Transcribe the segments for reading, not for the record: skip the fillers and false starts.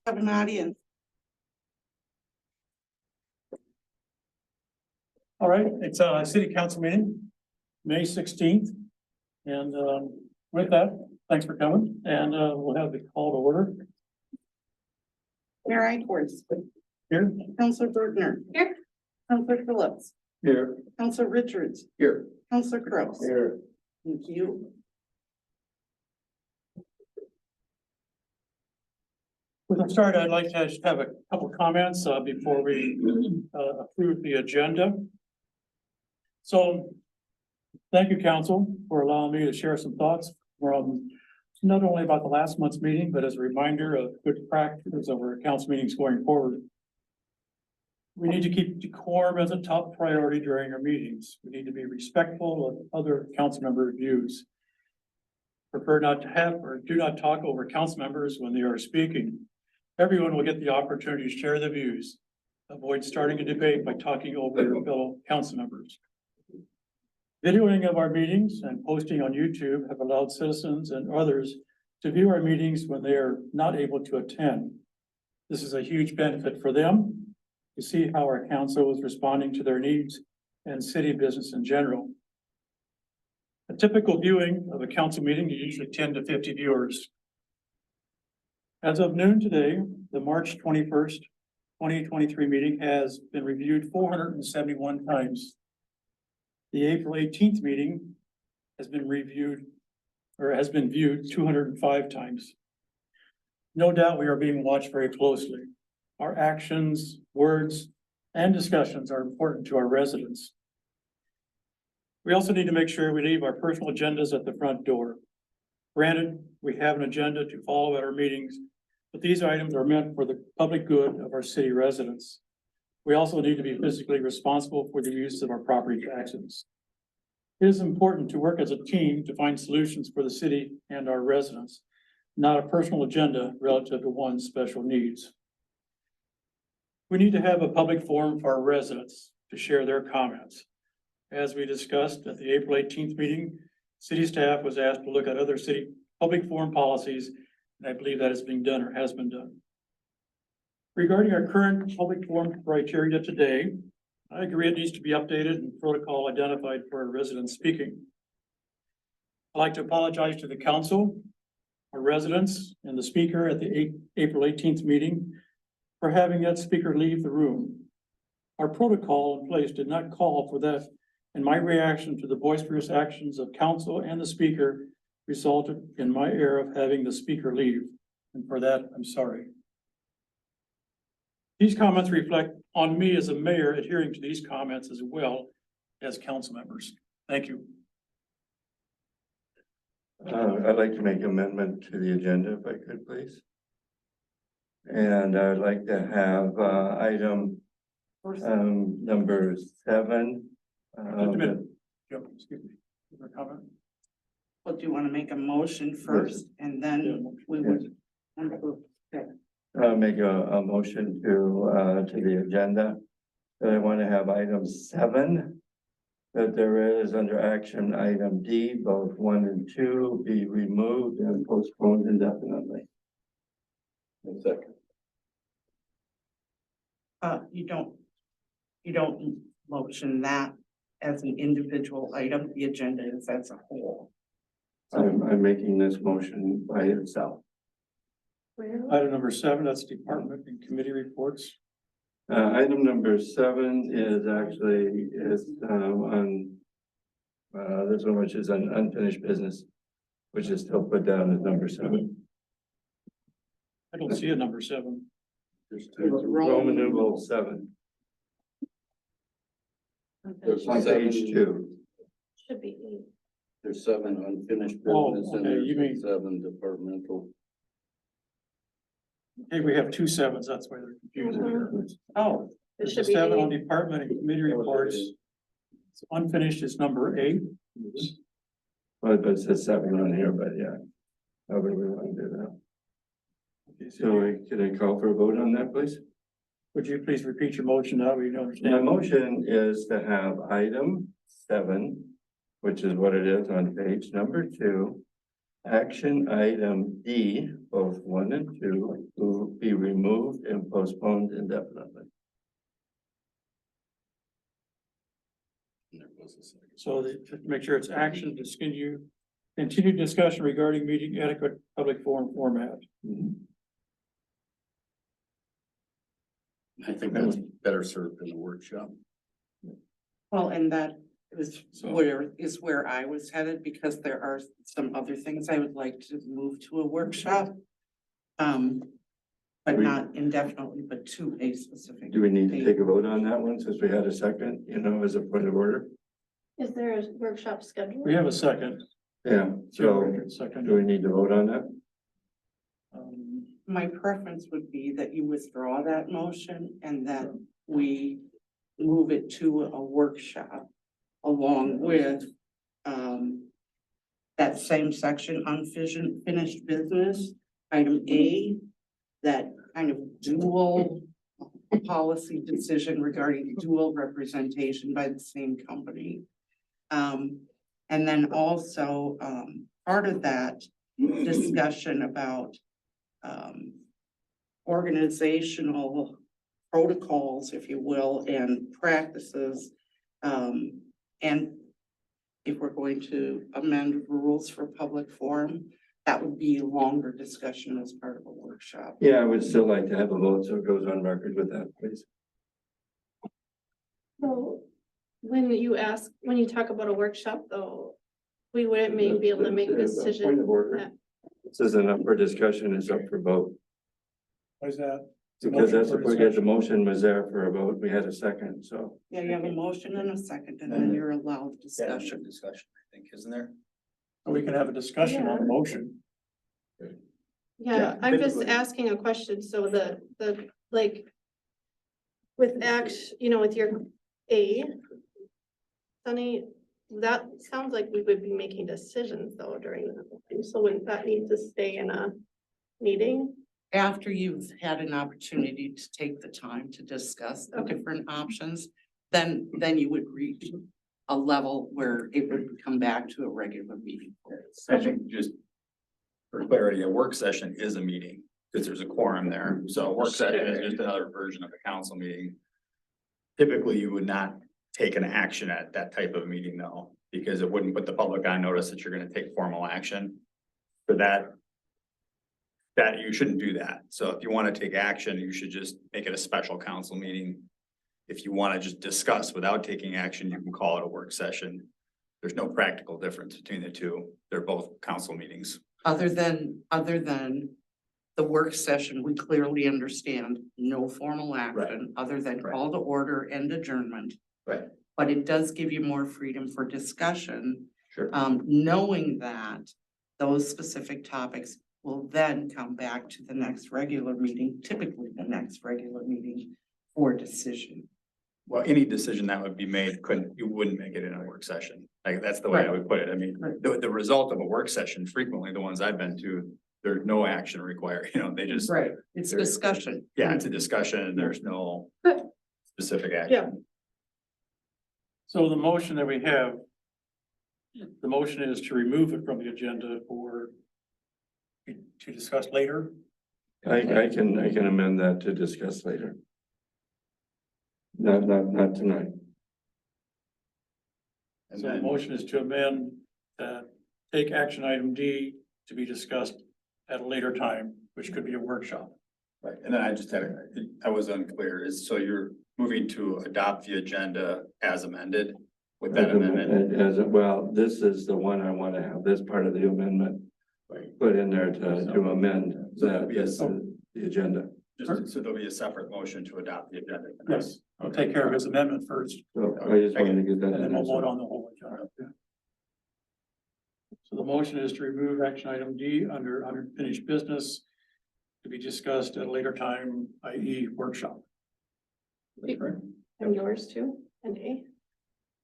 have an audience. All right, it's a city council meeting, May 16th. And with that, thanks for coming, and we'll have the call to order Mayor Ikorst, here. Counselor Bergner. Here. Counselor Phillips, Here. Counselor Richards, Here. Counselor Kraus. Here. Thank you. With the start, I'd like to just have a couple comments before we approve the agenda. So, thank you, council, for allowing me to share some thoughts from not only about the last month's meeting, but as a reminder of good practices of our council meetings going forward. We need to keep decorum as a top priority during our meetings. We need to be respectful of other council member views. Prefer not to have or do not talk over council members when they are speaking. Everyone will get the opportunity to share their views. Avoid starting a debate by talking over your fellow council members. Videoing of our meetings and posting on YouTube have allowed citizens and others to view our meetings when they are not able to attend. This is a huge benefit for them to see how our council is responding to their needs and city business in general. A typical viewing of a council meeting is usually 10 to 50 viewers. As of noon today, the March 21st, 2023 meeting has been reviewed 471 times. The April 18th meeting has been reviewed or has been viewed 205 times. No doubt we are being watched very closely. Our actions, words, and discussions are important to our residents. We also need to make sure we leave our personal agendas at the front door. Granted, we have an agenda to follow at our meetings, but these items are meant for the public good of our city residents. We also need to be physically responsible for the use of our property taxes. It is important to work as a team to find solutions for the city and our residents, not a personal agenda relative to one's special needs. We need to have a public forum for our residents to share their comments. As we discussed at the April 18th meeting, city staff was asked to look at other city public forum policies, and I believe that is being done or has been done. Regarding our current public forum criteria today, I agree it needs to be updated and protocol identified for our residents speaking. I'd like to apologize to the council, our residents, and the speaker at the April 18th meeting for having that speaker leave the room. Our protocol in place did not call for that, and my reaction to the boisterous actions of council and the speaker resulted in my error of having the speaker leave, and for that, I'm sorry. These comments reflect on me as a mayor adhering to these comments as well as council members. Thank you. I'd like to make an amendment to the agenda if I could, please. And I'd like to have item number 7. Just a minute. Yep, excuse me. Is there a comment? Well, do you want to make a motion first and then we would? Okay. Make a motion to the agenda. I want to have item 7, that there is under action item D, both 1 and 2 be removed and postponed indefinitely. A second. You don't motion that as an individual item, the agenda is as a whole. I'm making this motion by itself. Item number 7, that's department and committee reports. Item number 7 is actually on this one, which is an unfinished business, which is still put down as number 7. I don't see a number 7. There's Roman numeral 7. There's On page 2. Should be 8. There's 7 unfinished Oh, business and okay, you mean- there's 7 departmental. Hey, we have 2 7s, that's why they're confusing here. Oh, It There's a should be 7 on 8. department and committee reports. Unfinished is number 8. But it says 7 on here, but yeah. However we want to do that. Okay, So can I call for a vote on that, please? would you please repeat your motion now? We don't understand. My motion is to have item 7, which is what it is on page number 2, action item D, both 1 and 2, will be removed and postponed indefinitely. And there was a second. So make sure it's action, continued discussion regarding meeting adequate public forum format. I think that's better served in a workshop. Well, and that is So- where I was headed, because there are some other things I would like to move to a workshop. But not indefinitely, but to a specific. Do we need to date. take a vote on that one since we had a second, as a point of order? Is there a workshop scheduled? We have a second. Yeah, Joe so Richards, second. do we need to vote on that? My preference would be that you withdraw that motion and that we move it to a workshop along with, that same section, unfinished business, item A, that kind of dual policy decision regarding dual representation by the same company. And then also, part of that discussion about organizational protocols, if you will, and practices. And if we're going to amend rules for public forum, that would be a longer discussion as part of a workshop. Yeah, I would still like to have a vote, so it goes on record with that, please. So when you talk about a workshop though, we wouldn't be able to make a Point decision. of order. This isn't up for discussion, it's up for vote. Why is that? Because that's Motion the, for the motion was there for a vote, we had a second, so. Yeah, you have a motion and a second, and then you're allowed discussion. Discussion, I think, isn't there? We can have a discussion on the motion. Yeah, Yeah, I'm just typically. asking a question, so like. With with your A. Sunny, that sounds like we would be making decisions though during that, so wouldn't that need to stay in a meeting? After you've had an opportunity to take the time to discuss the Okay. different options, then you would reach a level where it would come back to a regular meeting. I think just for clarity, a work session is a meeting, because there's a quorum there, so a work session is just another version of a council meeting. Typically, you would not take an action at that type of meeting though, because it wouldn't put the public on notice that you're gonna take formal action. For that you shouldn't do that, so if you wanna take action, you should just make it a special council meeting. If you wanna just discuss without taking action, you can call it a work session. There's no practical difference between the two, they're both council meetings. Other than the work session, we clearly understand no formal action, other than Right. call to order and adjournment. Right. But it does give you more freedom for discussion, Sure. knowing that those specific topics will then come back to the next regular meeting, typically the next regular meeting for decision. Well, any decision that would be made, you wouldn't make it in a work session. Like, that's the way I would put it. I mean, Right. the result of a work session, frequently, the ones I've been to, there's no action required, they just, Right, it's There- discussion. yeah, it's a discussion, there's no Good. specific Yeah. action. So the motion that we have, the motion is to remove it from the agenda or to discuss later. I can amend that to discuss later. Not tonight. And So the then, motion is to amend, take action item D to be discussed at a later time, which could be a workshop. right, and then I was unclear, so you're moving to adopt the agenda as amended with that amendment? Well, this is the one I want to have, this part of the amendment Right. put in there to amend the agenda. Just, so there'll be a separate motion to adopt the agenda. Yes, I'll take care of his amendment first, So I just wanted to get that and in then there. we'll vote on the whole agenda. So the motion is to remove action item D under unfinished business to be discussed at a later time, i.e. workshop. And yours too, and A?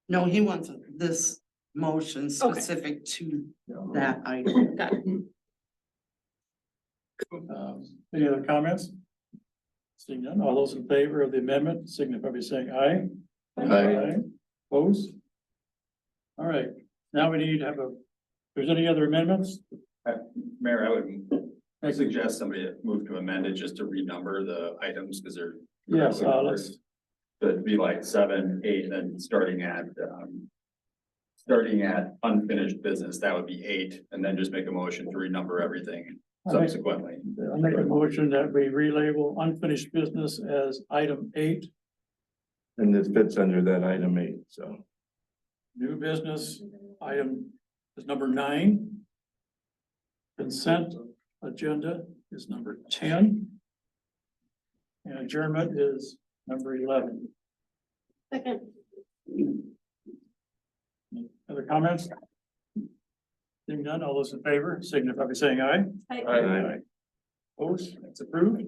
No, he wants this motion specific to that item. Got it. Any other comments? Seeing none, all those in favor of the amendment signify by saying aye. Aye. Opposed? All right, now we need to have if there's any other amendments, Mayor, I would suggest somebody move to amend it just to renumber the items, because they're. Yes, let's, So it'd be like 7, 8, and then starting at unfinished business, that would be 8, and then just make a motion to renumber everything subsequently. I make a motion that we relabel unfinished business as item 8, And this fits under that item 8, so. new business item is number 9. Consent agenda is number 10. And adjournment is number 11. Second, Other comments? Seeing none, all those in favor signify by saying aye. I, Opposed, that's approved.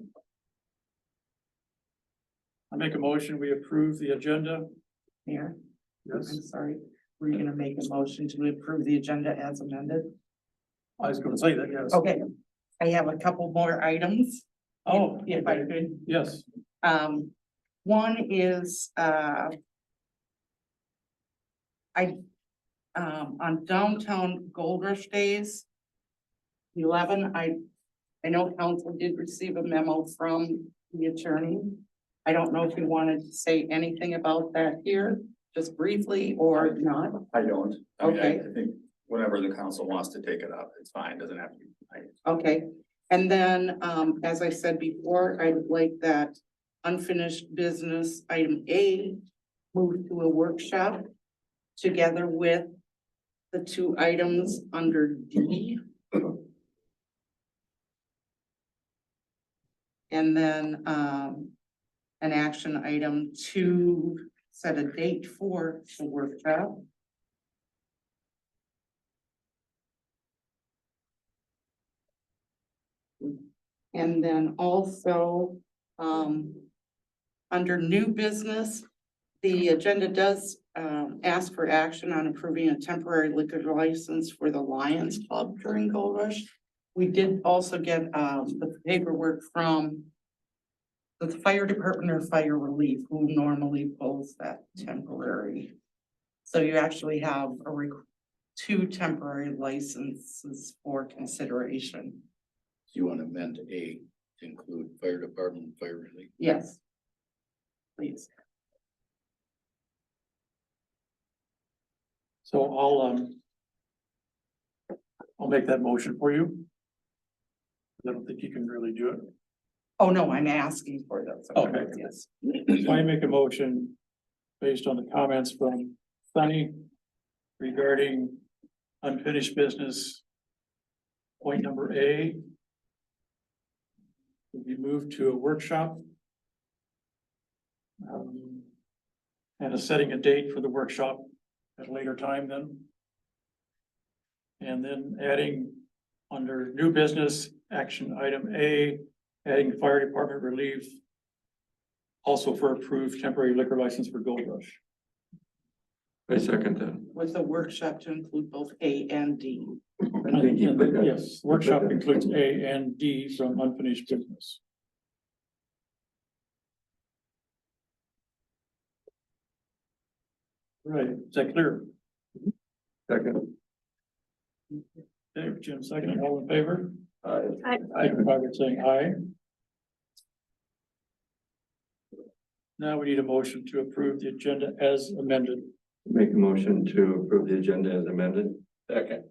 I make a motion, we approve the agenda. Mayor, I'm Yes, sorry, were you gonna make a motion to approve the agenda as amended? I was gonna say that, yes. Okay, I have a couple more items. Oh, If I could. yes, One is, on downtown Gold Rush Days. 11, I know council did receive a memo from the attorney. I don't know if you wanted to say anything about that here, just briefly or not. I don't. I mean, Okay. I think whenever the council wants to take it up, it's fine, doesn't have to be. Okay, and then, as I said before, I would like that unfinished business item A moved to a workshop together with the 2 items under D. And then, an action item to set a date for the workshop. And then also, under new business, the agenda does, ask for action on approving a temporary liquor license for the Lions Club during Gold Rush. We did also get, the paperwork from the fire department or fire relief, who normally pulls that temporary. So you actually have 2 temporary licenses for consideration. You want to amend A to include fire department, and fire relief? Yes. Please. so I'll make that motion for you. I don't think you can really do it. Oh, no, I'm asking for those. Okay. Yes. So I make a motion based on the comments from Sunny regarding unfinished business. Point number A. Will be moved to a workshop. And setting a date for the workshop at a later time then. And then adding under new business, action item A, adding fire department relief. Also for approved temporary liquor license for Gold Rush. I second that. With the workshop to include both A and D. I think you put that- Yes, workshop includes A and D from unfinished business. Right, is that clear? Second. Okay, Jim, second, all in favor? I, I would saying aye. Now we need a motion to approve the agenda as amended. Make a motion to approve the agenda as amended. Second.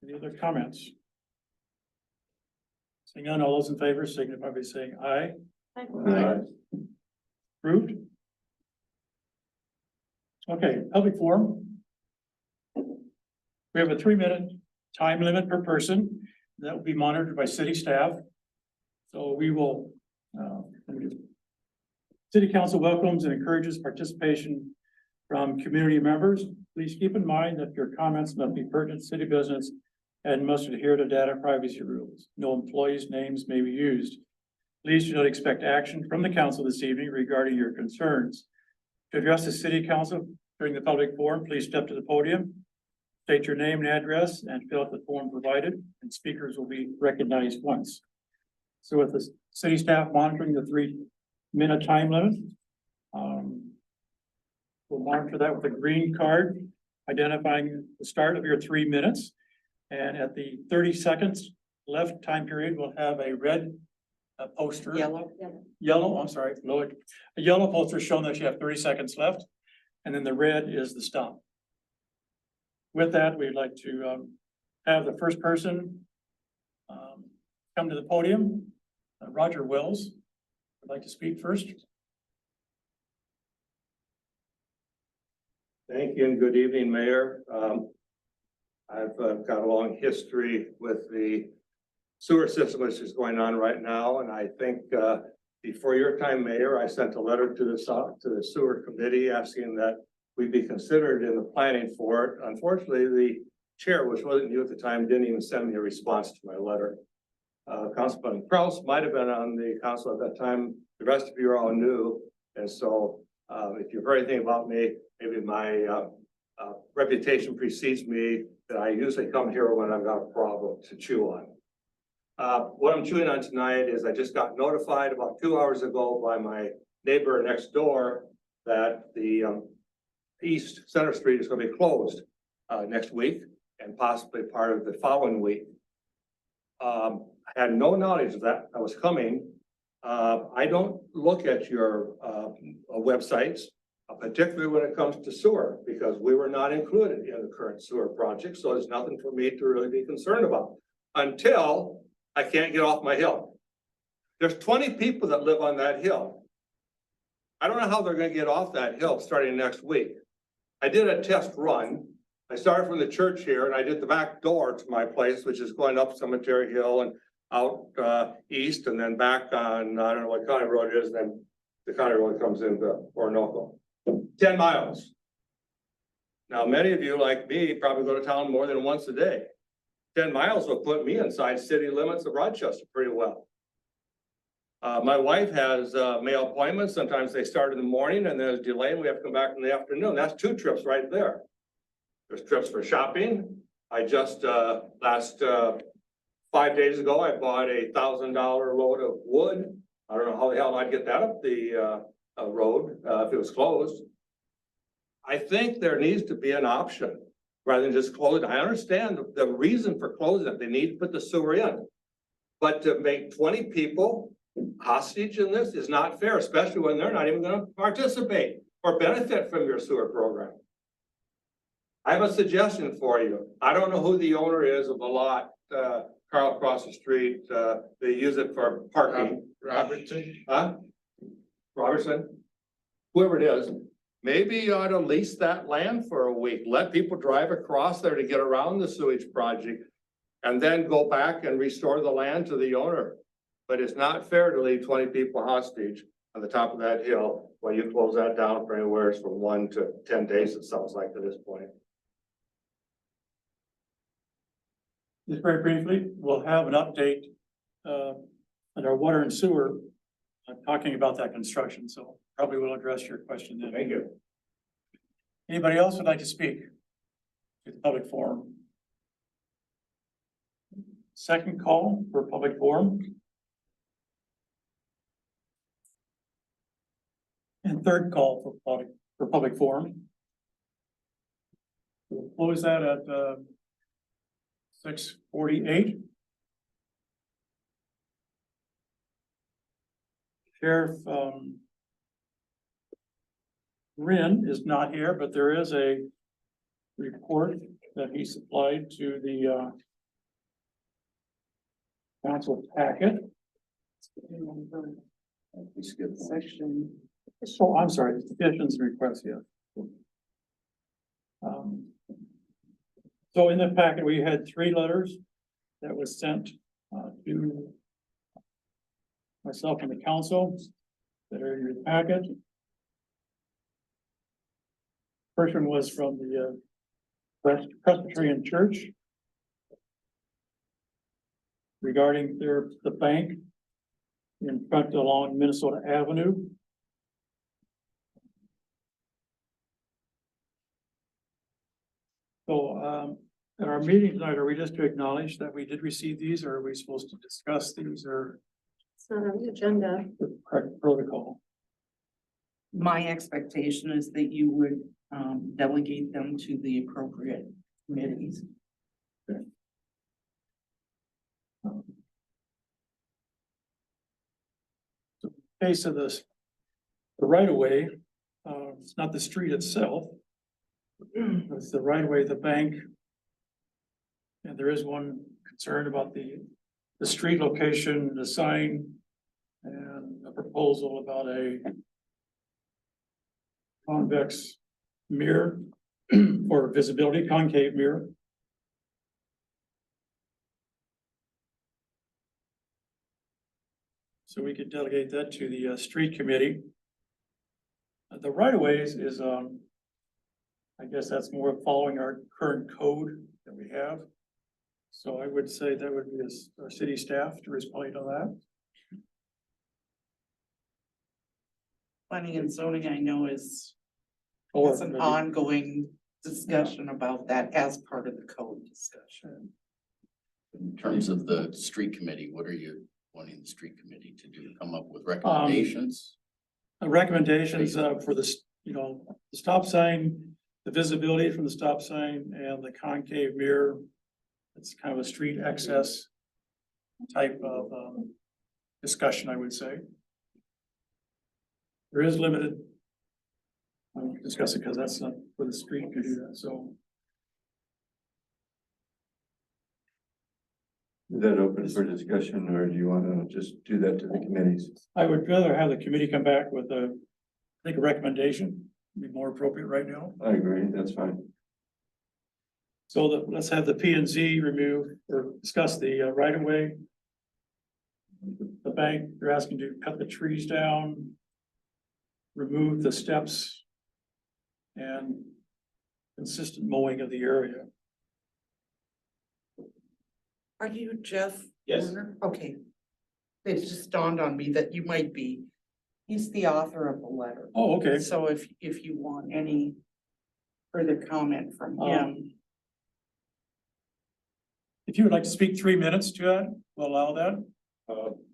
Any other comments? Seeing none, all those in favor signify by saying aye. Aye. Approved? Okay, public forum. We have a 3-minute time limit per person that will be monitored by city staff. So we will, city council welcomes and encourages participation from community members. Please keep in mind that your comments must be pertinent to city business and must adhere to data privacy rules. No employees' names may be used. Please do not expect action from the council this evening regarding your concerns. To address the city council during the public forum, please step to the podium, state your name and address, and fill out the form provided, and speakers will be recognized once. So with the city staff monitoring the 3-minute time limit, we'll monitor that with a green card. identifying the start of your 3 minutes. And at the 30 seconds left time period, we'll have a red poster. Yellow. Yellow, I'm sorry, Lloyd. A yellow poster showing that you have 30 seconds left, and then the red is the stop. With that, we'd like to have the first person come to the podium. Roger Wells would like to speak first. Thank you and good evening, Mayor. I've got a long history with the sewer system, which is going on right now, and I think before your time, Mayor, I sent a letter to the sewer committee asking that we be considered in the planning for it. Unfortunately, the chair, which wasn't you at the time, didn't even send me a response to my letter. Councilman Kraus might have been on the council at that time. The rest of you are all new, and so if you've heard anything about me, maybe my reputation precedes me, that I usually come here when I've got a problem to chew on. What I'm chewing on tonight is I just got notified about 2 hours ago by my neighbor next door that the East Center Street is going to be closed next week and possibly part of the following week. I had no knowledge of that was coming. I don't look at your websites, particularly when it comes to sewer, because we were not included in the current sewer project. So there's nothing for me to really be concerned about until I can't get off my hill. There's 20 people that live on that hill. I don't know how they're going to get off that hill starting next week. I did a test run. I started from the church here and I did the back door to my place, which is going up Cemetery Hill and out east and then back on, I don't know what county road it is, and then the county road comes into Orinoco. 10 miles. Now, many of you like me probably go to town more than once a day. 10 miles will put me inside city limits of Rochester pretty well. My wife has mail appointments. Sometimes they start in the morning and there's a delay and we have to come back in the afternoon. That's 2 trips right there. There's trips for shopping. I just last 5 days ago, I bought a $1,000 load of wood. I don't know how the hell I'd get that up the road if it was closed. I think there needs to be an option rather than just close it. I understand the reason for closing it. They need to put the sewer in. But to make 20 people hostage in this is not fair, especially when they're not even going to participate or benefit from your sewer program. I have a suggestion for you. I don't know who the owner is of the lot, Carl across the street. They use it for parking. Robertson? Huh? Robertson? Whoever it is, maybe you ought to lease that land for a week. Let people drive across there to get around the sewage project and then go back and restore the land to the owner. But it's not fair to leave 20 people hostage on the top of that hill when you close that down for anywhere from 1 to 10 days, it sounds like at this point. Just very briefly, we'll have an update on our water and sewer, talking about that construction, so probably will address your question then. Thank you. Anybody else would like to speak to the public forum? Second call for public forum. And third call for public forum. We'll close that at 6:48. Sheriff Wren is not here, but there is a report that he supplied to the council packet. We skipped one. Section. Oh, I'm sorry, petitions and requests, yeah. So in the packet, we had 3 letters that was sent to myself and the council that are in your packet. First one was from the Presbyterian Church regarding the bank in front along Minnesota Avenue. So at our meeting tonight, are we just to acknowledge that we did receive these, or are we supposed to discuss these, or It's not on the agenda. the correct protocol? My expectation is that you would delegate them to the appropriate committees. Case of this, the right of way, it's not the street itself. It's the right of way, the bank. And there is one concern about the street location, the sign, and a proposal about a convex mirror or visibility, concave mirror. So we could delegate that to the street committee. The right of ways is, I guess that's more following our current code that we have. So I would say that would be our city staff to respond to that. Planning and zoning, I know is Or it's an maybe- ongoing discussion about that as part of the code discussion. In terms of the street committee, what are you wanting the street committee to do? Come up with recommendations? Recommendations for this, the stop sign, the visibility from the stop sign and the concave mirror. It's kind of a street access type of discussion, I would say. There is limited. I won't discuss it because that's not for the street to do that, so. Is that open for discussion, or do you want to just do that to the committees? I would rather have the committee come back with a recommendation, be more appropriate right now. I agree, that's fine. So let's have the P and Z remove or discuss the right of way. The bank, they're asking to cut the trees down. Remove the steps. And consistent mowing of the area. Are you Jeff? Yes. Warner? Okay. It just dawned on me that you might be. He's the author of the letter. Oh, okay. So if you want any further comment from him. If you would like to speak 3 minutes to that, we'll allow that.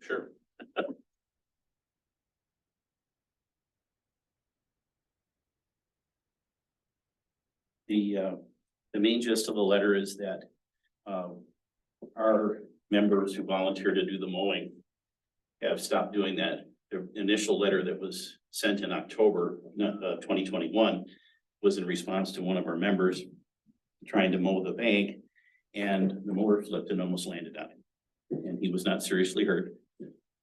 Sure. The main gist of the letter is that, our members who volunteer to do the mowing have stopped doing that. The initial letter that was sent in October, 2021 was in response to one of our members trying to mow the bank, and the mower flipped and almost landed on him. And he was not seriously hurt,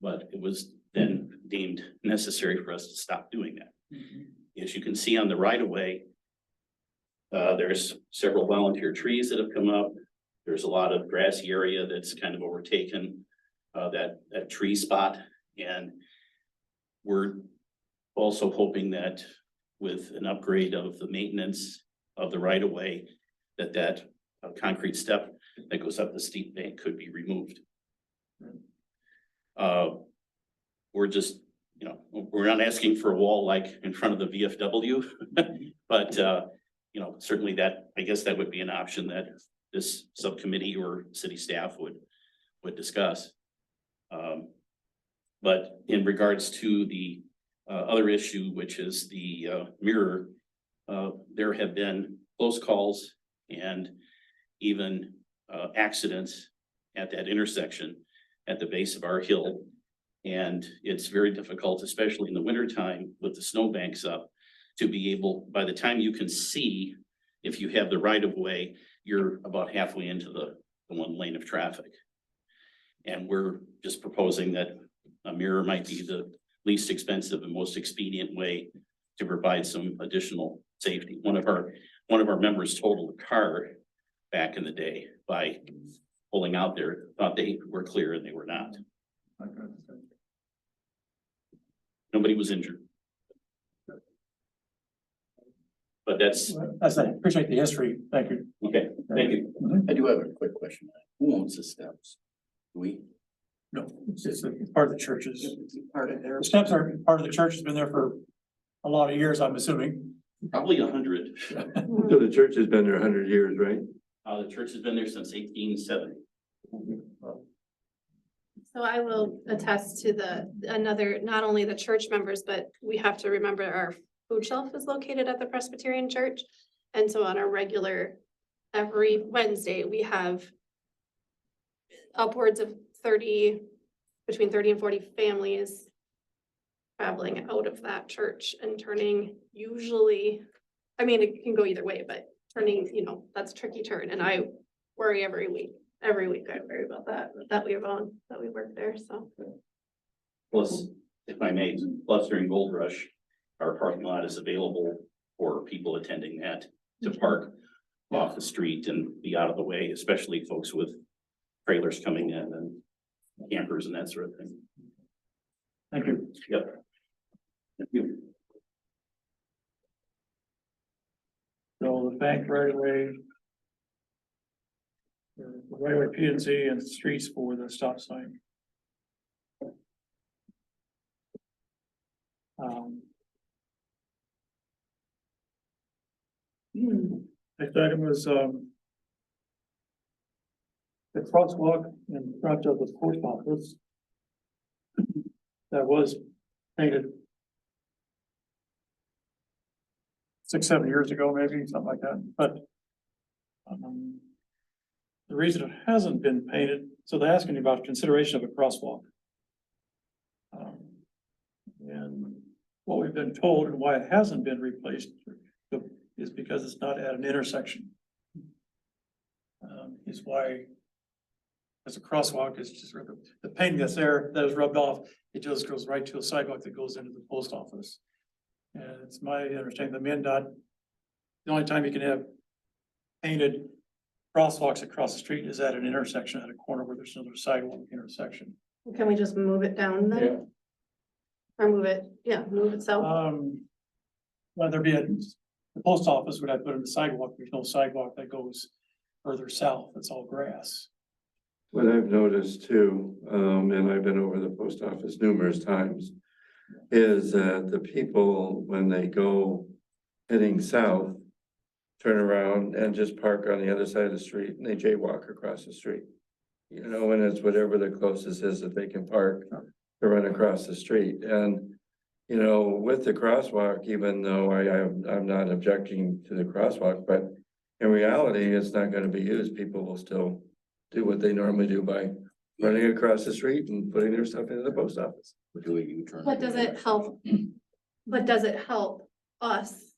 but it was then deemed necessary for us to stop doing that. As you can see on the right of way, there's several volunteer trees that have come up. There's a lot of grassy area that's kind of overtaken that tree spot. And we're also hoping that with an upgrade of the maintenance of the right of way, that concrete step that goes up the steep bank could be removed. We're just, we're not asking for a wall like in front of the VFW, but certainly I guess that would be an option that this subcommittee or city staff would discuss. But in regards to the other issue, which is the mirror, there have been close calls and even accidents at that intersection at the base of our hill. And it's very difficult, especially in the wintertime with the snowbanks up, to be able, by the time you can see, if you have the right of way, you're about halfway into the one lane of traffic. And we're just proposing that a mirror might be the least expensive and most expedient way to provide some additional safety. One of our members totaled a car back in the day by pulling out there, thought they were clear and they were not. Nobody was injured. But that's I appreciate the history. Thank you. okay. Thank you. I do have a quick question. Who owns the steps? We? No, it's part of the churches. Part of their. The steps are part of the church, has been there for a lot of years, I'm assuming. Probably 100. So the church has been there 100 years, right? The church has been there since 1870. So I will attest to not only the church members, but we have to remember our food shelf is located at the Presbyterian Church. And so on a regular, every Wednesday, we have upwards of 30, between 30 and 40 families traveling out of that church and turning usually, I mean, it can go either way, but turning, you know, that's a tricky turn. And I worry every week I worry about that we work there, so. Plus, if I may, plus during Gold Rush, our parking lot is available for people attending that to park off the street and be out of the way, especially folks with trailers coming in and campers and that sort of thing. Thank you. Yep. Thank you. So the bank right away. Right away P and Z and streets for the stop sign. Next item was, the crosswalk in front of the post office. That was painted 6-7 years ago, maybe, something like that, but the reason it hasn't been painted, so they're asking about consideration of a crosswalk. And what we've been told and why it hasn't been replaced is because it's not at an intersection. Is why as a crosswalk is just the paint that's there that is rubbed off, it just goes right to a sidewalk that goes into the post office. And it's my understanding the MnDOT, the only time you can have painted crosswalks across the street is at an intersection at a corner where there's another sidewalk intersection. Can we just move it down then? Or move it south? Whether be at the post office, would I put in the sidewalk? There's no sidewalk that goes further south. It's all grass. What I've noticed too, and I've been over the post office numerous times, is that the people, when they go heading south, turn around and just park on the other side of the street and they jaywalk across the street. You know, and it's whatever the closest is that they can park to run across the street. And, you know, with the crosswalk, even though I'm not objecting to the crosswalk, but in reality, it's not gonna be used. People will still do what they normally do by running across the street and putting their stuff into the post office. We're doing U-turn. But does it help? But does it help us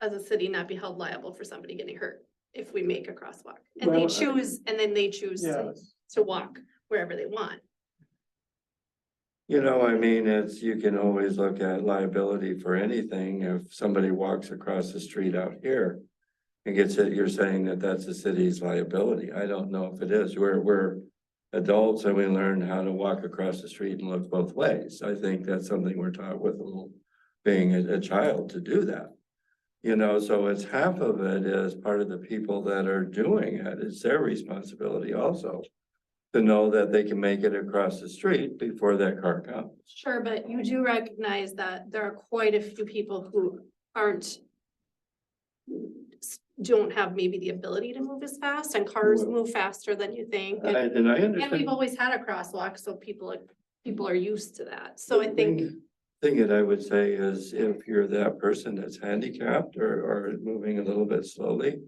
as a city not be held liable for somebody getting hurt if we make a crosswalk? And Well, they choose, and then they choose Yeah, to walk wherever they want. You know, I mean, you can always look at liability for anything. If somebody walks across the street out here and gets hit, you're saying that that's the city's liability. I don't know if it is. We're adults and we learn how to walk across the street and look both ways. I think that's something we're taught with being a child to do that. You know, so it's half of it is part of the people that are doing it. It's their responsibility also to know that they can make it across the street before that car comes. Sure, but you do recognize that there are quite a few people who don't have maybe the ability to move as fast, and cars move faster than you think. And I And we've understand. always had a crosswalk, so people are used to that. So I think, Thing that I would say is if you're that person that's handicapped or moving a little bit slowly,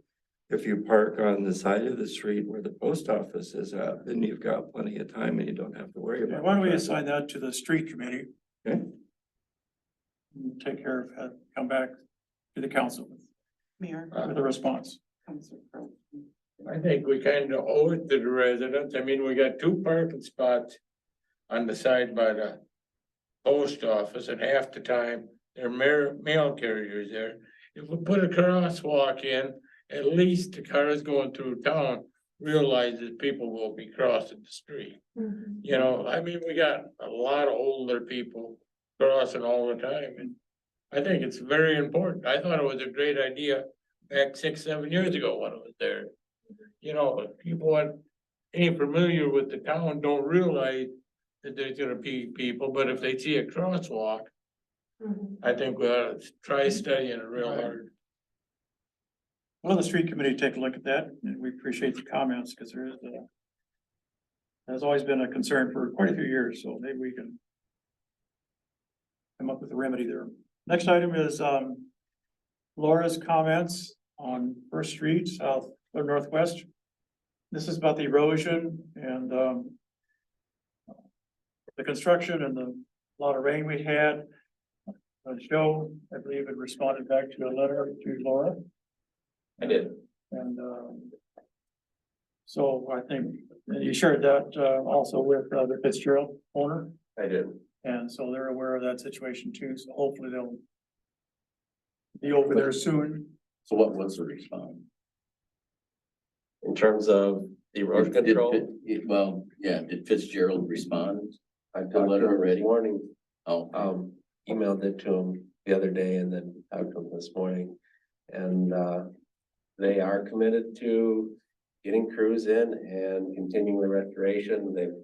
if you park on the side of the street where the post office is at, then you've got plenty of time and you don't have to worry about. why don't we traffic. assign that to the street committee? Okay. And take care of that, come back to the council Mayor. with a response. Councilor Crowe. I think we kind of owe it to the residents. I mean, we got 2 parking spots on the side by the post office, and half the time there are mail carriers there. If we put a crosswalk in, at least the cars going through town realizes people will be crossing the street. You know, I mean, we got a lot of older people crossing all the time, and I think it's very important. I thought it was a great idea back 6-7 years ago when it was there. You know, people that ain't familiar with the town don't realize that there's gonna be people, but if they see a crosswalk, I think we ought to try studying it real hard. Well, the street committee take a look at that, and we appreciate the comments, because has always been a concern for quite a few years, so maybe we can come up with a remedy there. Next item is, Laura's comments on First Street, south or northwest. This is about the erosion and, the construction and the lot of rain we had. Joe, I believe, had responded back to a letter to Laura. I did. And, so I think, and you shared that, also with, the Fitzgerald owner. I did. And so they're aware of that situation too, so hopefully they'll be over there soon. So what was the response? In terms of the erosion Did- control, Well, yeah, did Fitzgerald respond? I the talked letter to him already? this morning, Oh, emailed it to him the other day and then talked to him this morning. And, they are committed to getting crews in and continuing the restoration. They've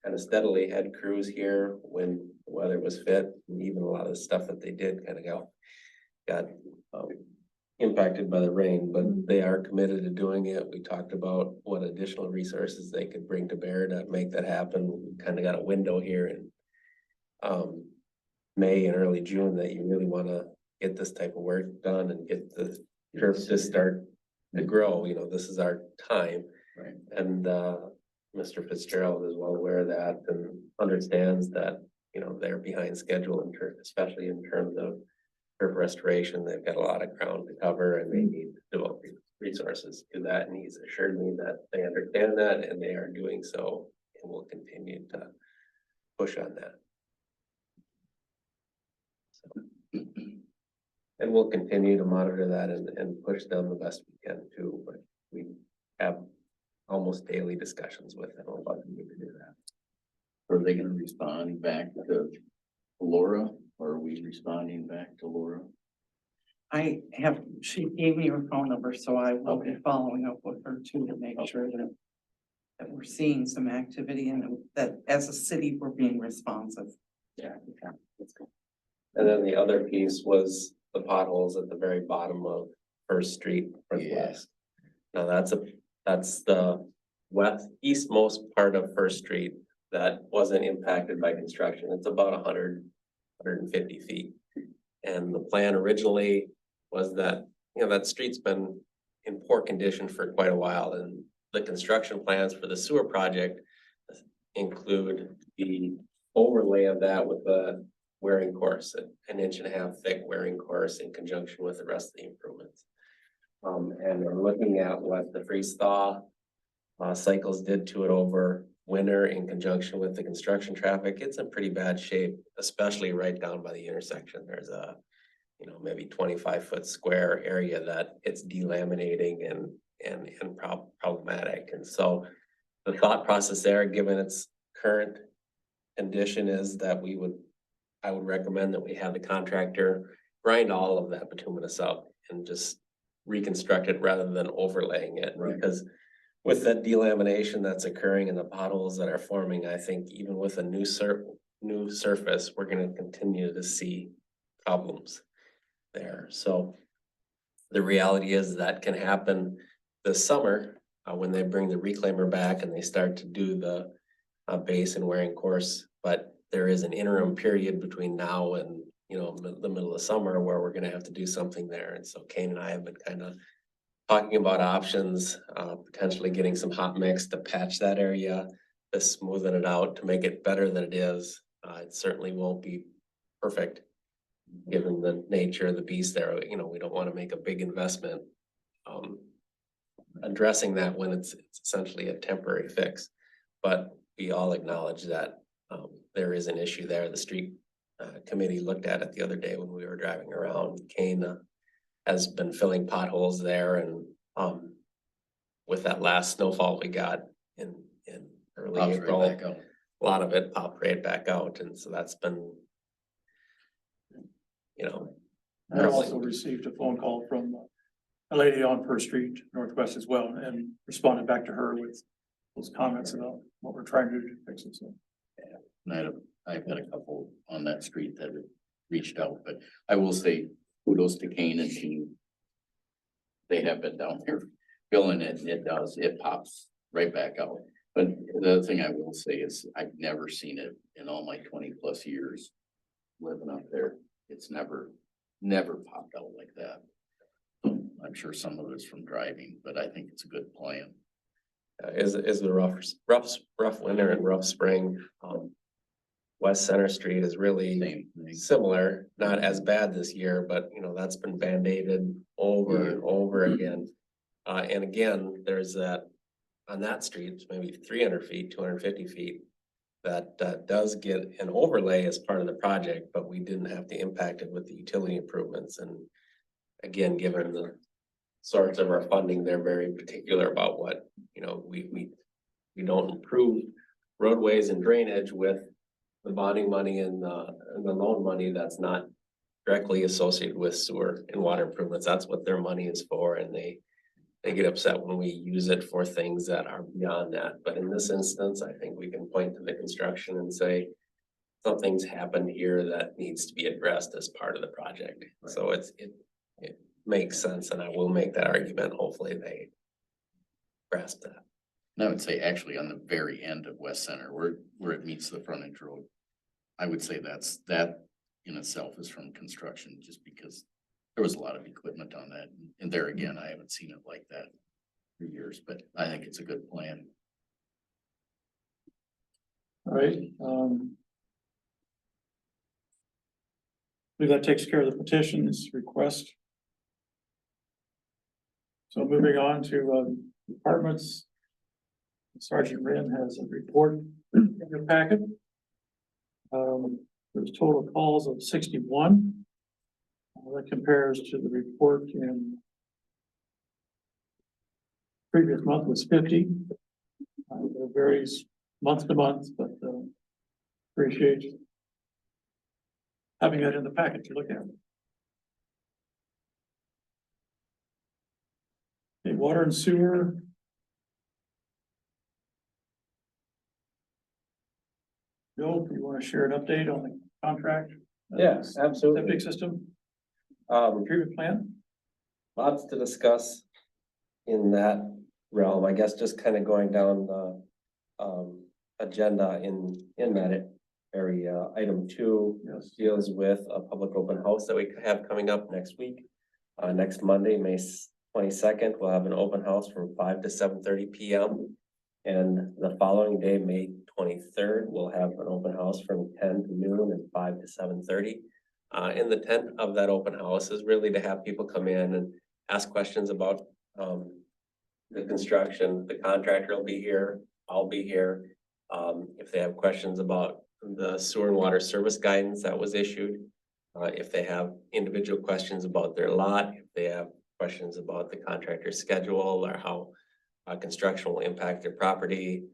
kind of steadily had crews here when the weather was fit, and even a lot of the stuff that they did kind of got impacted by the rain, but they are committed to doing it. We talked about what additional resources they could bring to bear to make that happen. We kind of got a window here in May and early June that you really want to get this type of work done and get the turf to start to grow. You know, this is our time. right. And Mr. Fitzgerald is well aware of that and understands that, you know, they're behind schedule in turf, especially in terms of turf restoration. They've got a lot of ground to cover and they need to devote resources to that. And he's assured me that they understand that and they are doing so and will continue to push on that. And we'll continue to monitor that and push them the best we can too, but we have almost daily discussions with them about the need to do that. Are they gonna respond back to Laura, or are we responding back to Laura? She gave me her phone number, so I will be following up with her too to make sure that we're seeing some activity and that as a city, we're being responsive. Yeah. And then the other piece was the potholes at the very bottom of First Street Northwest. Now that's the eastmost part of First Street that wasn't impacted by construction. It's about 150 feet. And the plan originally was that, you know, that street's been in poor condition for quite a while, and the construction plans for the sewer project include the overlay of that with the wearing course, an 1.5 inch thick wearing course in conjunction with the rest of the improvements. And we're looking at what the freeze thaw cycles did to it over winter in conjunction with the construction traffic. It's in pretty bad shape, especially right down by the intersection. There's a, you know, maybe 25-foot square area that it's delaminating and problematic. And so the thought process there, given its current condition, is that I would recommend that we have the contractor grind all of that bituminous up and just reconstruct it rather than overlaying it. Right. Because with that delamination that's occurring and the potholes that are forming, I think even with a new surface, we're gonna continue to see problems there. So the reality is that can happen this summer when they bring the reclaimer back and they start to do the base and wearing course. But there is an interim period between now and, you know, the middle of summer where we're gonna have to do something there. And so Kane and I have been kind of talking about options, potentially getting some hot mix to patch that area, to smoothen it out, to make it better than it is. It certainly won't be perfect, given the nature of the beast there. You know, we don't want to make a big investment addressing that when it's essentially a temporary fix. But we all acknowledge that there is an issue there. The street committee looked at it the other day when we were driving around. Kane has been filling potholes there, and with that last snowfall we got in early Pops right April, back up. a lot of it popped right back out, and so that's been, you know. I also received a phone call from a lady on First Street Northwest as well, and responded back to her with those comments about what we're trying to do to fix it. So And I've had a couple on that street that have reached out, but I will say kudos to Kane and team. They have been down there filling it, and it pops right back out. But the other thing I will say is I've never seen it in all my 20+ years living up there. It's never never popped out like that. I'm sure some of it's from driving, but I think it's a good plan. Is the rough winter and rough spring. West Center Street is really Same thing. similar, not as bad this year, but you know, that's been band-aided over and over again. And again, there's that, on that street, it's maybe 300 feet, 250 feet. That does get an overlay as part of the project, but we didn't have to impact it with the utility improvements. And again, given the source of our funding, they're very particular about what, you know, we don't improve roadways and drainage with the bonding money and the loan money that's not directly associated with sewer and water improvements. That's what their money is for, and they get upset when we use it for things that are beyond that. But in this instance, I think we can point to the construction and say something's happened here that needs to be addressed as part of the project. So it makes sense, and I will make that argument. Hopefully they grasp that. And I would say actually on the very end of West Center, where it meets the frontage road. I would say that in itself is from construction, just because there was a lot of equipment on that. And there again, I haven't seen it like that for years, but I think it's a good plan. All right, I believe that takes care of the petitions request. So moving on to departments. Sergeant Wren has a report in your packet. There's total calls of 61. That compares to the report in previous month was 50. It varies month to month, but appreciate having that in the packet to look at. Okay, water and sewer. Bill, do you want to share an update on the contract? Yes, absolutely. Septic system Um, treatment plant? Lots to discuss in that realm. I guess just kind of going down the agenda in that area. Item 2 deals with a public open house that we have coming up next week. Next Monday, May 22nd, we'll have an open house from 5 to 7:30 p.m. And the following day, May 23rd, we'll have an open house from 10 to noon and 5 to 7:30. And the intent of that open house is really to have people come in and ask questions about the construction. The contractor will be here, I'll be here. If they have questions about the sewer and water service guidance that was issued, if they have individual questions about their lot, if they have questions about the contractor's schedule or how construction will impact their property,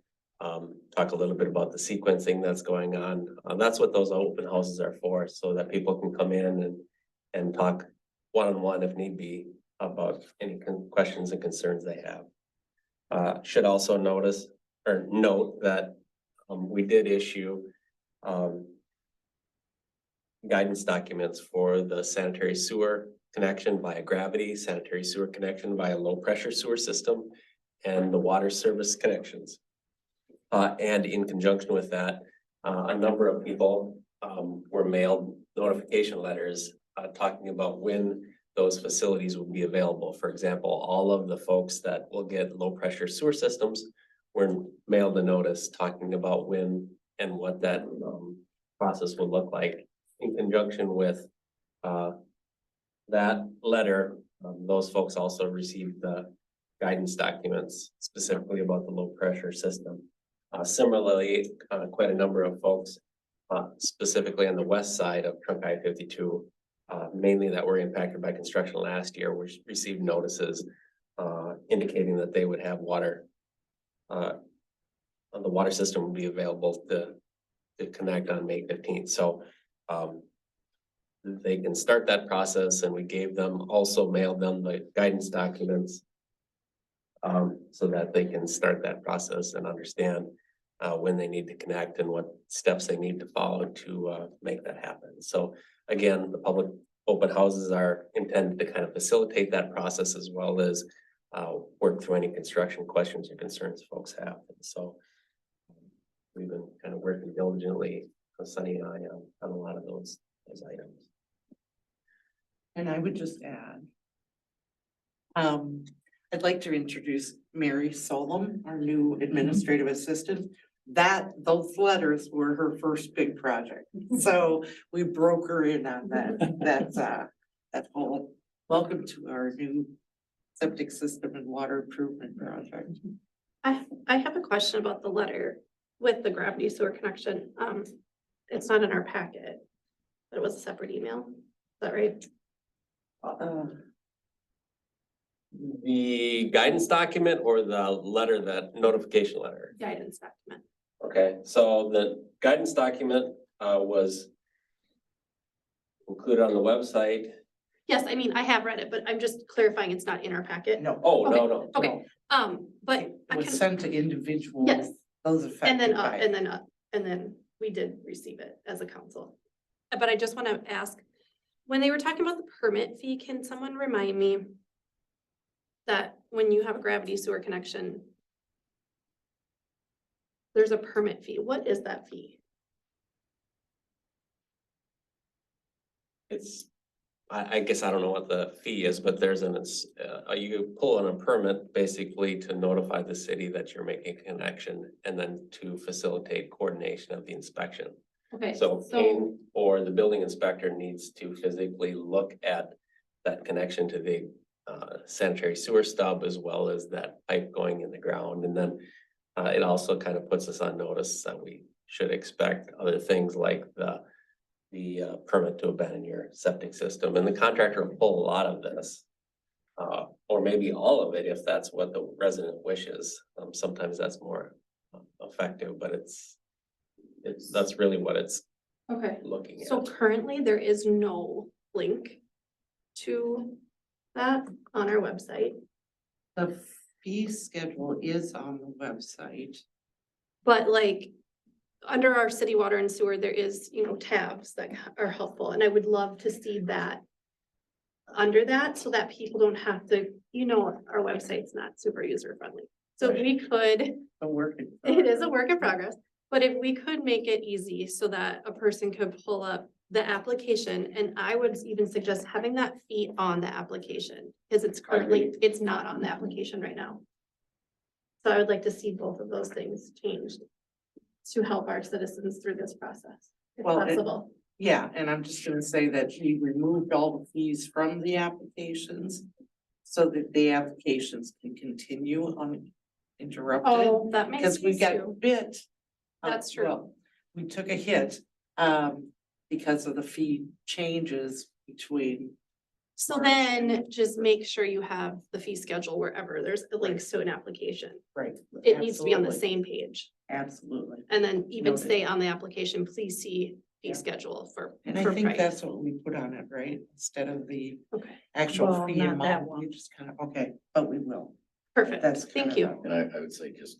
talk a little bit about the sequencing that's going on. That's what those open houses are for, so that people can come in and talk one-on-one if need be about any questions and concerns they have. Should also note that we did issue guidance documents for the sanitary sewer connection via gravity, sanitary sewer connection via low pressure sewer system, and the water service connections. And in conjunction with that, a number of people were mailed notification letters talking about when those facilities will be available. For example, all of the folks that will get low pressure sewer systems were mailed a notice talking about when and what that process will look like. In conjunction with that letter, those folks also received the guidance documents specifically about the low pressure system. Similarly, quite a number of folks, specifically on the west side of Trunk I-52, mainly that were impacted by construction last year, which received notices indicating that they would have water. The water system will be available to connect on May 15th. So they can start that process, and we gave them, also mailed them the guidance documents so that they can start that process and understand when they need to connect and what steps they need to follow to make that happen. So again, the public open houses are intended to kind of facilitate that process, as well as work through any construction questions or concerns folks have. And so we've been kind of working diligently, Sunny and I, on a lot of those items. And I would just add. I'd like to introduce Mary Solom, our new administrative assistant. Those letters were her first big project. So we broke her in on that whole, welcome to our new septic system and water improvement project. I have a question about the letter with the gravity sewer connection. It's not in our packet, but it was a separate email. Is that right? The guidance document or the letter, that notification letter? Guidance document. Okay, so the guidance document was included on the website. Yes, I mean, I have read it, but I'm just clarifying it's not in our packet. No. Oh, no. Okay, but It I was can, sent to individuals. yes, Those and affected then by up, and then up, and then we did receive it as a council. But I just want to ask, when they were talking about the permit fee, can someone remind me that when you have a gravity sewer connection, there's a permit fee? What is that fee? It's, I guess I don't know what the fee is, but there's you pull on a permit basically to notify the city that you're making a connection and then to facilitate coordination of the inspection. Okay, So Kane or the building inspector needs to physically look at that connection to the sanitary sewer stub as well as that pipe going in the ground. And then it also kind of puts us on notice that we should expect other things like the permit to abandon your septic system. And the contractor will pull a lot of this. Or maybe all of it if that's what the resident wishes. Sometimes that's more effective, but that's really what it's okay. looking So at. currently there is no link to that on our website, the fee schedule is on the website. but like under our city water and sewer, there is, tabs that are helpful, and I would love to see that under that so that people don't have to, our website's not super user friendly. So if we could, The work. it is a work in progress, but if we could make it easy so that a person could pull up the application, and I would even suggest having that fee on the application, because it's not on the application right now. So I would like to see both of those things changed to help our citizens through this process, if Well, possible. Yeah, and I'm just gonna say that we removed all the fees from the applications so that the applications can continue uninterrupted. Oh, that makes Because we sense got too. bit. That's true. well, we took a hit, because of the fee changes between. So then just make sure you have the fee schedule wherever there's links to an application. Right. It needs to be on the Absolutely. same page. Absolutely. And then even Noted. say on the application, please see fee Yeah. schedule for. And I for think price. that's what we put on it, right? Instead of the Okay, actual Well, fee not that amount, one. we just kind of, okay, but we will. perfect. That's Thank kind you. of And I would say just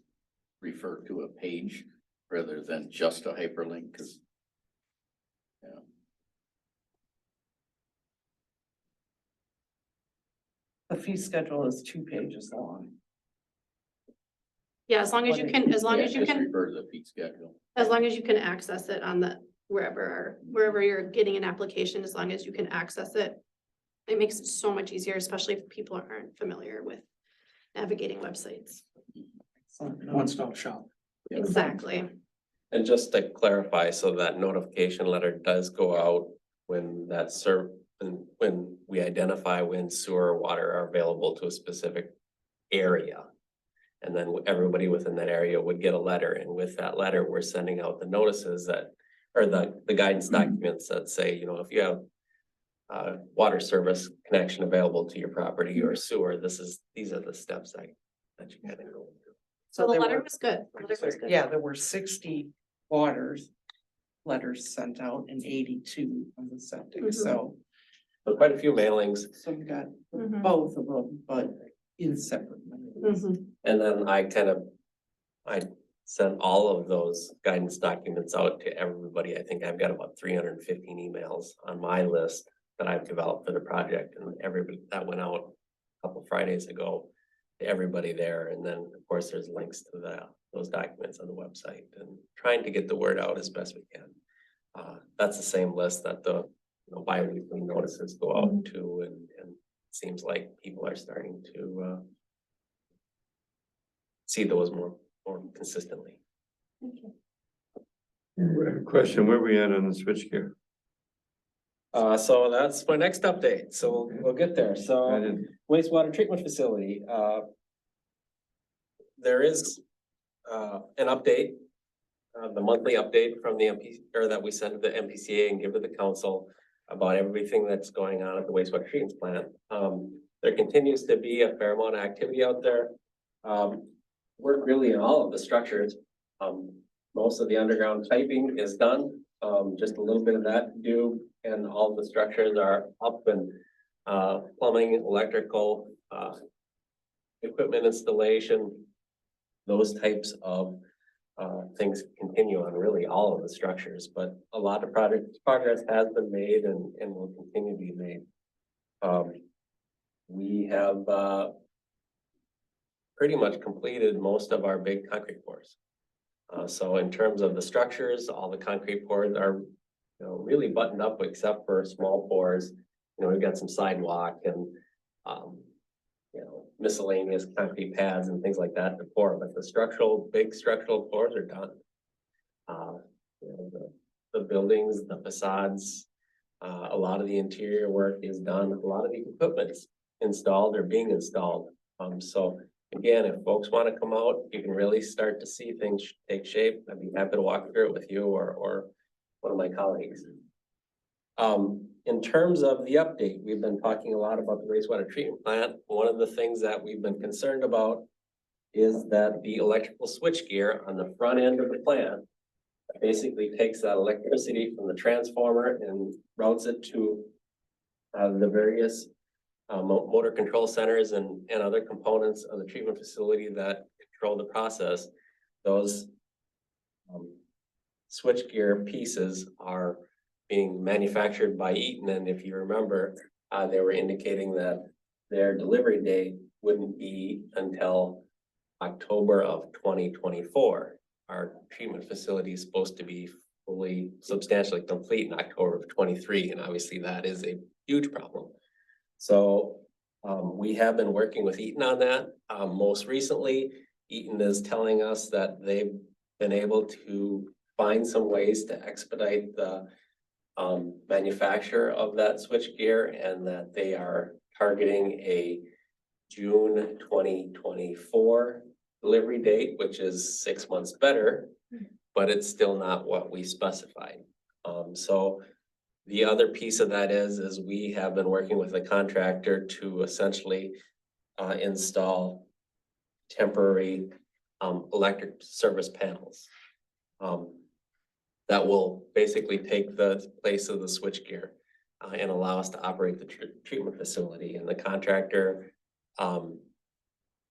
refer to a page rather than just a hyperlink, because. Yeah, The fee schedule is 2 pages long. Yeah, as long as you can, as long yeah, as you just can, refer to the fee schedule. as long as you can access it on the, wherever you're getting an application, as long as you can access it. It makes it so much easier, especially if people aren't familiar with navigating websites. One-stop shop. Yeah. Exactly. And just to clarify, so that notification letter does go out when when we identify when sewer or water are available to a specific area. And then everybody within that area would get a letter, and with that letter, we're sending out the notices that, or the guidance documents that say, if you have water service connection available to your property or sewer, these are the steps that you kind of go through. So the there letter were- was good. The letter was good. Yeah, there were 60 letters sent out and 82 on the septic, Mhm. so Quite a few mailings. we got Mhm. both of them, but in separate. mailings. Mhm. And then I sent all of those guidance documents out to everybody. I think I've got about 315 emails on my list that I've developed for the project, and everybody, that went out a couple Fridays ago to everybody there. And then, of course, there's links to those documents on the website, and trying to get the word out as best we can. That's the same list that the bi-weekly notices go out too, and it seems like people are starting to see those more consistently. Question, where we at on the switchgear? So that's my next update, so we'll get there, I so didn't, wastewater treatment facility, there is an update. The monthly update from the MP, or that we send to the MPCA and give to the council about everything that's going on at the wastewater treatment plant. There continues to be a fair amount of activity out there. Work really in all of the structures. Most of the underground piping is done, just a little bit of that to do, and all the structures are up and plumbing, electrical, equipment installation, those types of things continue on really all of the structures, but a lot of progress has been made and will continue to be made. We have pretty much completed most of our big concrete pours. So in terms of the structures, all the concrete pours are, really buttoned up except for small pours. We've got some sidewalk and, miscellaneous concrete pads and things like that to pour, but the big structural pours are done. The buildings, the facades, a lot of the interior work is done. A lot of the equipment's installed or being installed. So again, if folks want to come out, you can really start to see things take shape. I'd be happy to walk through it with you or one of my colleagues. In terms of the update, we've been talking a lot about the wastewater treatment plant. One of the things that we've been concerned about is that the electrical switchgear on the front end of the plant basically takes that electricity from the transformer and routes it to the various motor control centers and other components of the treatment facility that control the process. Those switchgear pieces are being manufactured by Eaton, and if you remember, they were indicating that their delivery date wouldn't be until October of 2024. Our treatment facility is supposed to be fully substantially complete in October of 23, and obviously that is a huge problem. So we have been working with Eaton on that. Most recently, Eaton is telling us that they've been able to find some ways to expedite the manufacture of that switchgear, and that they are targeting a June 2024 delivery date, which is 6 months better, but it's still not what we specified. So the other piece of that is we have been working with a contractor to essentially install temporary electric service panels. That will basically take the place of the switchgear and allow us to operate the treatment facility. And the contractor,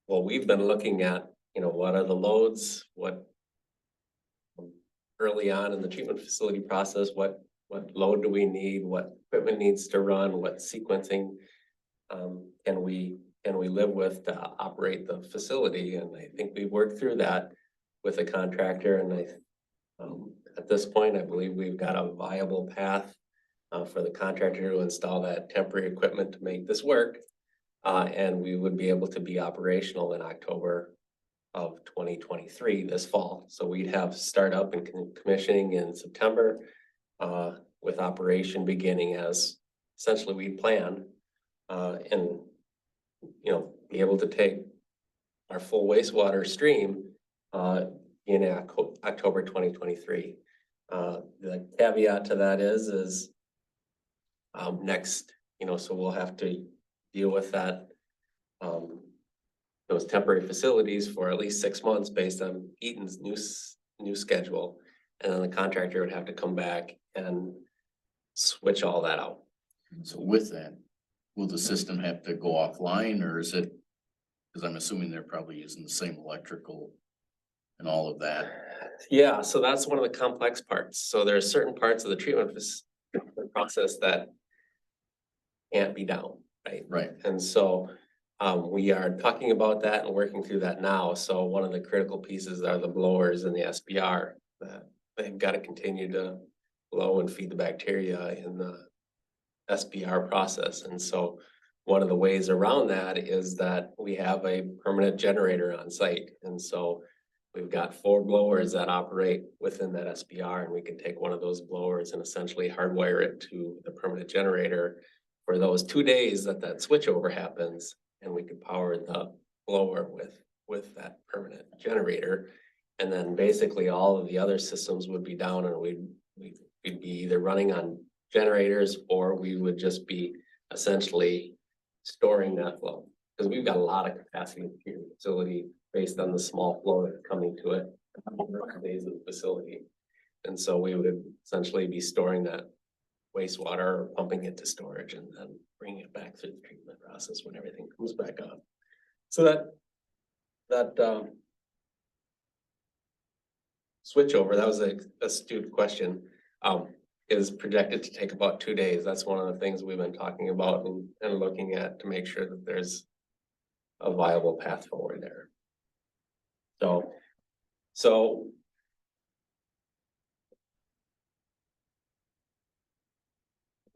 we've been looking at, what are the loads, what early on in the treatment facility process, what load do we need, what equipment needs to run, what sequencing can we live with to operate the facility. And I think we've worked through that with the contractor, and at this point, I believe we've got a viable path for the contractor to install that temporary equipment to make this work. And we would be able to be operational in October of 2023 this fall. So we'd have startup and commissioning in September with operation beginning as essentially we planned, and be able to take our full wastewater stream in October 2023. The caveat to that is next, so we'll have to deal with that, those temporary facilities for at least 6 months based on Eaton's new schedule. And then the contractor would have to come back and switch all that out. So with that, will the system have to go offline, or is it, because I'm assuming they're probably using the same electrical and all of that? Yeah, so that's one of the complex parts. So there are certain parts of the treatment process that can't be down, right? Right. And so we are talking about that and working through that now. So one of the critical pieces are the blowers and the SBR that they've got to continue to blow and feed the bacteria in the SBR process. And so one of the ways around that is that we have a permanent generator on site. And so we've got 4 blowers that operate within that SBR, and we can take one of those blowers and essentially hardwire it to the permanent generator for those 2 days that switchover happens, and we could power the blower with that permanent generator. And then basically all of the other systems would be down, and we'd be either running on generators, or we would just be essentially storing that flow. Because we've got a lot of capacity in the facility based on the small flow that's coming to it days of the facility. And so we would essentially be storing that wastewater, or pumping it to storage, and then bringing it back through the treatment process when everything comes back up. So that switchover, that was a astute question, is projected to take about 2 days. That's one of the things we've been talking about and looking at to make sure that there's a viable path forward there. So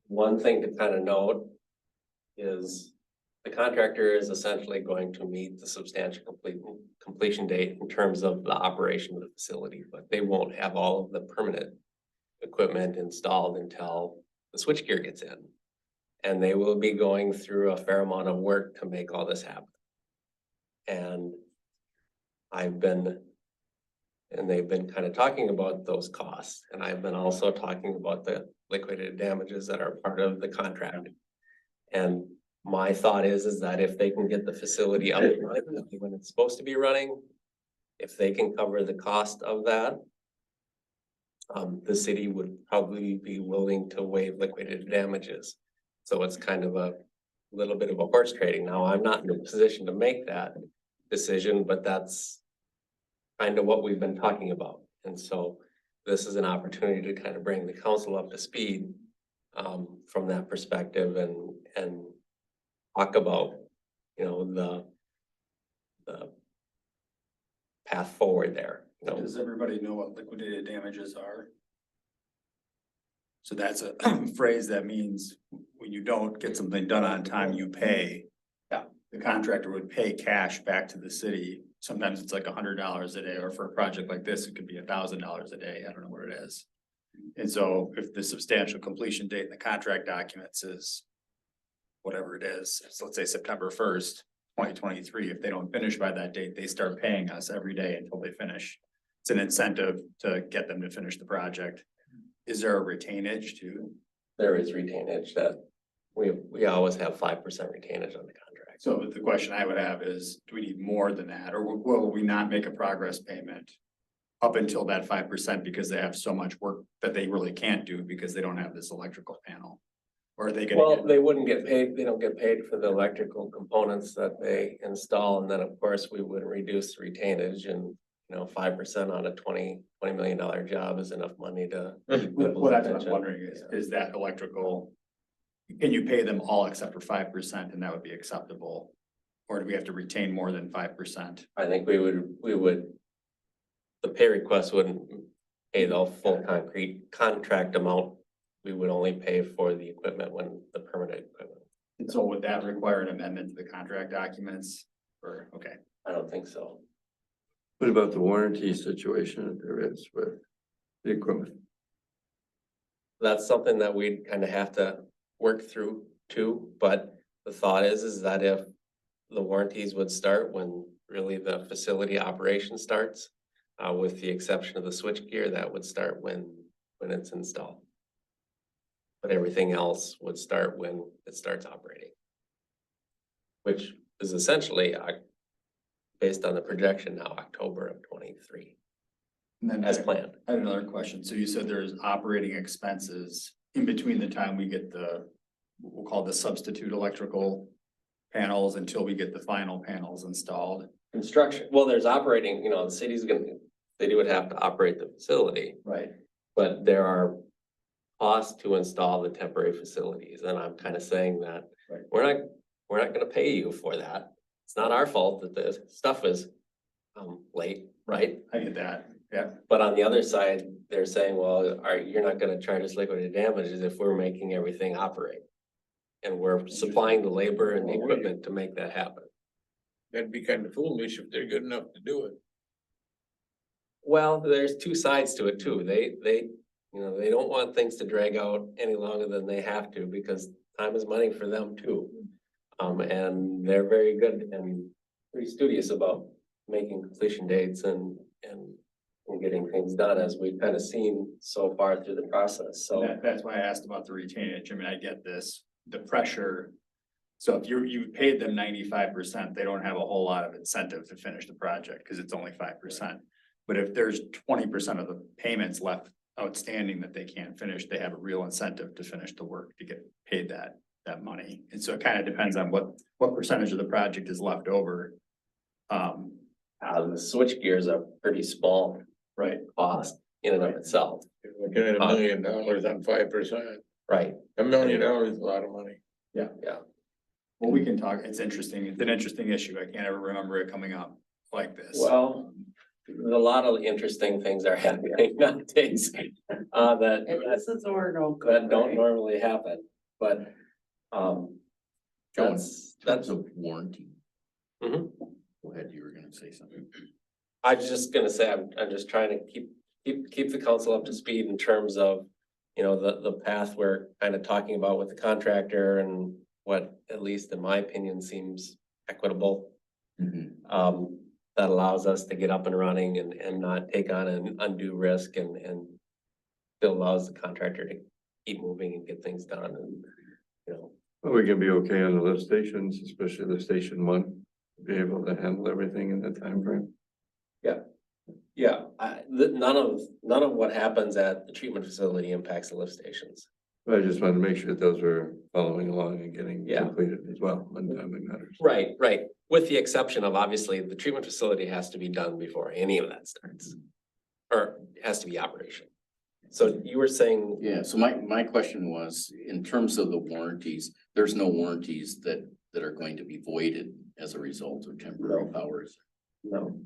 one thing to kind of note is the contractor is essentially going to meet the substantial completion date in terms of the operation of the facility, but they won't have all of the permanent equipment installed until the switchgear gets in. And they will be going through a fair amount of work to make all this happen. And they've been kind of talking about those costs, and I've been also talking about the liquidated damages that are part of the contract. And my thought is that if they can get the facility up and running when it's supposed to be running, if they can cover the cost of that, the city would probably be willing to waive liquidated damages. So it's kind of a little bit of a horse trading. Now, I'm not in a position to make that decision, but that's kind of what we've been talking about. And so this is an opportunity to kind of bring the council up to speed from that perspective and talk about, you know, the path forward there. You know, Does everybody know what liquidated damages are? So that's a phrase that means when you don't get something done on time, you pay. Yeah. The contractor would pay cash back to the city. Sometimes it's like $100 a day, or for a project like this, it could be $1,000 a day. I don't know what it is. And so if the substantial completion date in the contract documents is whatever it is, so let's say September 1st, 2023, if they don't finish by that date, they start paying us every day until they finish. It's an incentive to get them to finish the project. Is there a retainage too? there is retainage that we always have 5% retainage on the contract. So the question I would have is, do we need more than that, or will we not make a progress payment up until that 5% because they have so much work that they really can't do because they don't have this electrical panel? Or are they gonna Well, get? they wouldn't get paid, they don't get paid for the electrical components that they install, and then of course we would reduce the retainage, and 5% on a $20 million job is enough money to. keep Well, people's that's what I'm attention. wondering is that electrical, can you pay them all except for 5% and that would be acceptable? Or do we have to retain more than 5%? I think we would, the pay request wouldn't pay the full concrete contract amount. We would only pay for the equipment when the permanent equipment. And so would that require an amendment to the contract documents? Or, okay. I don't think so. What about the warranty situation that there is with the equipment? That's something that we'd kind of have to work through too, but the thought is that if the warranties would start when really the facility operation starts, with the exception of the switchgear, that would start when it's installed. But everything else would start when it starts operating. Which is essentially, based on the projection now, October of 23, And then as planned. I had another question. So you said there's operating expenses in between the time we get we'll call the substitute electrical panels until we get the final panels installed. Construction, well, there's operating, the city would have to operate the facility, Right. but there are costs to install the temporary facilities, and I'm kind of saying that Right. we're not gonna pay you for that. It's not our fault that the stuff is late, right? I get that. Yeah. But on the other side, they're saying, well, you're not gonna charge us liquidated damages if we're making everything operate. and we're supplying the labor and the equipment to make that happen. That'd be kind of foolish if they're good enough to do it. Well, there's two sides to it too. They, you know, they don't want things to drag out any longer than they have to because time is money for them too. And they're very good and pretty studious about making completion dates and getting things done as we've kind of seen so far through the process, so. That's why I asked about the retainage. I mean, I get this, the pressure. So if you paid them 95%, they don't have a whole lot of incentive to finish the project because it's only 5%. But if there's 20% of the payments left outstanding that they can't finish, they have a real incentive to finish the work to get paid that money. And so it kind of depends on what percentage of the project is left over. The switch gears are pretty small Right. cost in and of itself, You're looking at $1 million on 5%. right? $1 million is a lot of money. Well, we can talk. It's interesting. It's an interesting issue. I can't ever remember it coming up like this. Well, a lot of interesting things are happening nowadays, This is or no that good, don't right? normally happen, but, That's that's, a warranty. Mhm. Go ahead, you were gonna say something. I was just gonna say, I'm just trying to keep the council up to speed in terms of, you know, the path we're kind of talking about with the contractor and what, at least in my opinion, seems equitable. That allows us to get up and running and not take on an undue risk and still allows the contractor to keep moving and get things done and, you know. Well, we can be okay on the lift stations, especially the station one, be able to handle everything in that time frame. Yeah, none of what happens at the treatment facility impacts the lift stations. But I just wanted to make sure that those were following along and getting Yeah. completed as well, when timing matters. Right, with the exception of obviously the treatment facility has to be done before any of that starts. Or has to be operational. So you were saying, Yeah, so my question was, in terms of the warranties, there's no warranties that are going to be voided as a result of temporary powers. no,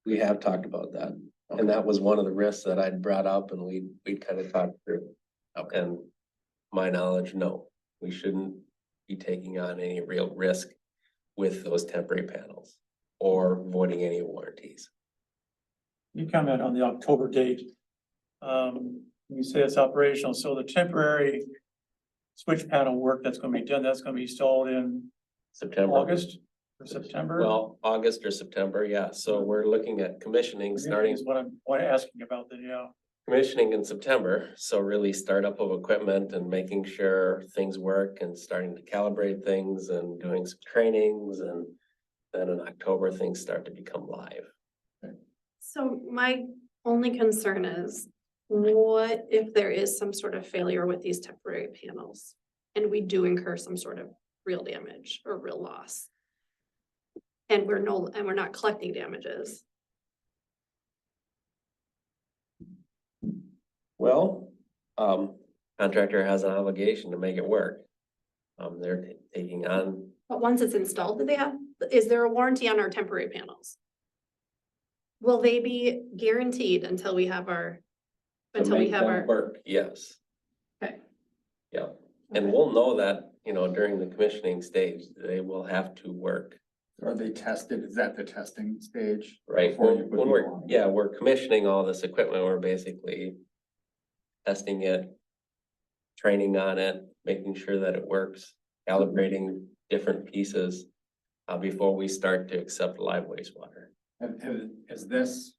we have talked about that. And that was one of the risks that I'd brought up and we kind of talked through. Okay. And my knowledge, no, we shouldn't be taking on any real risk with those temporary panels or voiding any warranties. You comment on the October date. You say it's operational, so the temporary switch panel work that's gonna be done, that's gonna be installed in September. August or September? Well, August or September, yeah, so we're looking at commissioning, starting Is what I'm asking about then, yeah. commissioning in September, so really startup of equipment and making sure things work and starting to calibrate things and doing some trainings and then in October, things start to become live. So my only concern is, what if there is some sort of failure with these temporary panels? And we do incur some sort of real damage or real loss? And we're not collecting damages. Well, contractor has an obligation to make it work. They're taking on. But once it's installed, is there a warranty on our temporary panels? Will they be guaranteed until we have our? to make them work, yes. Okay. Yeah, and we'll know that, you know, during the commissioning stage, they will have to work. Are they tested? Is that the testing stage? Right, Before you put when them on? we're commissioning all this equipment, we're basically testing it, training on it, making sure that it works, calibrating different pieces before we start to accept live wastewater. Has this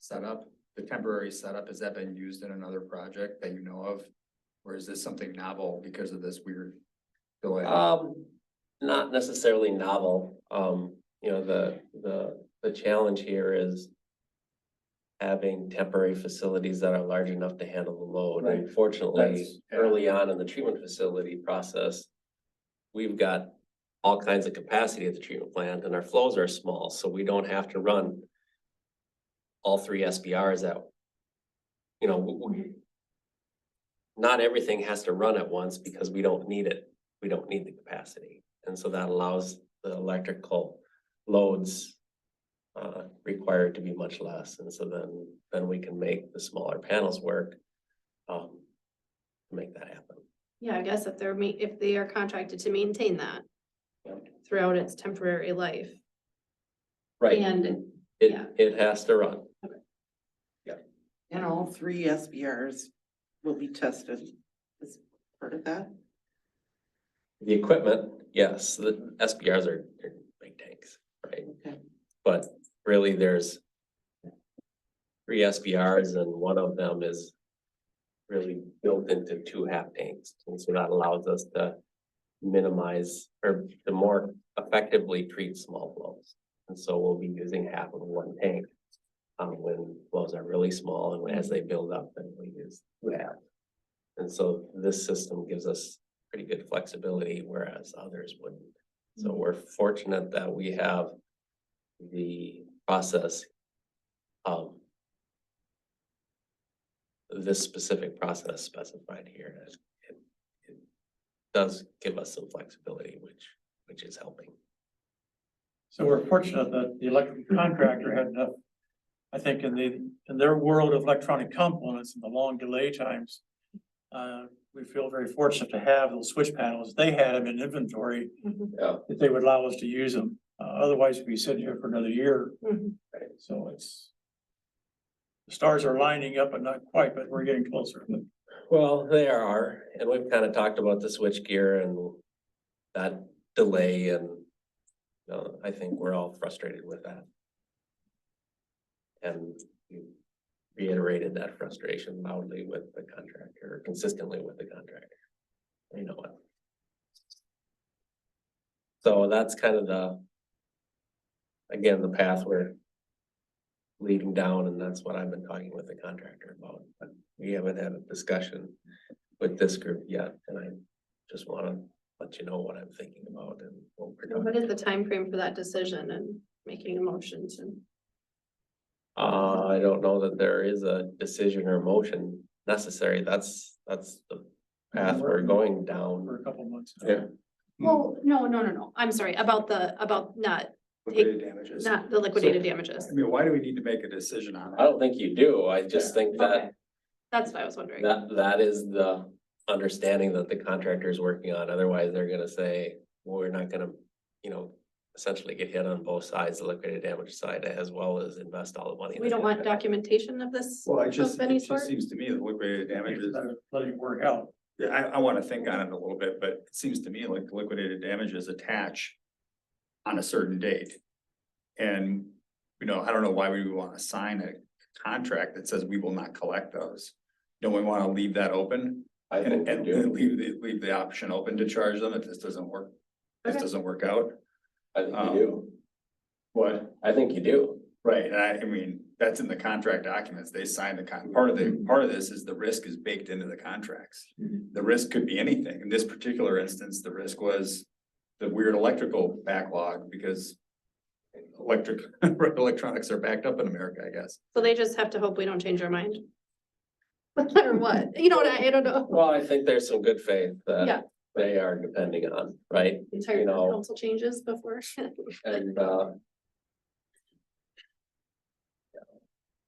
setup, the temporary setup, has that been used in another project that you know of? Or is this something novel because of this weird delay? Not necessarily novel. You know, the challenge here is having temporary facilities that are large enough to handle the load. Right. Unfortunately, That's- yeah. early on in the treatment facility process, we've got all kinds of capacity at the treatment plant and our flows are small, so we don't have to run all three SBRs out. You know, not everything has to run at once because we don't need it. We don't need the capacity. And so that allows the electrical loads required to be much less. And so then we can make the smaller panels work to make that happen. Yeah, I guess if if they are contracted to maintain that throughout its temporary life. Right, And, yeah. it has to run. And all three SBRs will be tested as part of that. The equipment, yes, the SBRs are they're big tanks, right? Okay. But really, there's three SBRs and one of them is really built into two half tanks. And so that allows us to minimize or to more effectively treat small flows. And so we'll be using half of one tank when flows are really small, and as they build up, then we use two halves. And so this system gives us pretty good flexibility, whereas others wouldn't. So we're fortunate that we have the process. This specific process specified here, it does give us some flexibility, which is helping. So we're fortunate that the electric contractor had enough, I think in their world of electronic components and the long delay times. We feel very fortunate to have those switch panels. They had them in inventory. Yeah. That they would allow us to use them. Otherwise we'd be sitting here for another year. Mhm. So the stars are lining up, but not quite, but we're getting closer. Well, they are, and we've kind of talked about the switch gear and that delay, and I think we're all frustrated with that. And we reiterated that frustration loudly with the contractor, consistently with the contractor. You know what? So that's kind of again, the path we're leading down, and that's what I've been talking with the contractor about, but we haven't had a discussion with this group yet, and I just wanna let you know what I'm thinking about and what we're doing. What is the time frame for that decision and making a motion to? I don't know that there is a decision or motion necessary, that's the path we're going down. For a couple months. Yeah. Well, no, I'm sorry, about not Liquidated damages. the liquidated damages. I mean, why do we need to make a decision on I that? don't think you do, I just think Okay, that that's what I was wondering. that is the understanding that the contractor is working on, otherwise they're gonna say, well, we're not gonna, essentially get hit on both sides, the liquidated damage side, as well as invest all the money. We don't want documentation of this Well, it of just any it sort? just seems to me that liquidated damages, Letting it work out. yeah, I wanna think on it a little bit, but it seems to me like liquidated damages attach on a certain date. And, I don't know why we would wanna sign a contract that says we will not collect those. Don't we wanna leave that open? I think And you do. leave the option open to charge them if this doesn't work, Okay. doesn't work out? I think you do. What? I think you do. Right, and I mean, that's in the contract documents, they sign the part of this is the risk is baked into the contracts. The risk could be anything, in this particular instance, the risk was the weird electrical backlog, because electronics are backed up in America, I guess. So they just have to hope we don't change our mind? Or what? You know what, I don't know. Well, I think there's some good faith Yeah. that they are depending on, right? Entire You know. council changes before. And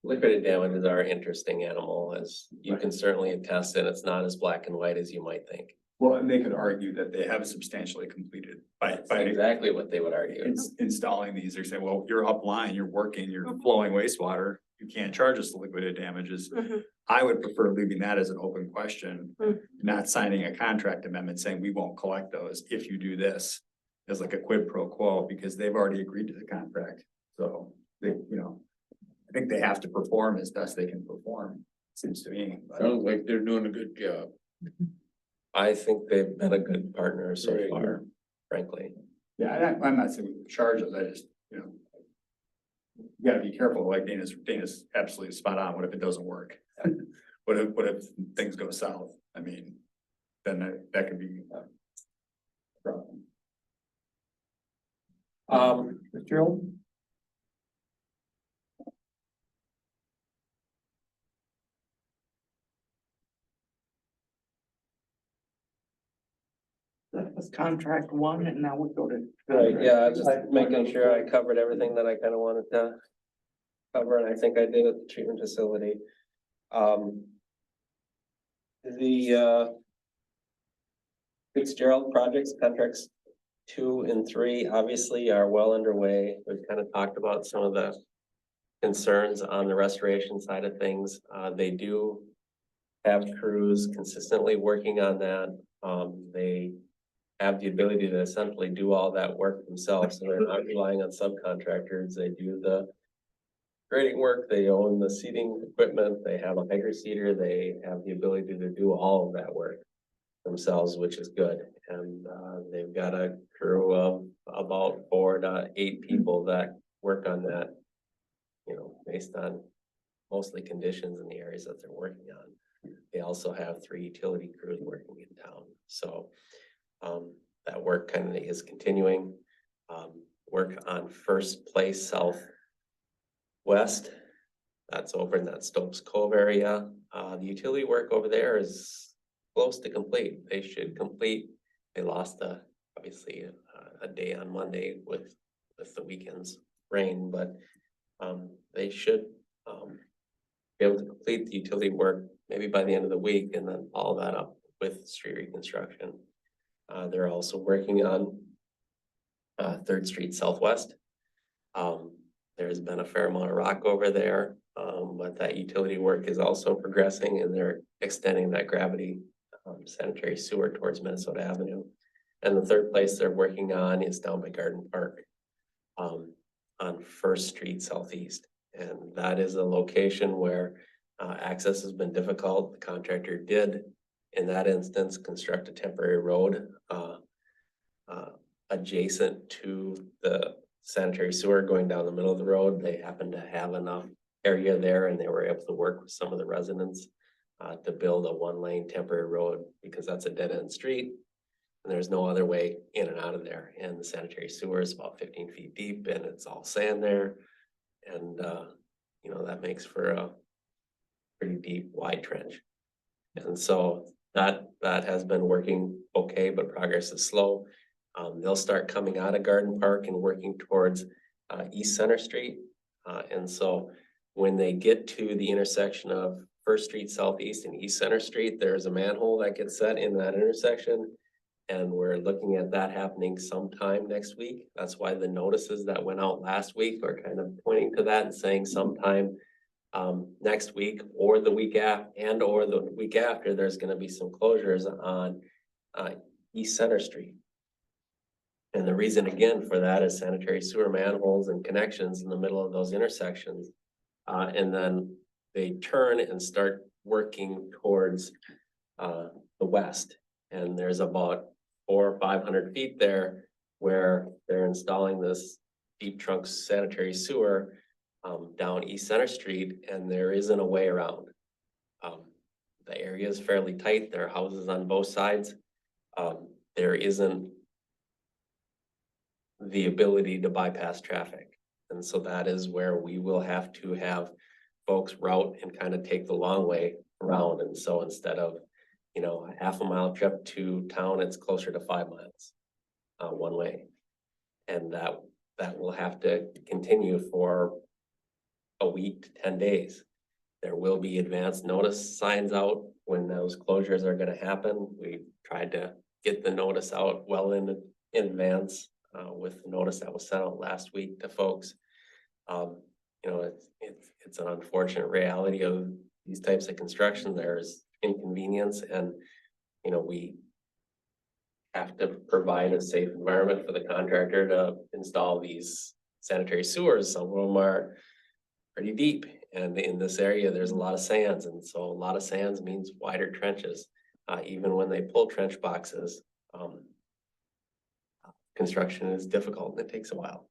liquidated damages are an interesting animal, as you can certainly attest, and it's not as black and white as you might think. Well, and they could argue that they have substantially completed That's by exactly what they would argue. installing these, or say, well, you're upline, you're working, you're flowing wastewater, you can't charge us the liquidated damages. Mhm. I would prefer leaving that as an open question, Mm. not signing a contract amendment saying we won't collect those if you do this. As like a quid pro quo, because they've already agreed to the contract, so they, I think they have to perform as best they can perform, seems to me. But- Sounds like they're doing a good job. I think they've been a good partner so Right. far, frankly. Yeah, I'm not saying we charge those, I just, you gotta be careful, like Dana's absolutely spot on, what if it doesn't work? What if things go south? I mean, then that could be a problem. Gerald? That was contract one, and now we go to. Right, yeah, just making sure I covered everything that I kind of wanted to cover, and I think I did at the treatment facility. The Fitzgerald projects, contracts 2 and 3 obviously are well underway. We've kind of talked about some of the concerns on the restoration side of things. They do have crews consistently working on that. They have the ability to essentially do all that work themselves, so they're not relying on subcontractors. They do the grading work, they own the seating equipment, they have a hydro seeder, they have the ability to do all of that work themselves, which is good. And they've got a crew of about 4 to 8 people that work on that, you know, based on mostly conditions in the areas that they're working on. They also have 3 utility crews working in town, so that work kind of is continuing. Work on First Place Southwest, that's over in that Stokes Cove area. The utility work over there is close to complete. They should complete. They lost obviously a day on Monday with the weekend's rain, but they should be able to complete the utility work maybe by the end of the week and then follow that up with street reconstruction. They're also working on 3rd Street Southwest. There's been a fair amount of rock over there, but that utility work is also progressing and they're extending that gravity sanitary sewer towards Minnesota Avenue. And the 3rd place they're working on is down by Garden Park on 1st Street Southeast. And that is a location where access has been difficult. The contractor did, in that instance, construct a temporary road adjacent to the sanitary sewer going down the middle of the road. They happened to have enough area there and they were able to work with some of the residents to build a 1-lane temporary road because that's a dead end street. And there's no other way in and out of there. And the sanitary sewer is about 15 feet deep and it's all sand there. And, you know, that makes for a pretty deep, wide trench. And so that has been working okay, but progress is slow. They'll start coming out of Garden Park and working towards East Center Street. And so when they get to the intersection of 1st Street Southeast and East Center Street, there's a manhole that gets set in that intersection. And we're looking at that happening sometime next week. That's why the notices that went out last week are kind of pointing to that and saying sometime next week or the week after, or the week after, there's going to be some closures on East Center Street. And the reason again for that is sanitary sewer manholes and connections in the middle of those intersections. And then they turn and start working towards the west. And there's about 400 or 500 feet there where they're installing this deep trunk sanitary sewer down East Center Street, and there isn't a way around. The area is fairly tight. There are houses on both sides. There isn't the ability to bypass traffic. And so that is where we will have to have folks route and kind of take the long way around. And so instead of, you know, a half a mile trip to town, it's closer to 5 miles one way. And that will have to continue for a week to 10 days. There will be advanced notice signs out when those closures are going to happen. We tried to get the notice out well in advance with the notice that was sent out last week to folks. You know, it's an unfortunate reality of these types of construction. There's inconvenience, and you know, we have to provide a safe environment for the contractor to install these sanitary sewers. Some of them are pretty deep, and in this area there's a lot of sands, and so a lot of sands means wider trenches. Even when they pull trench boxes, construction is difficult and it takes a while.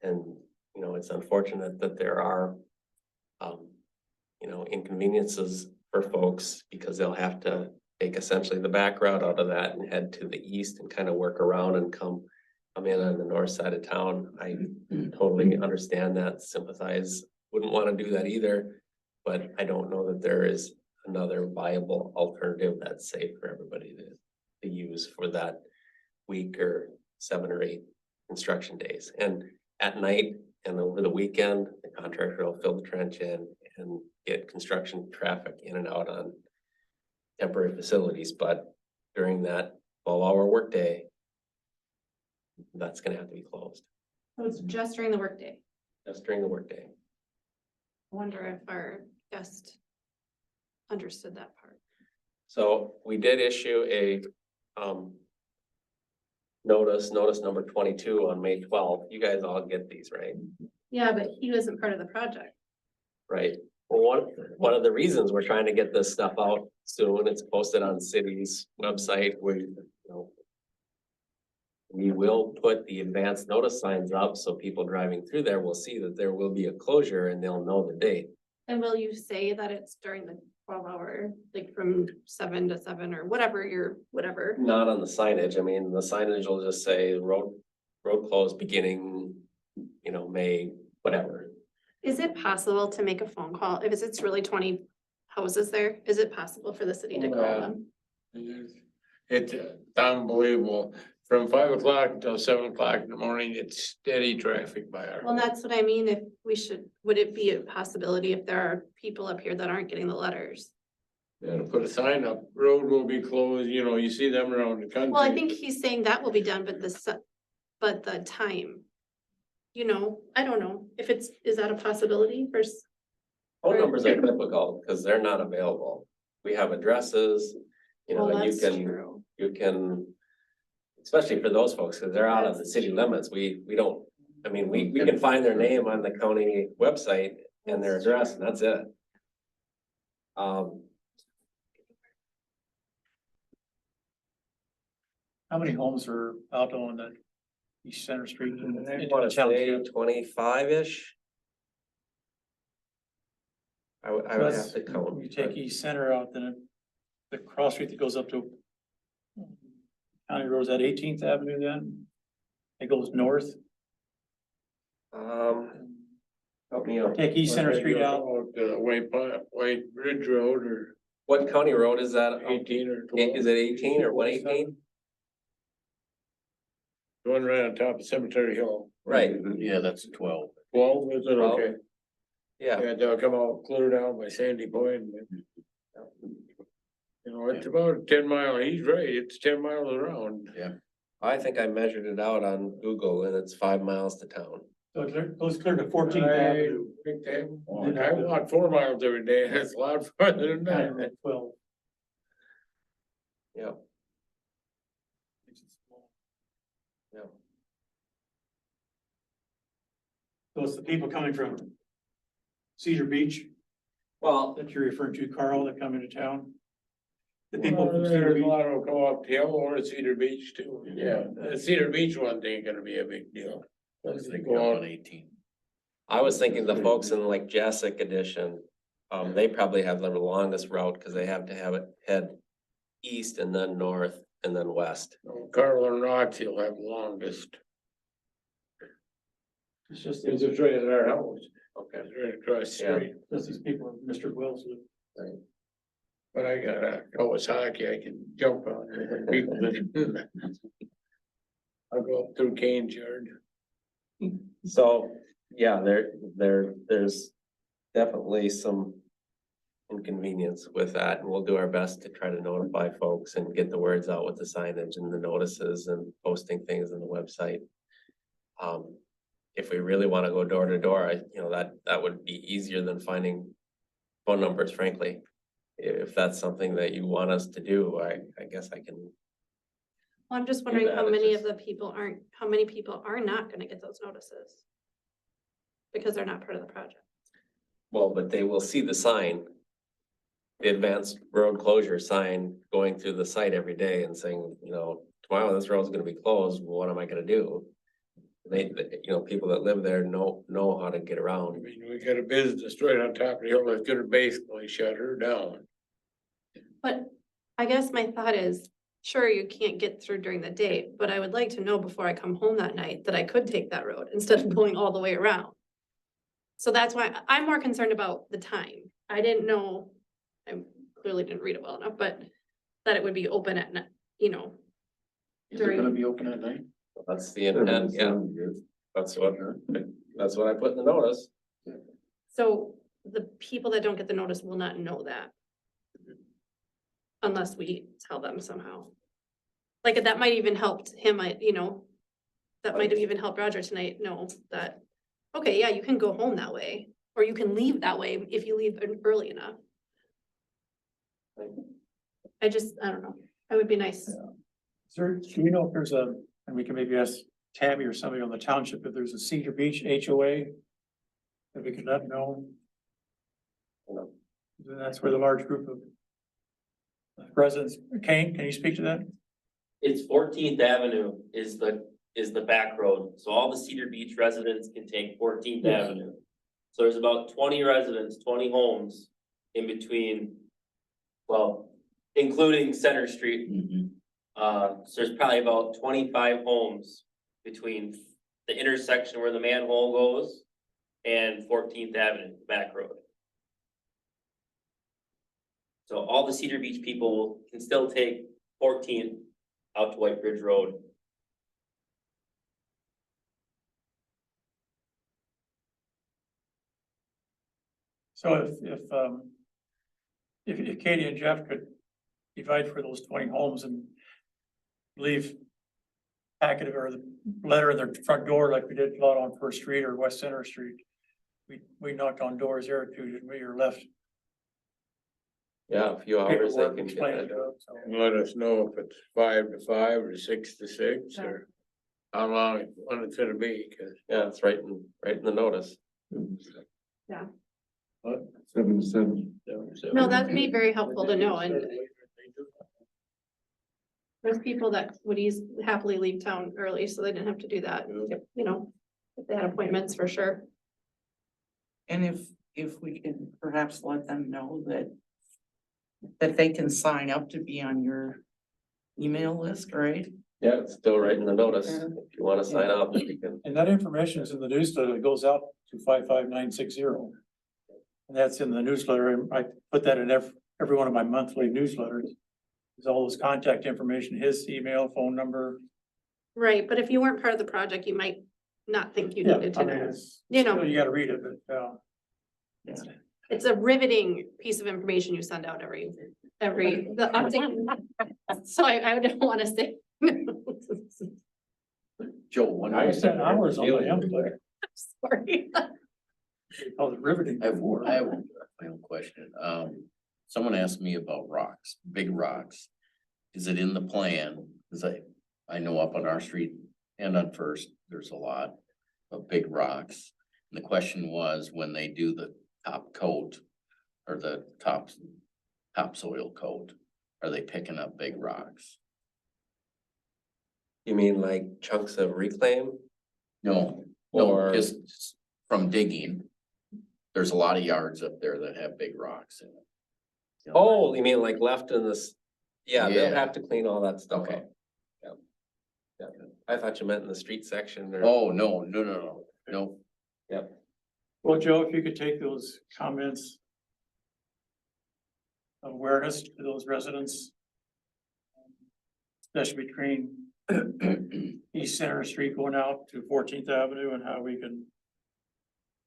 And you know, it's unfortunate that there are you know, inconveniences for folks because they'll have to take essentially the back route out of that and head to the east and kind of work around and come in on the north side of town. I totally understand that, sympathize, wouldn't want to do that either, but I don't know that there is another viable alternative that's safe for everybody to use for that week or 7 or 8 construction days. And at night and over the weekend, the contractor will fill the trench in and get construction traffic in and out on temporary facilities. But during that 12-hour workday, that's gonna have to be closed, So it's just during the workday. just during the workday. I wonder if our guest understood that part. So we did issue a, notice number 22 on May 12th. You guys all get these, right? Yeah, but he wasn't part of the project. Right. Well, one of the reasons we're trying to get this stuff out soon, it's posted on city's website, we will put the advanced notice signs up, so people driving through there will see that there will be a closure and they'll know the date. And will you say that it's during the 12-hour, like from 7 to 7 or whatever? Not on the signage. I mean, the signage will just say road closed beginning, May, whatever. Is it possible to make a phone call? If it's really 20 houses there, is it possible for the city to call Yeah. them? It's unbelievable. From 5 o'clock until 7 o'clock in the morning, it's steady traffic by our. Well, that's what I mean. If we should, would it be a possibility if there are people up here that aren't getting the letters? Yeah, to put a sign up, road will be closed, you see them around the country. Well, I think he's saying that will be done, but the time. I don't know if is that a possibility for? Phone numbers are difficult because they're not available. We have addresses, Well, you that's can, true. especially for those folks, because they're out of the city limits. We don't, we can find their name on the county website and their address, and that's it. How many homes are out on the East Center Street? I want to say 25-ish. I would have to count. You take East Center out, then the cross street that goes up to County Road, is that 18th Avenue then? It goes north, Help me out. take East Center Street out. White Bridge Road or What county road is that? 18 or 12. Is it 18 or 118? The one right on top of Cemetery Hill. Right, Yeah, that's 12. 12, is it 12? okay? yeah. Yeah, they'll come out clear down by Sandy Point. It's about 10 mile, he's right, it's 10 miles around. I think I measured it out on Google and it's 5 miles to town. So it goes clear to 14th Avenue. I walk 4 miles every day, that's a lot further than County that. Road 12. Yeah, yeah. So it's the people coming from Cedar Beach Well, that you're referring to, Carl, that come into town? The people from Cedar There's a Beach? lot of go up hill or Cedar Beach too, yeah, the Cedar Beach one ain't gonna be a big deal. I was They thinking go on on, 18. I was thinking the folks in like Jessic Edition, they probably have the longest route because they have to have it head east and then north and then west. Carl and Rox, he'll have longest, It's just, cause it's right at our house, Okay. it's right across the Yeah. street. just these people, Mr. Wells live. But I got a Kawasaki, I can jump on it. People that- I'll go up through Kane's yard. So, yeah, there's definitely some inconvenience with that, and we'll do our best to try to notify folks and get the words out with the signage and the notices and posting things on the website. If we really want to go door to door, that would be easier than finding phone numbers, frankly. If that's something that you want us to do, I guess I can. Well, I'm just wondering that, how it's many just- of the people how many people are not gonna get those notices? Because they're not part of the project. Well, but they will see the sign. The advanced road closure sign going through the site every day and saying, tomorrow this road's gonna be closed, what am I gonna do? People that live there know how to get I around. mean, we got a business right on top of the hill that's gonna basically shut her down. But I guess my thought is, sure, you can't get through during the day, but I would like to know before I come home that night that I could take that road instead of going all the way around. So that's why I'm more concerned about the time. I didn't know, I clearly didn't read it well enough, but that it would be open at night, Is it gonna be open at night? That's the intent, yeah. That's what I put in the notice. So the people that don't get the notice will not know that. Unless we tell them somehow. like, that might even helped him, you know, that might have even helped Roger tonight know that, okay, yeah, you can go home that way, or you can leave that way if you leave early enough. I don't know, it would be nice. Sir, do you know if there's and we can maybe ask Tammy or somebody on the township, if there's a Cedar Beach HOA? That we can let them know. That's where the large group of residents, Kane, can you speak to that? It's 14th Avenue is the back road, so all the Cedar Beach residents can take 14th Yes. Avenue. So there's about 20 residents, 20 homes in between, well, including Center Street. Mhm. So there's probably about 25 homes between the intersection where the manhole goes and 14th Avenue, the back road. So all the Cedar Beach people can still take 14th out to White Bridge Road. So if Katie and Jeff could divide for those 20 homes and leave packet or the letter in their front door like we did a lot on First Street or West Center Street. We knocked on doors there too, didn't we, or left Yeah, a few hours they paperwork can get explaining that. to us. So, And let us know if it's 5 to 5 or 6 to 6 or how long it's gonna be, cause. Yeah, it's right in the notice. 7 to 7. No, that'd be very helpful to know, and there's people that would happily leave town early, so they didn't have to do that, you know, if they had appointments, for sure. And if we can perhaps let them know that they can sign up to be on your email list, right? Yeah, it's still right in the notice. If you wanna sign up, you can. And that information is in the newsletter that goes out to 55960. And that's in the newsletter, and I put that in every one of my monthly newsletters. There's all this contact information, his email, phone number. Right, but if you weren't part of the project, you might not think you Yeah, needed I to mean, know. it's, You know. you gotta read it, but, It's a riveting piece of information you send out the update. So I don't wanna say. Joe, one. I spent hours on my newsletter. Sorry. Oh, the riveting. I have a final question. Someone asked me about rocks, big rocks. Is it in the plan? Cause I know up on our street and on First, there's a lot of big rocks. And the question was, when they do the top coat or the topsoil coat, are they picking up big rocks? You mean like chunks of reclaim? No, Or- just from digging. There's a lot of yards up there that have big rocks in it. You know, Oh, you mean like left in this? Yeah, they'll Yeah. have to clean all that stuff Okay. up. Yeah. Yeah, I thought you meant in the street section or. Oh, no. Yep. Well, Joe, if you could take those comments of awareness to those residents, especially between East Center Street going out to 14th Avenue, and how we can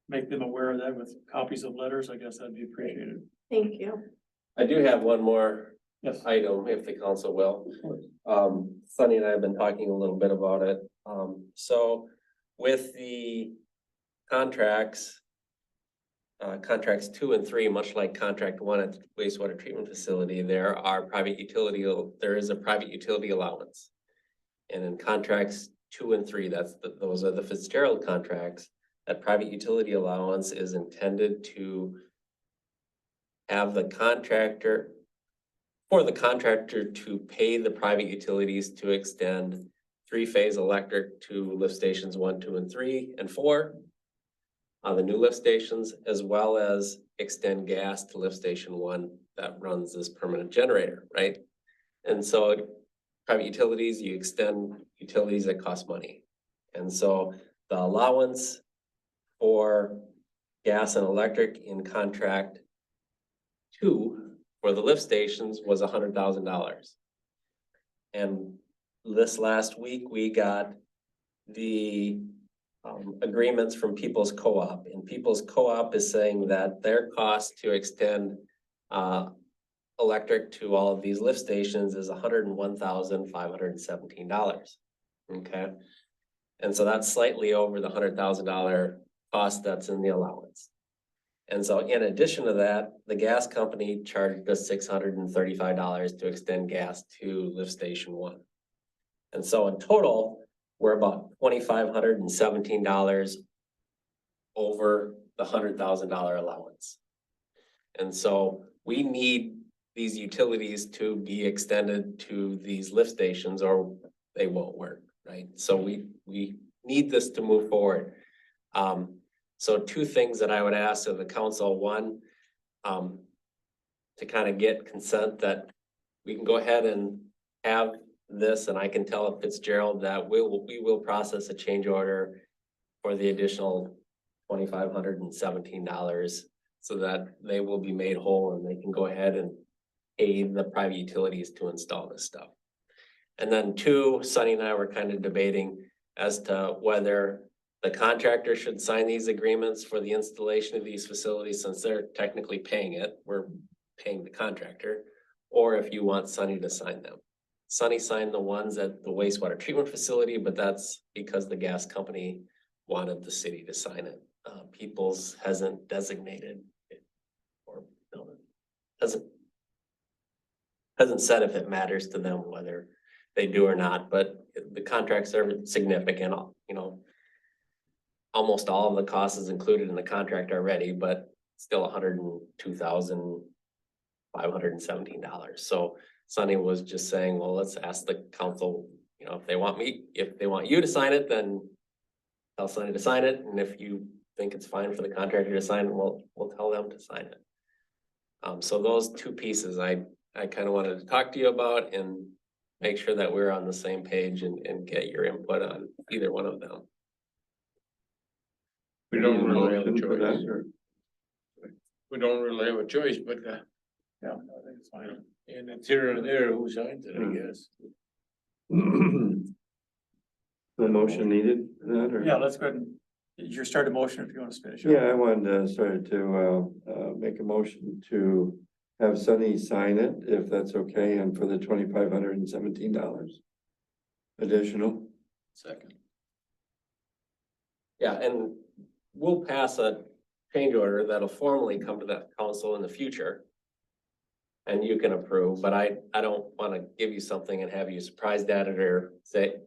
make them aware of that with copies of letters, I guess that'd be appreciated. Thank you. I do have one more Yes. item, if the council will. Sunny and I have been talking a little bit about it. So with the contracts, contracts 2 and 3, much like contract 1 at the wastewater treatment facility, there is a private utility allowance. And in contracts 2 and 3, those are the Fitzgerald contracts, that private utility allowance is intended to have the contractor to pay the private utilities to extend 3-phase electric to lift stations 1, 2, and 3, and 4. On the new lift stations, as well as extend gas to lift station 1 that runs this permanent generator, right? And so private utilities, you extend utilities that cost money. And so the allowance for gas and electric in contract 2 for the lift stations was $100,000. And this last week, we got the agreements from People's Co-op, and People's Co-op is saying that their cost to extend electric to all of these lift stations is $101,517. Okay? And so that's slightly over the $100,000 cost that's in the allowance. And so in addition to that, the gas company charged us $635 to extend gas to lift station 1. And so in total, we're about $2,517 over the $100,000 allowance. And so we need these utilities to be extended to these lift stations or they won't work, right? So we need this to move forward. So two things that I would ask of the council, one, to kind of get consent that we can go ahead and have this, and I can tell Fitzgerald that we will process a change order for the additional $2,517 so that they will be made whole and they can go ahead and aid the private utilities to install this stuff. And then two, Sunny and I were kind of debating as to whether the contractor should sign these agreements for the installation of these facilities, since they're technically paying it, we're paying the contractor, or if you want Sunny to sign them. Sunny signed the ones at the wastewater treatment facility, but that's because the gas company wanted the city to sign it. Peoples hasn't designated it, or no, hasn't said if it matters to them whether they do or not, but the contracts are significant, you know. Almost all of the cost is included in the contract already, but still $102,517. So Sunny was just saying, well, let's ask the council, you know, if they want you to sign it, then tell Sunny to sign it. And if you think it's fine for the contractor to sign it, we'll tell them to sign it. So those two pieces I kind of wanted to talk to you about and make sure that we're on the same page and get your input on either one of them. We don't really have a Motion for that, choice. or- We don't really have a choice, but, Yeah, I think it's fine. and it's here or there, who signs it, I guess. The motion needed for that, or? Yeah, let's go ahead and, your started motion if you want to finish. it. Yeah, I wanted to start to make a motion to have Sunny sign it, if that's okay, and for the $2,517 additional. Second. Yeah, and we'll pass a change order that'll formally come to that council in the future. And you can approve, but I don't want to give you something and have you surprised at it or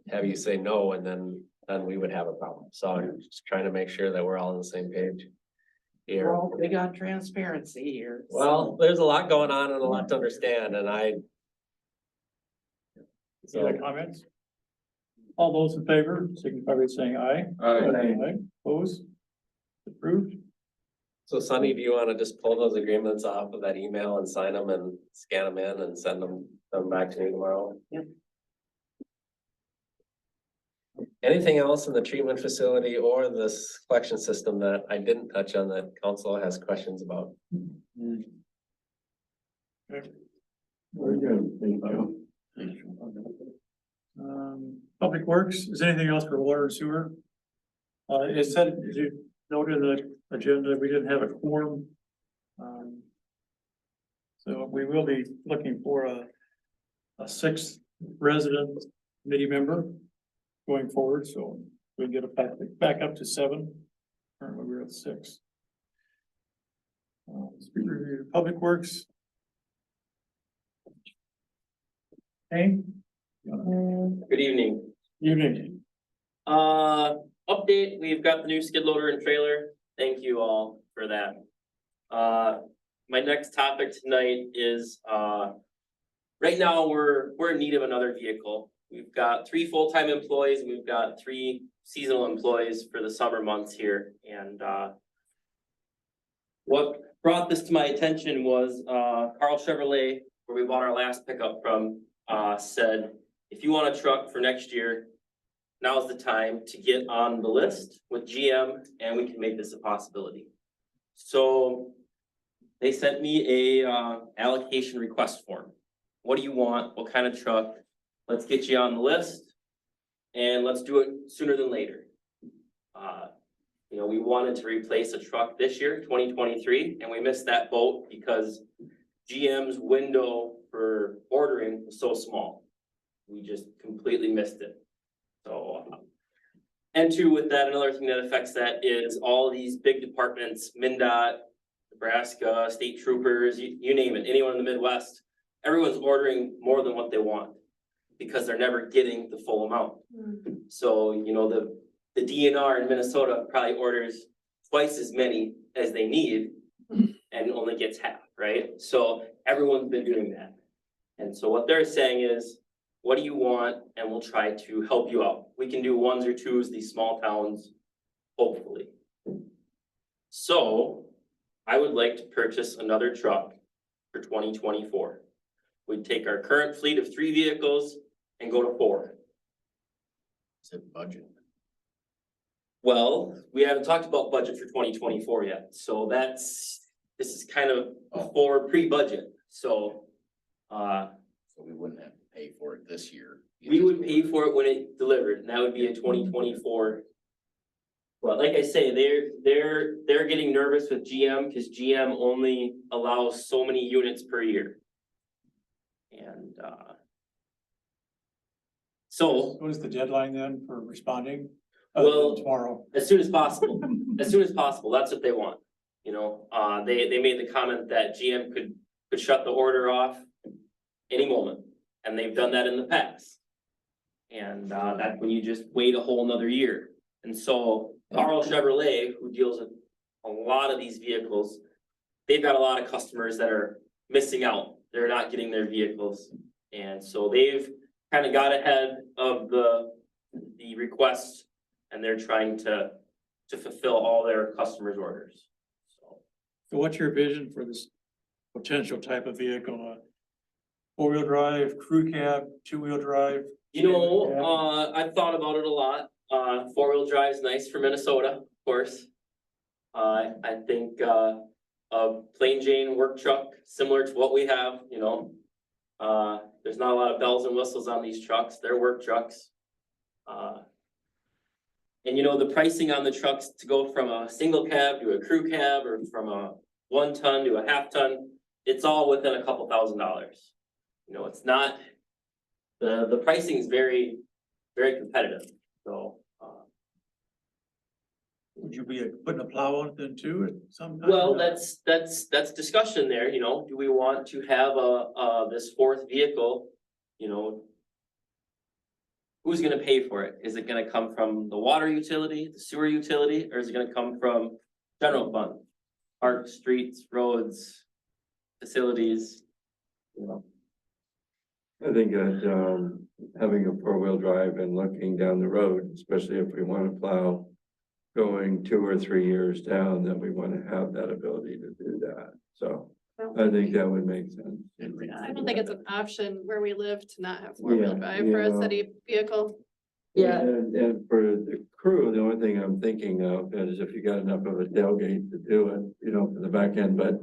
have you say no, and then we would have a problem. So I'm just trying to make sure that we're all on the same page We're here. all big on transparency here. Well, there's a lot going on and a lot to understand, and Any other comments? All those in favor, signify by saying aye. Aye. Opposed? Approved? So Sunny, do you want to just pull those agreements off of that email and sign them and scan them in and send them back to me tomorrow? Yep. Anything else in the treatment facility or this collection system that I didn't touch on that council has questions about? Very good, thank you. Public Works, is anything else for water and sewer? It said, as you noted in the agenda, we didn't have a quorum. So we will be looking for a sixth resident committee member going forward, so we can get it back up to 7. Currently, we're at 6. Speaker review, Public Works. Hey. Good evening. Evening. Update, we've got the new skid loader and trailer. Thank you all for that. My next topic tonight is, right now we're in need of another vehicle. We've got 3 full-time employees, and we've got 3 seasonal employees for the summer months here. And, what brought this to my attention was, Carl Chevrolet, where we bought our last pickup from, said, if you want a truck for next year, now's the time to get on the list with GM and we can make this a possibility. So they sent me a allocation request form. What do you want? What kind of truck? Let's get you on the list and let's do it sooner than later. You know, we wanted to replace a truck this year, 2023, and we missed that boat because GM's window for ordering was so small. We just completely missed it. So, and two, with that, another thing that affects that is all these big departments, MnDOT, Nebraska, state troopers, you name it, anyone in the Midwest, everyone's ordering more than what they want because they're never getting the full amount. So, you know, the DNR in Minnesota probably orders twice as many as they need and only gets half, right? So everyone's been doing that. And so what they're saying is, what do you want? And we'll try to help you out. We can do ones or twos, these small towns, hopefully. So I would like to purchase another truck for 2024. We'd take our current fleet of 3 vehicles and go to 4. Is it budget? Well, we haven't talked about budget for 2024 yet, so this is kind of for pre-budget, so. So we wouldn't have to pay for it this year. We would pay for it when it delivered, and that would be a 2024. Well, like I say, they're getting nervous with GM, because GM only allows so many units per year. And, so, What is the deadline then for responding? Other than Well- tomorrow. as soon as possible, as soon as possible, that's what they want. You know, they made the comment that GM could shut the order off any moment, and they've done that in the past. And, that's when you just wait a whole nother year. And so Carl Chevrolet, who deals with a lot of these vehicles, they've got a lot of customers that are missing out. They're not getting their vehicles. And so they've kind of got ahead of the requests, and they're trying to fulfill all their customers' orders. So, So what's your vision for this potential type of vehicle? 4-wheel drive, crew cab, 2-wheel drive? you know, I've thought about it a lot. 4-wheel drive is nice for Minnesota, of course. I think, a plain Jane work truck, similar to what we have, you know. There's not a lot of bells and whistles on these trucks. They're work trucks. And you know, the pricing on the trucks to go from a single cab to a crew cab, or from a 1 ton to a half ton, it's all within a couple $1,000s. You know, it's not, the pricing is very, very competitive, so. Would you be putting a plow on it then too at some time? Well, that's discussion there, you know, do we want to have this 4th vehicle, you know? Who's gonna pay for it? Is it gonna come from the water utility, the sewer utility, or is it gonna come from general fund? Parks, streets, roads, facilities, you know? I think that, having a 4-wheel drive and looking down the road, especially if we want to plow going 2 or 3 years down, that we want to have that ability to do that. So I think that would make sense. I don't think it's an option where we live to not have 4-wheel Yeah, drive for a yeah. city vehicle. And for the crew, the only thing I'm thinking of is if you got enough of a tailgate to do it, you know, for the back end, but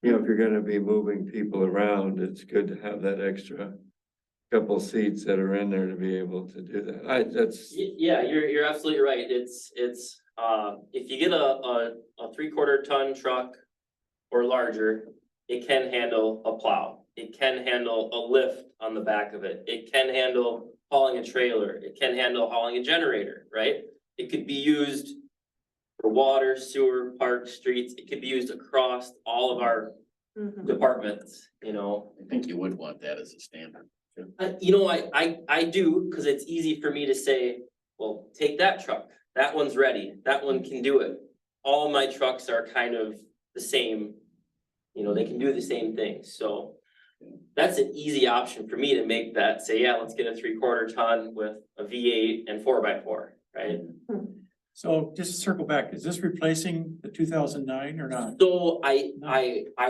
you know, if you're gonna be moving people around, it's good to have that extra couple seats that are in there to be able to do that. That's, Yeah, you're absolutely right. It's, if you get a 3/4 ton truck or larger, it can handle a plow. It can handle a lift on the back of it. It can handle hauling a trailer. It can handle hauling a generator, right? It could be used for water, sewer, parks, streets. It could be used across all of our Mhm. departments, you know? I think you would want that as a standard. You know, I do, cause it's easy for me to say, well, take that truck, that one's ready, that one can do it. All my trucks are kind of the same, you know, they can do the same thing, so. That's an easy option for me to make that, say, yeah, let's get a 3/4 ton with a V8 and 4x4, right? So just to circle back, is this replacing the 2009 or not? So I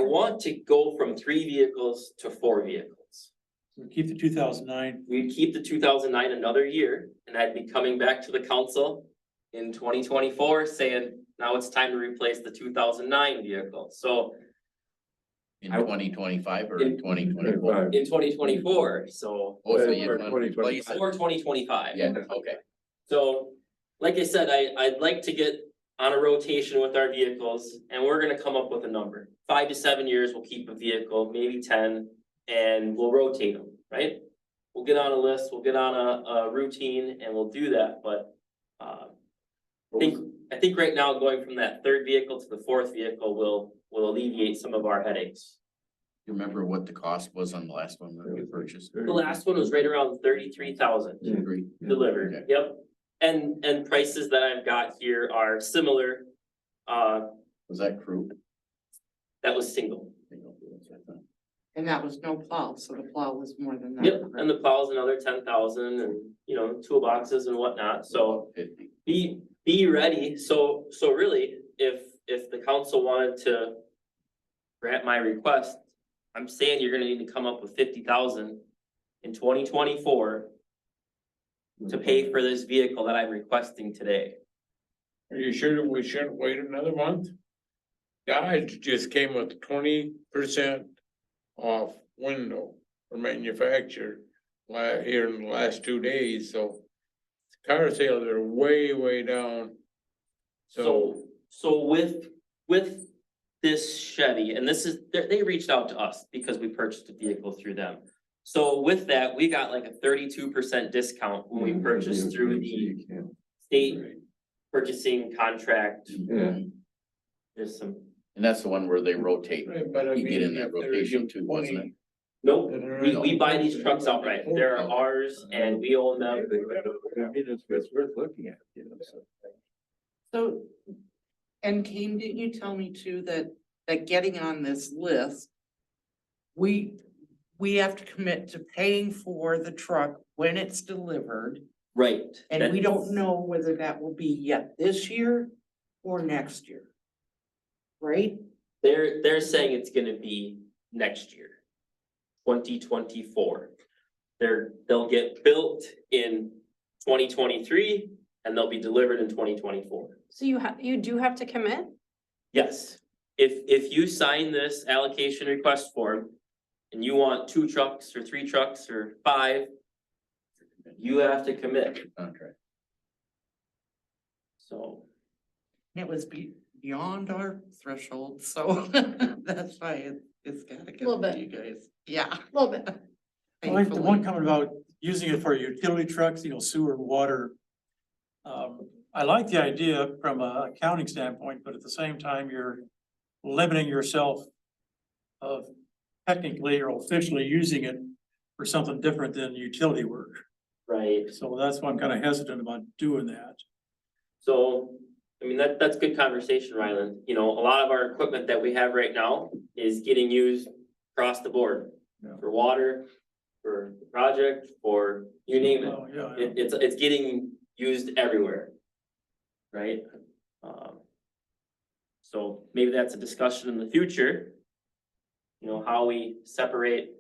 want to go from 3 vehicles to 4 vehicles. We keep the 2009. We'd keep the 2009 another year, and I'd be coming back to the council in 2024 saying, now it's time to replace the 2009 vehicle. So In I- 2025 or In- in 2024? in 2024, so, Oh, so you Or want to replace it? or 2025. Yeah, okay. So, like I said, I'd like to get on a rotation with our vehicles, and we're gonna come up with a number. 5 to 7 years, we'll keep a vehicle, maybe 10, and we'll rotate them, right? We'll get on a list, we'll get on a routine, and we'll do that, but, I think right now, going from that third vehicle to the fourth vehicle will alleviate some of our headaches. You remember what the cost was on the last one that you purchased? The last one was right around 33,000 delivered, Okay. yep. And prices that I've got here are similar, Was that crew? that was single. And that was no plow, so the plow was more than that. Yep, correct? and the plow's another 10,000 and, toolboxes and whatnot, so 50. be ready. So really, if the council wanted to grant my request, I'm saying you're gonna need to come up with 50,000 in 2024 to pay for this vehicle that I'm requesting today. Are you sure that we shouldn't wait another month? Dodge just came with 20% off window for manufacturer here in the last 2 days, so car sales are way down. So, So with this Chevy, and this is, they reached out to us because we purchased a vehicle through them. So with that, we got like a 32% discount when we purchased through the state purchasing contract. Yeah. There's some, And that's the one where they rotate. right, but I You get mean, in that if they're rotation too, wasn't it? nope, then they're we in- buy these trucks outright. They're ours and we own them. I mean, it's worth looking at, so. So, and Kane, didn't you tell me too that getting on this list, we have to commit to paying for the truck when it's delivered, Right. and we don't know whether that will be yet this year or next year. Right? They're saying it's gonna be next year, 2024. They'll get built in 2023 and they'll be delivered in 2024. So you do have to commit? Yes, if you sign this allocation request form and you want 2 trucks or 3 trucks or 5, you have to commit, Contract. so. It was beyond our threshold, so that's why it's gotta Little go bit. to you guys. Yeah. A little bit. I like the one Thankfully. coming about using it for utility trucks, sewer, water. I like the idea from a accounting standpoint, but at the same time, you're limiting yourself of technically or officially using it for something different than utility work. Right, So that's why I'm kind of hesitant about doing that. so, I mean, that's good conversation, Ryland. A lot of our equipment that we have right now is getting used across the board. Yeah. For water, for the project, for you name it. Oh, yeah. It's getting used everywhere. Right? So maybe that's a discussion in the future. How we separate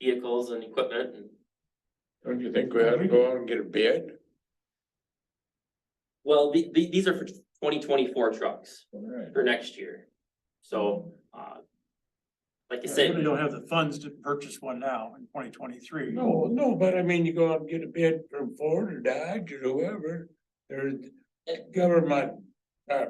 vehicles and equipment and, Don't you think we ought to go out and get a bid? well, these are for 2024 trucks Alright. for next year. So, like I I said, really don't have the funds to purchase one now in 2023. No, but I mean, you go out and get a bid from Ford or Dodge or whoever, there's government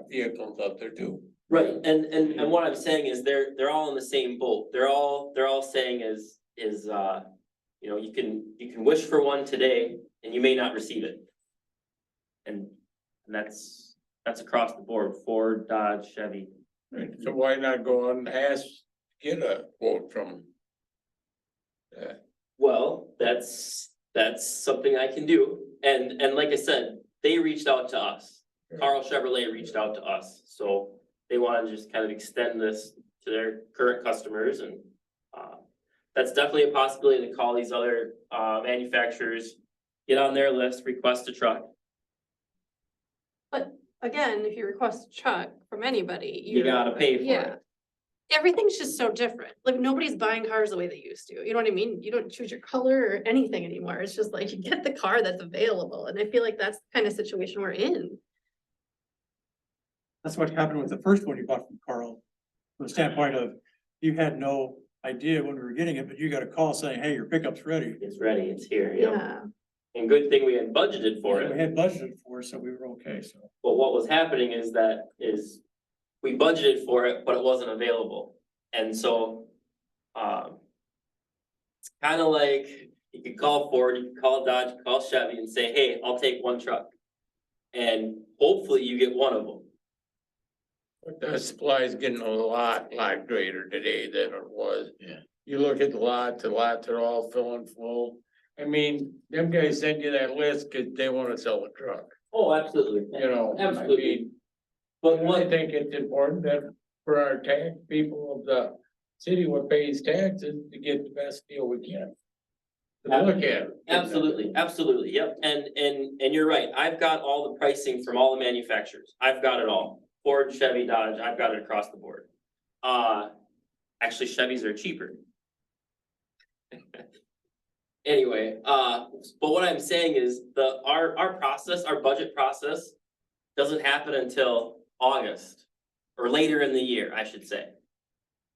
vehicles out there too. right, and what I'm saying is they're all in the same boat. They're all saying is, you can wish for one today and you may not receive it. And that's across the board, Ford, Dodge, Chevy. Right, so why not go out and get a quote from? Well, that's something I can do. And like I said, they reached out to us. Carl Chevrolet reached out to us, so they want to just kind of extend this to their current customers and that's definitely a possibility to call these other manufacturers, get on their list, request a truck. Again, if you request a truck from anybody, You gotta pay for Yeah. it. Everything's just so different. Like, nobody's buying cars the way they used to. You know what I mean? You don't choose your color or anything anymore. It's just like you get the car that's available. And I feel like that's the kind of situation we're in. That's what happened with the first one you bought from Carl. From the standpoint of, you had no idea when we were getting it, but you got a call saying, hey, your pickup's ready. It's ready, it's here, yeah. Yeah. And good thing we had budgeted for We it, had budgeted for it, so we were okay, so. but what was happening is we budgeted for it, but it wasn't available. And so, it's kind of like, you could call Ford, you could call Dodge, you could call Chevy and say, hey, I'll take one truck. And hopefully you get one of them. But the supply is getting a lot greater today than it was. Yeah. You look at the lots are all filling full. I mean, them guys send you that list because they wanna sell a truck, Oh, absolutely. you know, I Absolutely. mean. But I what, think it's important that for our tax people of the city what pays taxes to get the best deal we can. To look at. absolutely, yep, and you're right, I've got all the pricing from all the manufacturers, I've got it all. Ford, Chevy, Dodge, I've got it across the board. Actually, Chevys are cheaper. Anyway, but what I'm saying is our process, our budget process doesn't happen until August or later in the year, I should say.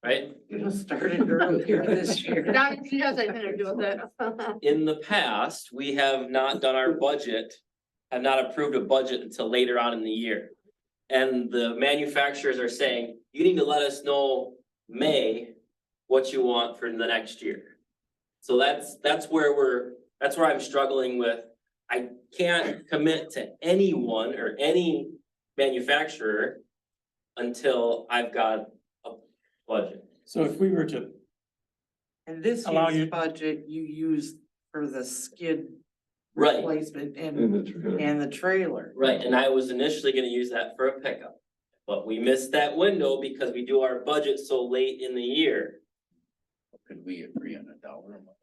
Right? It started earlier this year. That has anything to do with it. In the past, we have not done our budget, have not approved a budget until later on in the year. And the manufacturers are saying, you need to let us know May what you want for the next year. So that's where I'm struggling with. I can't commit to anyone or any manufacturer until I've got a budget. So if we were to, And this Allow year's you- budget you used for the skid Right, replacement In and, the trailer. and the trailer. right, and I was initially gonna use that for a pickup. But we missed that window because we do our budget so late in the year. Could we agree on a dollar amount?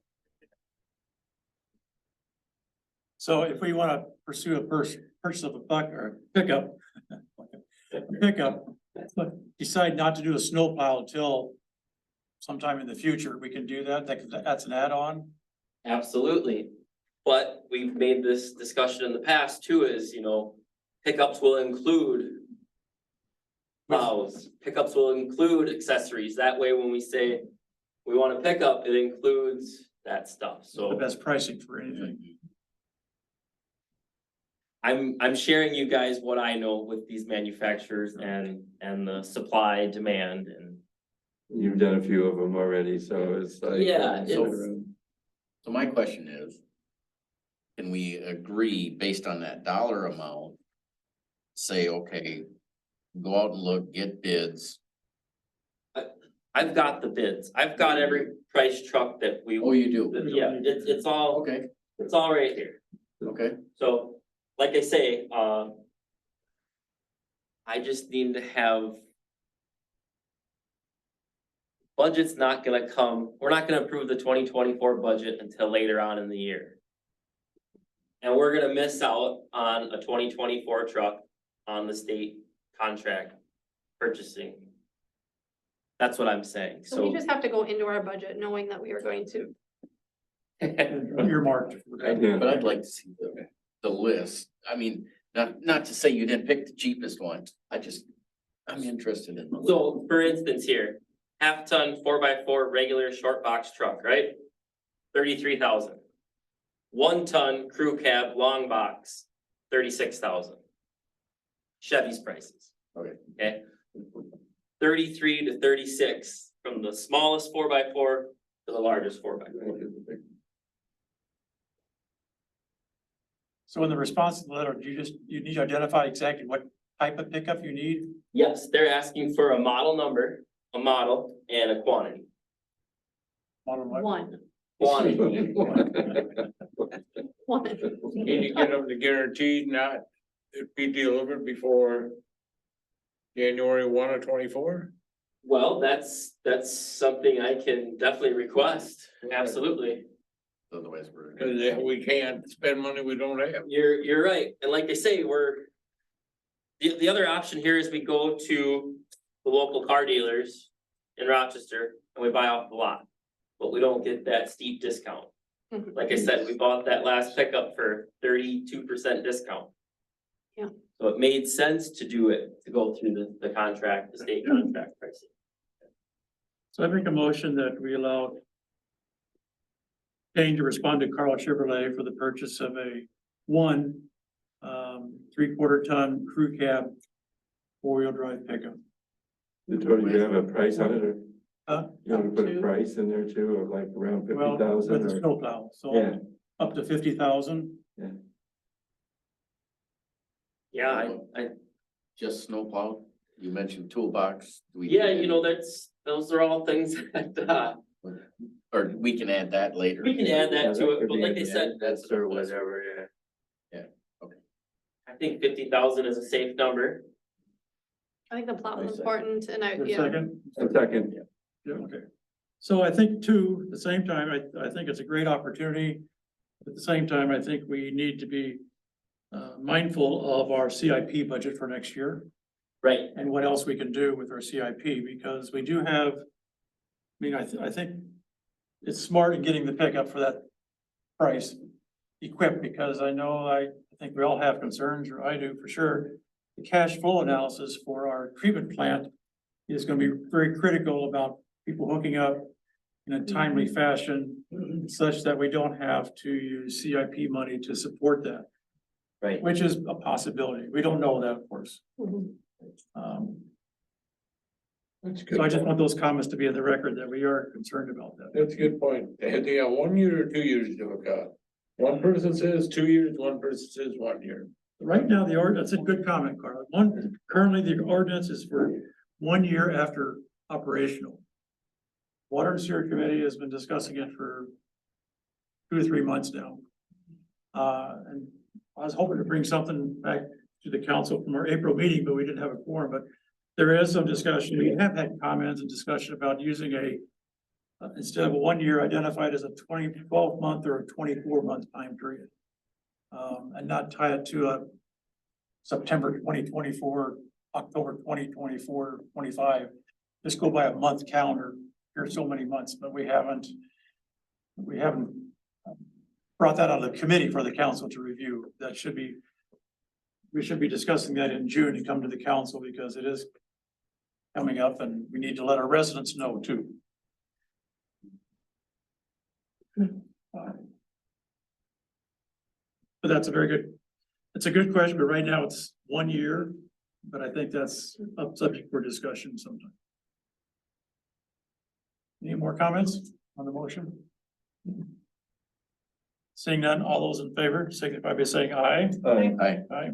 so if we wanna pursue a purchase of a buck or a pickup. But decide not to do a snowplow until sometime in the future, we can do that, that's an add-on. Absolutely, but we've made this discussion in the past too, is, pickups will include plows, pickups will include accessories, that way when we say we want a pickup, it includes that stuff, The so best pricing for anything. I'm sharing you guys what I know with these manufacturers and the supply, demand, and You've done a few of them already, so it's like. Yeah, So my question is, can we agree based on that dollar amount? Say, okay, go out and look, get bids. I've got the bids, I've got every price truck that we. Oh, you do? Yeah, it's all, Okay, it's all right here. okay. So, like I say, I just need to have. Budget's not gonna come, we're not gonna approve the 2024 budget until later on in the year. And we're gonna miss out on a 2024 truck on the state contract purchasing. That's what I'm saying, So we so. just have to go into our budget knowing that we are going to. Earmarked. for that. Yeah. But I'd like to see the list. I mean, not to say you didn't pick the cheapest one. I'm interested in the list. So, for instance here, half-ton 4x4 regular short box truck, right? 33,000. 1-ton crew cab long box, 36,000. Chevy's prices. Okay. Okay. 33 to 36 from the smallest 4x4 to the largest 4x4. So in the response to the letter, you need to identify exactly what type of pickup you need? Yes, they're asking for a model number, a model, and a quantity. Model what? One. Quantity. One. Can you get them to guarantee not to be delivered before January 1 of 24? Well, that's something I can definitely request, absolutely. Otherwise, we're. Cause we can't spend money we don't have. You're right, and like I say, the other option here is we go to the local car dealers in Rochester and we buy off the lot. But we don't get that steep discount. Like I said, we bought that last pickup for 32% discount. Yeah. So it made sense to do it, to go through the contract, the state contract pricing. So I make a motion that we allow Kane to respond to Carl Chevrolet for the purchase of a one 3/4 ton crew cab four-wheel drive pickup. You have a price on it, or you want to put a Two. price in there too, of like around Well, fifty thousand? with the snowplow, so Yeah. up to 50,000. Yeah, I, Just snowplow? You mentioned toolbox. Do we- yeah, you know, those are all things that, Or we can add that later. we can add that to it, but like I said, That's Or whatever, yeah. I think 50,000 is a safe number. I think the plow is Nice. important and Your yeah. second? A second, Yeah, okay. So I think too, at the same time, I think it's a great opportunity. At the same time, I think we need to be mindful of our CIP budget for next year Right. and what else we can do with our CIP, because we do have, I mean, I think it's smart in getting the pickup for that price equipped, because I think we all have concerns, or I do for sure. The cash flow analysis for our treatment plant is gonna be very critical about people hooking up in a timely fashion, such that we don't have to use CIP money to support that, Right. which is a possibility. We don't know that, of course. That's So good. I just want those comments to be in the record that we are concerned about that. That's a good point. They got 1 year or 2 years to hook up. One person says 2 years, one person says 1 year. Right now, that's a good comment, Carla. Currently, the ordinance is for 1 year after operational. Water and Sewer Committee has been discussing it for 2 to 3 months now. And I was hoping to bring something back to the council from our April meeting, but we didn't have a quorum, but there is some discussion. We have had comments and discussion about using instead of a 1 year identified as a 12 month or a 24-month time period. And not tie it to a September 2024, October 2024, 25. Just go by a month calendar. Here's so many months, but we haven't brought that out of the committee for the council to review. We should be discussing that in June and come to the council, because it is coming up and we need to let our residents know too. But that's it's a good question, but right now it's 1 year, but I think that's a subject for discussion sometime. Any more comments on the motion? Seeing none, all those in favor signify by saying aye. Aye. Aye.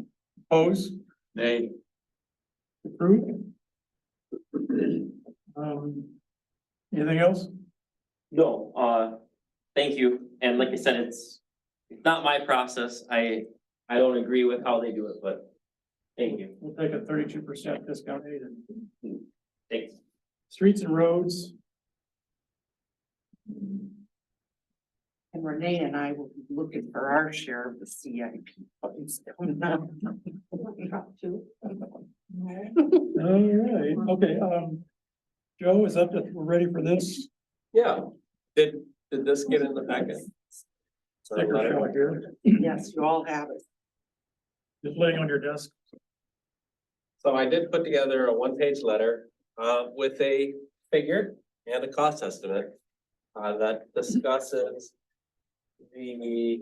Oppose? Nay. Approved? Anything else? No, thank you. And like I said, it's not my process. I don't agree with how they do it, but thank you. We'll take a 32% discount rate. And Thanks. streets and roads. And Renee and I will be looking for our share of the CIP funds. All right, okay, Joe, is that, we're ready for this? Yeah, did this get in the packet? Sticker show here, Yes, you all have it. just laying on your desk. So I did put together a one-page letter, with a figure and a cost estimate, that discusses the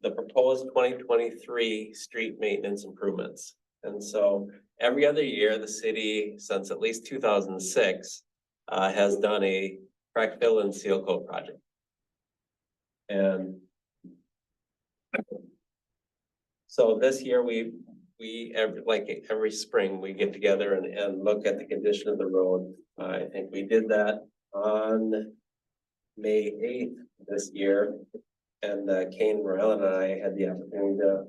the proposed 2023 street maintenance improvements. And so every other year, the city, since at least 2006, has done a crack fill and seal coat project. And so this year, every spring, we get together and look at the condition of the road. I think we did that on May 8th this year. And Kane Morel and I had the opportunity to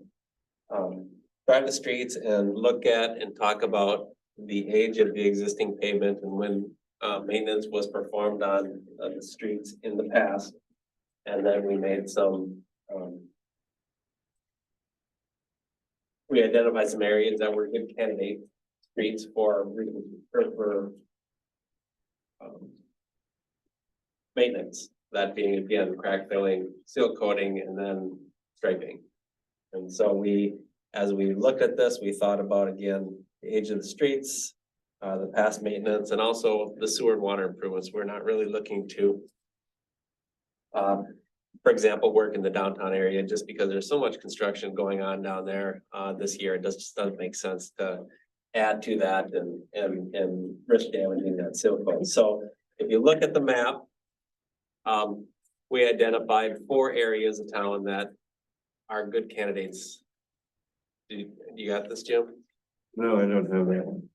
drive the streets and look at and talk about the age of the existing pavement and when maintenance was performed on the streets in the past. And then we made we identified some areas that were good candidate streets for maintenance. That being, again, crack filling, seal coating, and then striping. And so as we looked at this, we thought about, again, the age of the streets, the past maintenance and also the sewer and water improvements. We're not really looking to for example, work in the downtown area, just because there's so much construction going on down there, this year, it just doesn't make sense to add to that and risk damaging that seal coat. So if you look at the map, we identified 4 areas of town that are good candidates. Do you got this, Jim? No, I don't have that one.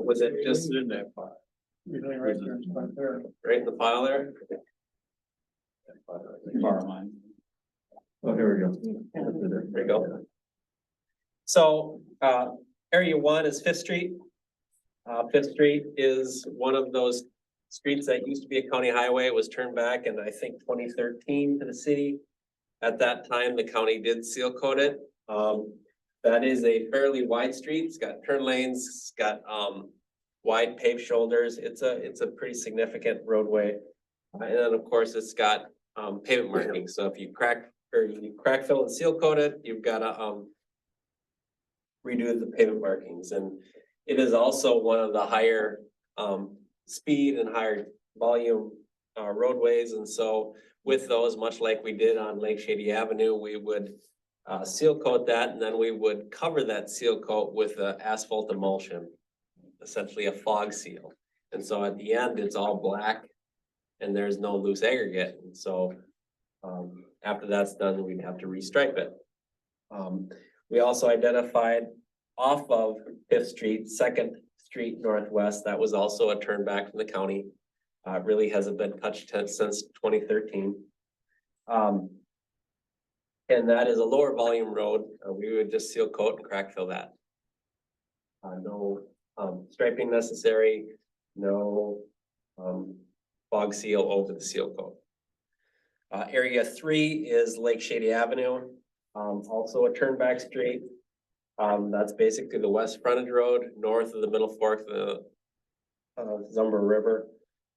Was it just In that file. Usually right there, it's right there. right in the file there? Oh, here we go. There you go. So, area 1 is Fifth Street. Fifth Street is one of those streets that used to be a county highway. It was turned back in, I think, 2013 to the city. At that time, the county did seal coat it. That is a fairly wide street. It's got turn lanes, it's got, wide paved shoulders. It's a pretty significant roadway. And then, of course, it's got, pavement markings. So if you crack fill and seal coat it, you've got to, redo the pavement markings. And it is also one of the higher, speed and higher volume, roadways. And so with those, much like we did on Lake Shady Avenue, we would, seal coat that, and then we would cover that seal coat with a asphalt emulsion, essentially a fog seal. And so at the end, it's all black and there's no loose aggregate. And so, after that's done, we'd have to restripe it. We also identified off of Fifth Street, Second Street Northwest, that was also a turn back from the county. It really hasn't been touched since 2013. And that is a lower volume road. We would just seal coat and crack fill that. No striping necessary, no fog seal over the seal coat. Area 3 is Lake Shady Avenue, also a turn back street. That's basically the west frontage road, north of the Middle Fork, the Zumber River.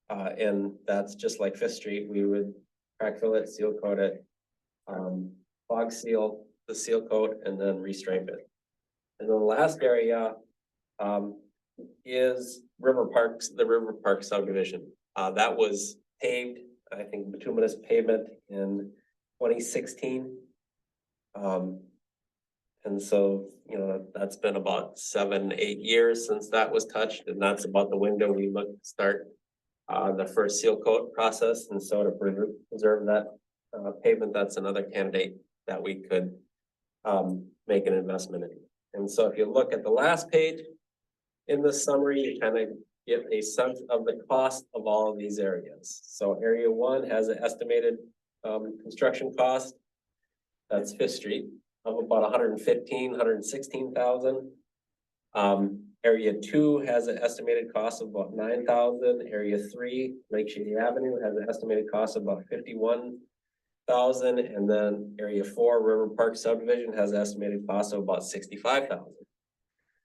And that's just like Fifth Street. We would crack fill it, seal coat it, fog seal the seal coat, and then restripe it. And then the last area is River Parks, the River Park subdivision. That was paved, I think bituminous pavement in 2016. And so, you know, that's been about 7-8 years since that was touched, and that's about the window we look to start the first seal coat process. And so to preserve that pavement, that's another candidate that we could make an investment in. And so if you look at the last page in the summary, you kind of get a sense of the cost of all of these areas. So area 1 has an estimated construction cost. That's Fifth Street of about $116,000. Area 2 has an estimated cost of about $9,000. Area 3, Lake Shady Avenue, has an estimated cost of about $51,000. And then area 4, River Park subdivision, has an estimated cost of about $65,000.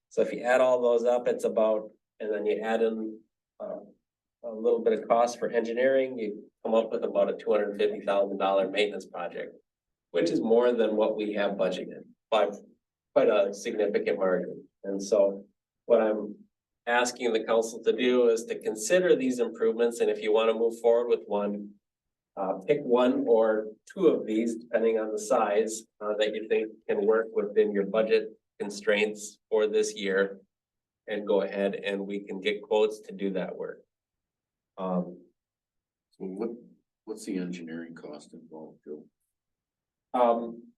So if you add all those up, it's about, and then you add in a little bit of cost for engineering, you come up with about a $250,000 maintenance project, which is more than what we have budgeted by quite a significant margin. And so what I'm asking the council to do is to consider these improvements. And if you want to move forward with one, pick 1 or 2 of these, depending on the size that you think can work within your budget constraints for this year, and go ahead and we can get quotes to do that work. So what's the engineering cost involved, Joe?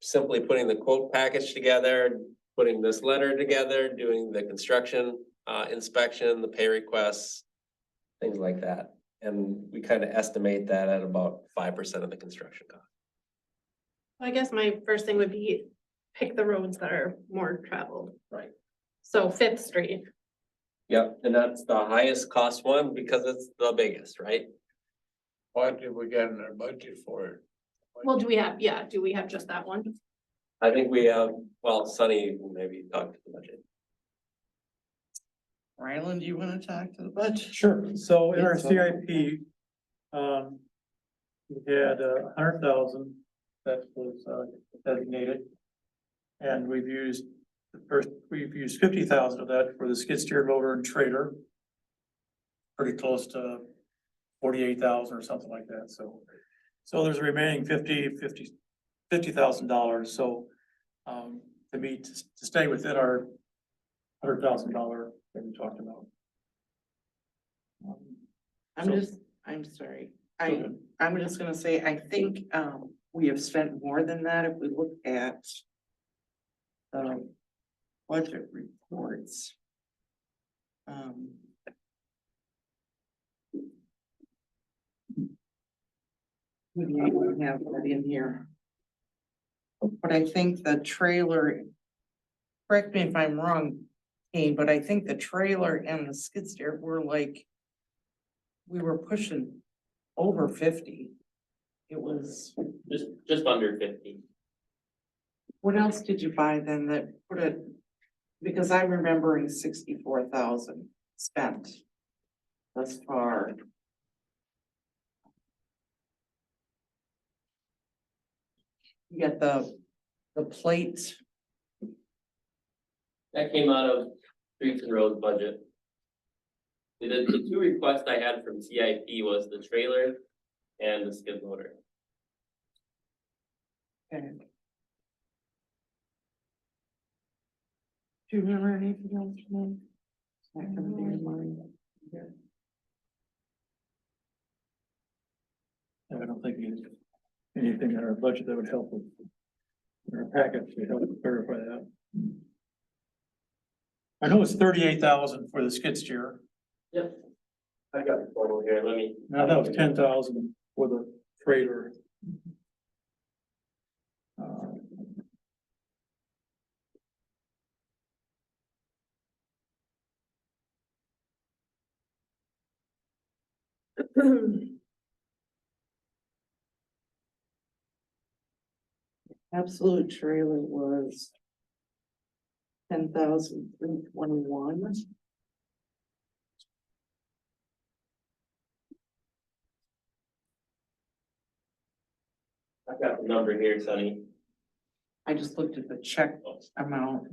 Simply putting the quote package together, putting this letter together, doing the construction inspection, the pay requests, things like that. And we kind of estimate that at about 5% of the construction cost. I guess my first thing would be pick the roads that are more traveled. Right. So Fifth Street. Yep, and that's the highest cost one because it's the biggest, right? What did we get in our budget for it? Well, do we have just that one? I think we have, well, Sunny maybe talk to the budget. Ryland, do you want to talk to the budget? Sure, so in our CIP, we had 100,000 that was designated. And we've used First, we've used 50,000 of that for the skid steer loader and trailer. Pretty close to 48,000 or something like that, so. So there's a remaining $50,000, so, to meet, to stay within our $100,000 that we talked about. So- I'm sorry. Go ahead. I'm just gonna say, I think, we have spent more than that if we look at budget reports. We may not have that in here. But I think the trailer, correct me if I'm wrong, Kane, but I think the trailer and the skid steer were like, we were pushing over 50. It was, Just under 50. what else did you buy then that put it? Because I'm remembering 64,000 spent thus far. You get the plate. That came out of streets and roads budget. The two requests I had from CIP was the trailer and the skid loader. Okay. Do you remember anything else from them? It's not gonna be in mine. Yeah. I don't think anything in our budget that would help with our package to help verify that. I know it's 38,000 for the skid steer. Yep. I got the total here, let me. Now that was 10,000 for the trailer. Absolute trailer was 10,321. I've got the number here, Sonny. I just looked at the check amount.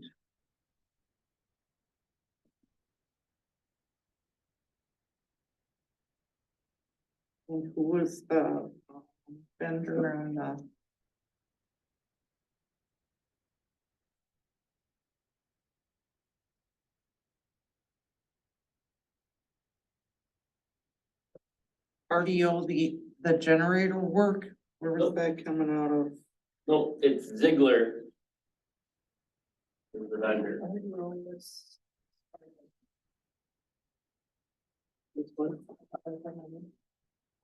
And who was the vendor and RDO, the generator work? Where was that coming out of? No, it's Ziegler. Is the vendor.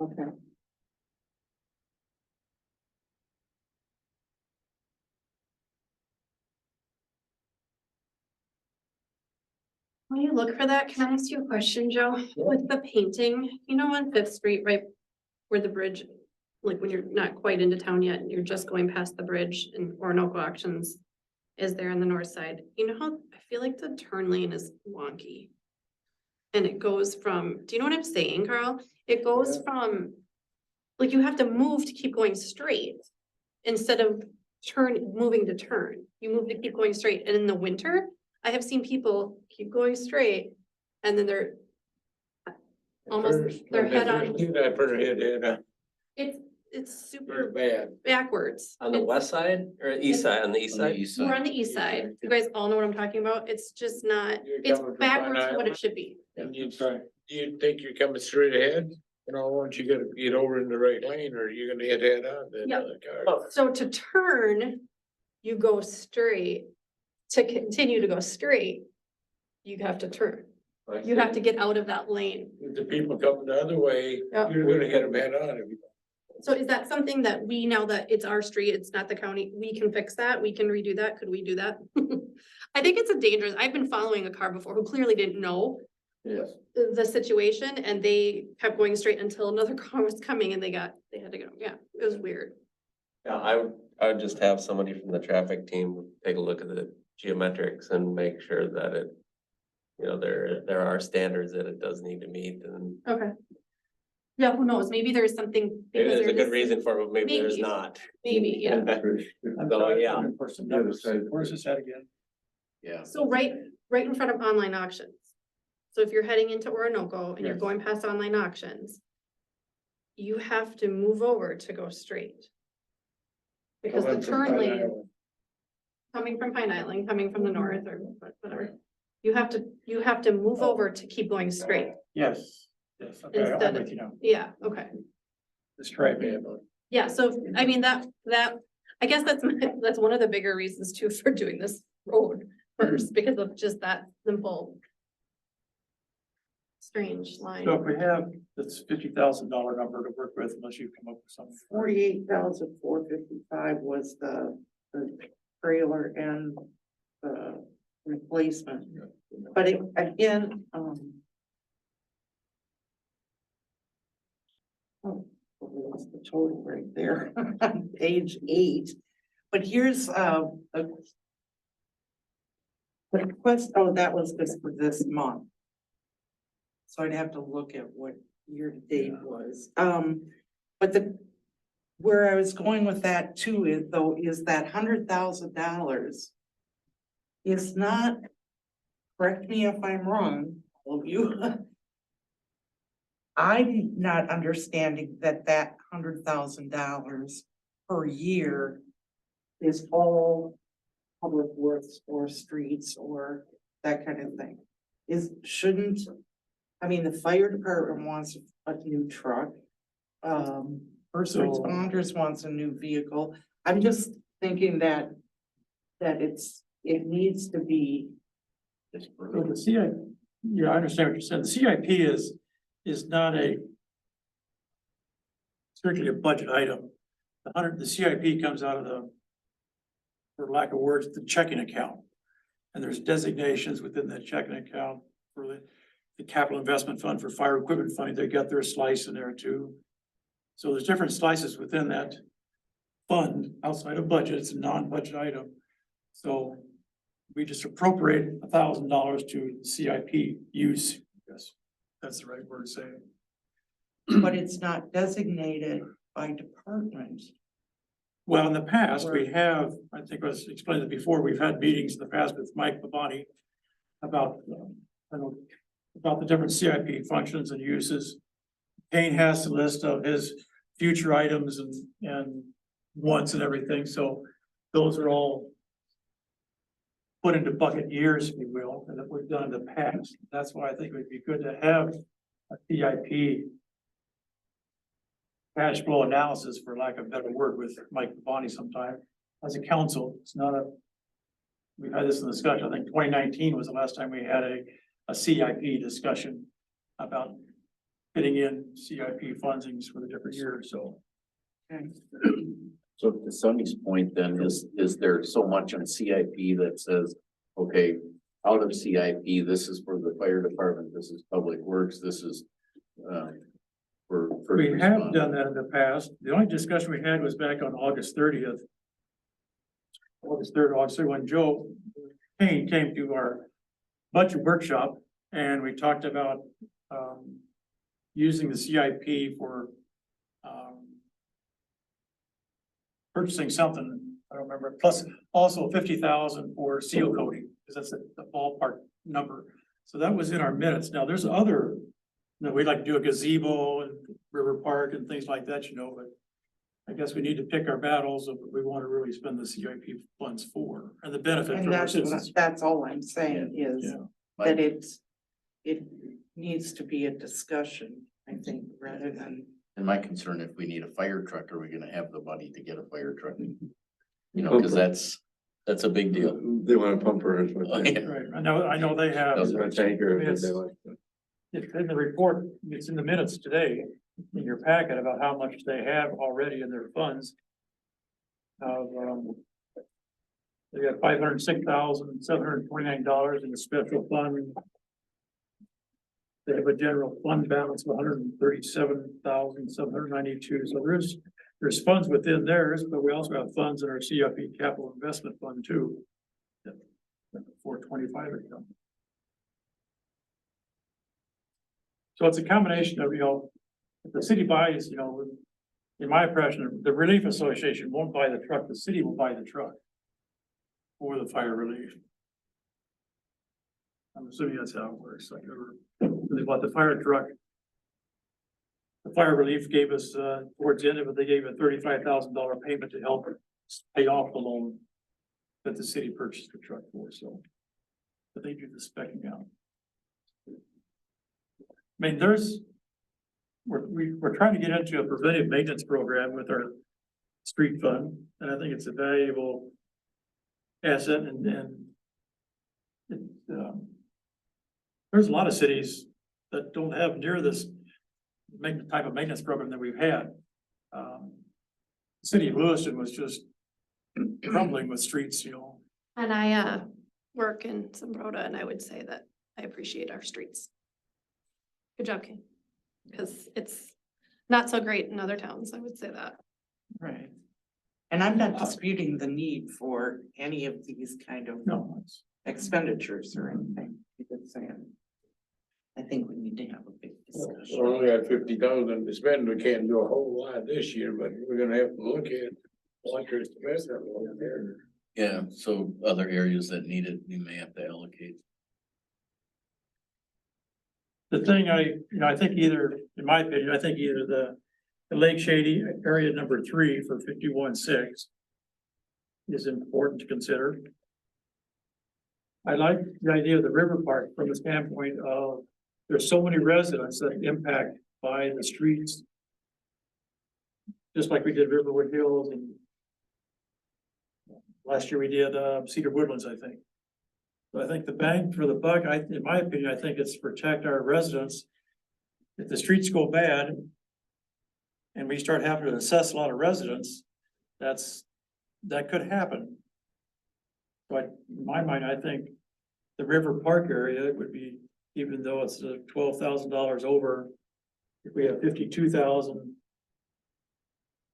Okay. While you look for that, can I ask you a question, Joe? With the painting, you know, on Fifth Street, right where the bridge, like when you're not quite into town yet, and you're just going past the bridge and Orinoco Auctions is there on the north side. You know how I feel like the turn lane is wonky? And it goes from, do you know what I'm saying, Carl? It goes from, like, you have to move to keep going straight instead of moving to turn. You move to keep going straight. And in the winter, I have seen people keep going straight and then they're almost, their head on, That per head, it's very super bad. backwards. On the west side or east side, on the east side? We're on the east side. You guys all know what I'm talking about. It's just not, You're it's coming from backwards Pine to what it Island? should be. And you think you're coming straight ahead? You know, once you gotta get over in the right lane or you're gonna hit head on the Yep. other car. So to turn, you go straight. To continue to go straight, you have to turn. You have to get out of that lane. If the people coming the other way, Yep. you're gonna hit them head on. if you- So is that something that we, now that it's our street, it's not the county, we can fix that? We can redo that? Could we do that? I think it's a dangerous, I've been following a car before who clearly didn't know Yes. the situation and they kept going straight until another car was coming and they had to go. Yeah, it was weird. Yeah, I would just have somebody from the traffic team take a look at the geometrics and make sure that it, you know, there are standards that it does need to meet, and Okay. Yeah, who knows? Maybe there's something. maybe because there's a they're good just- reason for it, but maybe there's Maybe. not. Maybe, yeah. I'm So, sorry, yeah. for some numbers. Where's this at again? Yeah. So right in front of online auctions. So if you're heading into Orinoco and you're Yes. going past online auctions, you have to move over to go straight. Because the turn lane, coming from Pine Island, coming from the north or whatever, you have to move over to keep going straight. Yes, okay, I'm Instead of- with you now. Yeah, okay. The striping. Yeah, so I mean, that, I guess that's one of the bigger reasons too for doing this road first, because of just that simple. Strange line. So if we have this $50,000 number to work with, unless you come up with something. 48,455 was the trailer and the replacement. But it, again, oh, that's the total right there, on page 8. But here's, the request, oh, that was just for this month. So I'd have to look at what year to date was. But where I was going with that too is that $100,000 is not, correct me if I'm wrong, all of you. I'm not understanding that $100,000 per year is all public works or streets or that kind of thing. I mean, the fire department wants a new truck. First So- responders wants a new vehicle. I'm just thinking that it needs to be. Well, the CIP, yeah, I understand what you're saying. The CIP is not strictly a budget item. The CIP comes out of for lack of words, the checking account. And there's designations within that checking account for the capital investment fund for fire equipment fund. They got their slice in there too. So there's different slices within that fund outside of budget. It's a non-budget item. So we just appropriate $1,000 to CIP use. Yes, that's the right word to say. But it's not designated by department. Well, in the past, we have, I think I was explaining it before, we've had meetings in the past with Mike Babani about, about the different CIP functions and uses. Kane has the list of his future items and wants and everything, so those are all put into bucket years, if you will, and that we've done in the past. That's why I think it would be good to have a CIP cash flow analysis, for lack of a better word, with Mike Babani sometime as a council. It's not we've had this in discussion. I think 2019 was the last time we had a CIP discussion about fitting in CIP fundings for the different years, so. So to Sonny's point then, is there so much on CIP that says, okay, out of CIP, this is for the fire department, this is public works, this is, for. We have done that in the past. The only discussion we had was back on August 30th. August 3rd, August 3rd, when Joe Kane came to our budget workshop and we talked about, using the CIP for, purchasing something, I don't remember, plus also 50,000 for seal coating, because that's the ballpark number. So that was in our minutes. Now, there's other, we'd like to do a gazebo and River Park and things like that, but I guess we need to pick our battles of what we want to really spend the CIP funds for and the benefit And for our citizens. that's all I'm saying is Yeah. that it needs to be a discussion, I think, rather than. And my concern, if we need a fire truck, are we gonna have the money to get a fire truck? You know, cause that's a big deal. They want a pumper or Oh, something. yeah. Right, I know they have. Doesn't A tanker. if Yes. they like. It's in the report, it's in the minutes today, in your packet about how much they have already in their funds. They got $506,729 in the special fund. They have a general fund balance of $137,792, so there's funds within theirs, but we also have funds in our CIP capital investment fund too. $425 account. So it's a combination of, if the city buys, in my impression, the Relief Association won't buy the truck, the city will buy the truck for the fire relief. I'm assuming that's how it works, like, when they bought the fire truck. The fire relief gave us, towards the end of it, they gave a $35,000 payment to help pay off the loan that the city purchased the truck for, so. But they do the specking out. I mean, we're trying to get into a preventive maintenance program with our street fund, and I think it's a valuable asset and it, there's a lot of cities that don't have near this type of maintenance program that we've had. The City of Lewiston was just crumbling with streets, you know. And I, work in Zumbrota, and I would say that I appreciate our streets. Good job, King. Cause it's not so great in other towns, I would say that. Right. And I'm not disputing the need for any of these kind of No, it's, expenditures or anything. I'm just saying. I think we need to have a big We discussion. only got 50,000 to spend, we can't do a whole lot this year, but we're gonna have to look at what there's there. Yeah, so other areas that need it, we may have to allocate. the thing I think either, in my opinion, I think either the Lake Shady area number 3 for 51-6 is important to consider. I like the idea of the river park from the standpoint of there's so many residents that impact by the streets. Just like we did Riverwood Hills and last year we did Cedar Woodlands, I think. So I think the bang for the buck, in my opinion, I think it's to protect our residents. If the streets go bad and we start having to assess a lot of residents, that could happen. But in my mind, I think the River Park area would be, even though it's $12,000 over, if we have 52,000,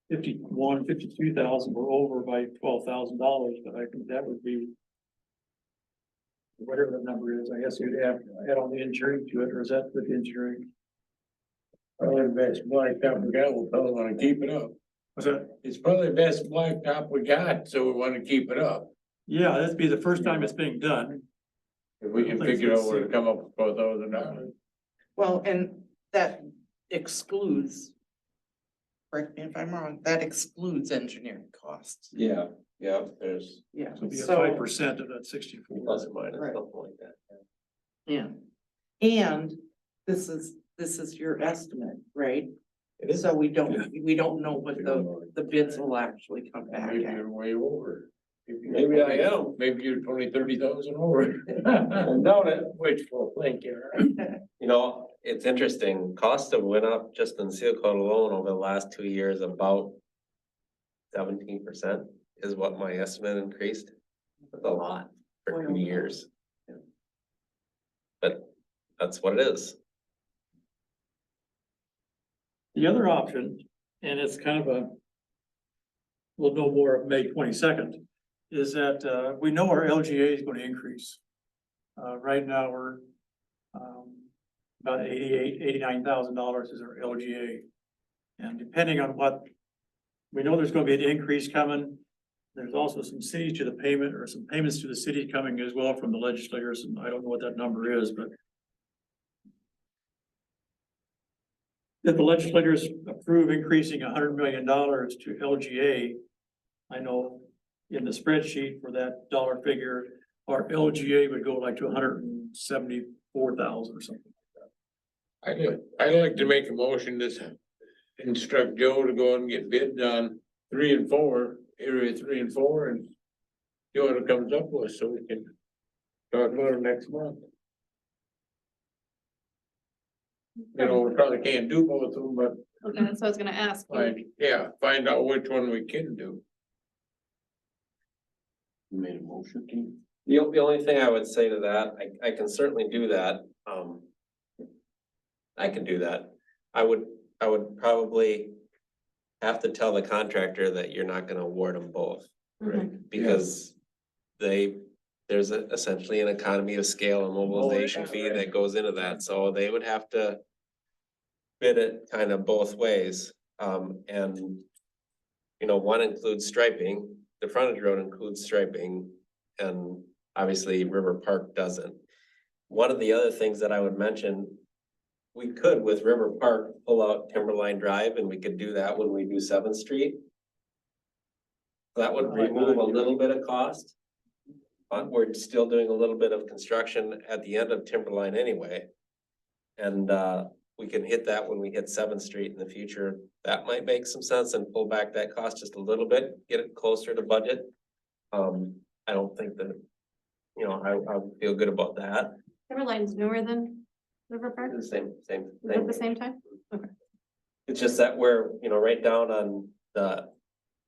52,000, we're over by $12,000, but I think that would be whatever the number is. I guess you'd have to add on the engineering to it, or is that with the engineering? Probably the best blacktop we got, we'll probably wanna keep it up. Was that? It's probably the best blacktop we got, so we wanna keep it up. Yeah, that'd be the first time it's being done. If we can figure out where to come up with $4,000. Well, and that excludes, correct me if I'm wrong, that excludes engineering costs. Yeah, there's Yeah. So it'd be a So- 5% of that 64. plus or minus, Right. something like that. Yeah. And this is your estimate, right? It is. So we don't know what the bids will actually come back Maybe at. you're way over. Maybe I am. Maybe you're 30,000 over. I doubt it. Wishful thinking, You know, it's interesting, costs have went up just in Seal Coat alone over the last 2 years, about 17% is what my estimate increased. That's a lot for 2 years. But that's what it is. The other option, and it's kind of we'll know more of May 22nd, is that, we know our LGA is going to increase. Right now, we're, about $89,000 is our LGA. And depending on we know there's going to be an increase coming. There's also some city to the payment or some payments to the city coming as well from the legislators, and I don't know what that number is, but if the legislators approve increasing $100 million to LGA, I know in the spreadsheet for that dollar figure, our LGA would go like to 174,000 or something. I'd like to make a motion to instruct Joe to go and get bids on 3 and 4, area 3 and 4, and see what it comes up with, so we can talk about it next month. You know, we probably can't do both of them, but Okay, that's what I was gonna ask. find out which one we can do. You made a motion, King? The only thing I would say to that, I can certainly do that, I can do that. I would probably have to tell the contractor that you're not gonna award them both. Mhm. Because there's essentially an economy of scale and mobilization fee that goes into that, so they would have to bid it kind of both ways, and you know, one includes striping, the frontage road includes striping, and obviously River Park doesn't. one of the other things that I would mention, we could with River Park pull out Timberline Drive and we could do that when we do Seventh Street. That would remove a little bit of cost. But we're still doing a little bit of construction at the end of Timberline anyway. And we can hit that when we hit Seventh Street in the future. That might make some sense and pull back that cost just a little bit, get it closer to budget. I don't think that, I would feel good about that. Timberline's newer than River Park, The same is it thing. the same time? It's just that we're, right down on the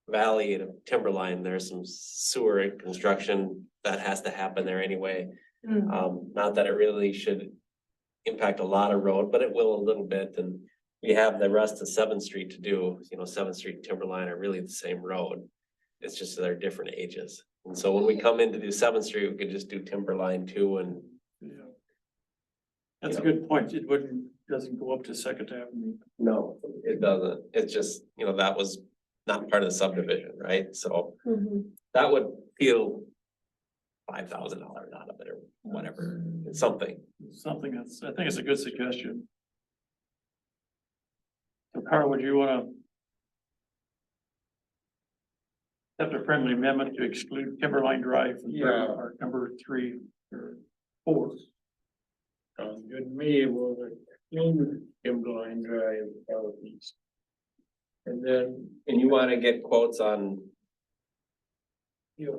valley of Timberline, there's some sewer and construction that has to happen there anyway. Not that it really should impact a lot of road, but it will a little bit, and we have the rest of Seventh Street to do. Seventh Street and Timberline are really the same road. It's just they're different ages. And so when we come in to do Seventh Street, we could just do Timberline too, and That's a good point. It doesn't go up to Second Avenue. no, it doesn't. It's just, that was not part of the subdivision, right? So that would feel $5,000 out of it or whatever. It's something. Something I think it's a good suggestion. So Carl, would you wanna accept a friendly amendment to exclude Timberline Drive from Yeah. our number 3 or 4? Sounds good to me, we'll include Timberline Drive southeast. And then. And you wanna get quotes on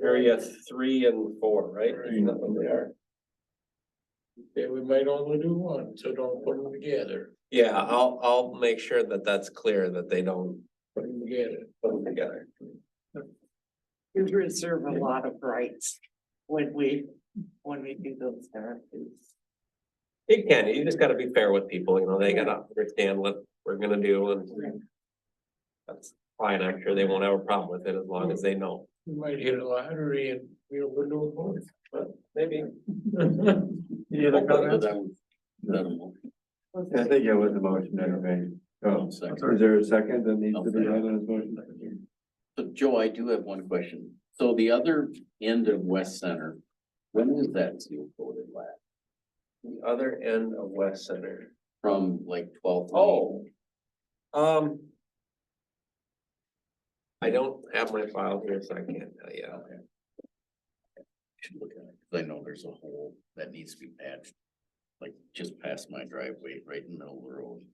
area 3 and 4, right? Isn't that what they are? Okay, we might only do one, so don't put them together, Yeah, I'll make sure that that's clear that they don't put them together. put them together. We reserve a lot of rights when we do those therapies. You can, you just gotta be fair with people, they gotta understand what we're gonna do and that's fine. I'm sure they won't have a problem with it as long as they know, We might hit a lottery and we'll do both. but maybe. Any other comments? I think it was a motion that I made. Oh, is there a second that needs to be done on his motion? So Joe, I do have one question. So the other end of West Center, when was that seal coated last? The other end of West Center. From like 12th? Oh. I don't have my file here, so I can't tell you. Should look at it, 'cause I know there's a hole that needs to be patched. Like just past my driveway, right in the middle of the road.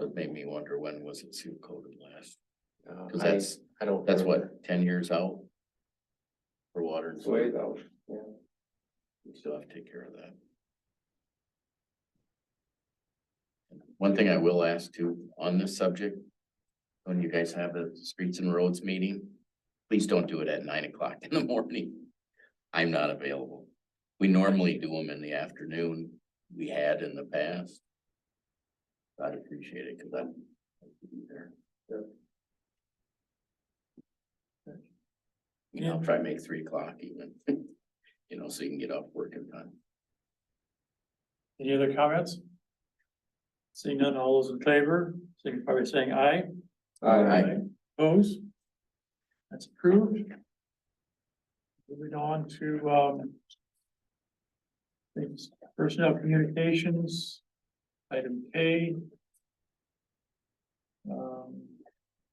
It made me wonder, when was it seal coated last? Cause I don't. that's what, 10 years out? For water and sewer? Way out, yeah. We still have to take care of that. One thing I will ask too, on this subject, when you guys have a streets and roads meeting, please don't do it at 9 o'clock in the morning. I'm not available. We normally do them in the afternoon. We had in the past. I'd appreciate it because I'm be there. I'll try to make 3 o'clock even, so you can get off work in time. Any other comments? Seeing none, all those in favor, signify by saying aye. Aye. Opposed? That's approved. Moving on to, personnel communications, item K.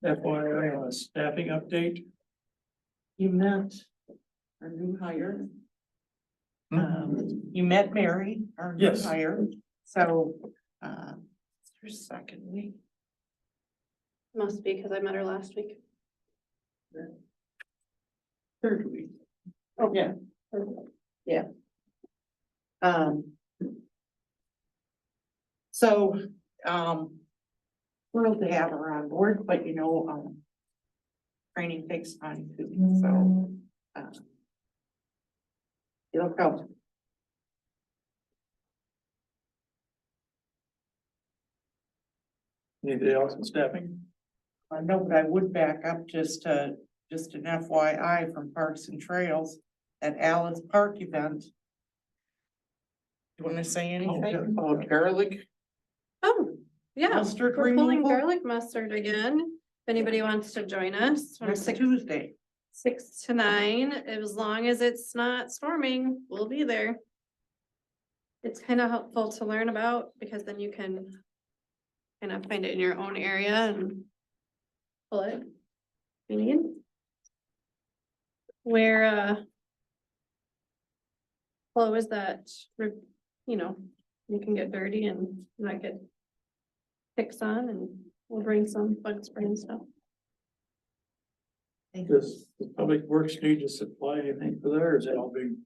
FYI on a staffing update. You met our new hire. You met Mary, our new Yes. hire, so, it's her second week. Must be, cause I met her last week. Third week. Oh. Yeah. Yeah. So, thrilled to have her on board, but training takes time too, so. It'll come. Anything else in staffing? I know, but I would back up just an FYI from Parks and Trails at Alice Park event. You wanna say anything about garlic? Oh, yeah, Mustard we're pulling removal? garlic mustard again. If anybody wants to join us from Next 6 Tuesday. to 9, as long as it's not storming, we'll be there. it's kind of helpful to learn about because then you can kind of find it in your own area and pull it. If you need. Where, flow is that, you know, you can get dirty and not get ticks on, and we'll bring some bug spray and stuff. Does the Public Works need to supply anything for there, or is that all being?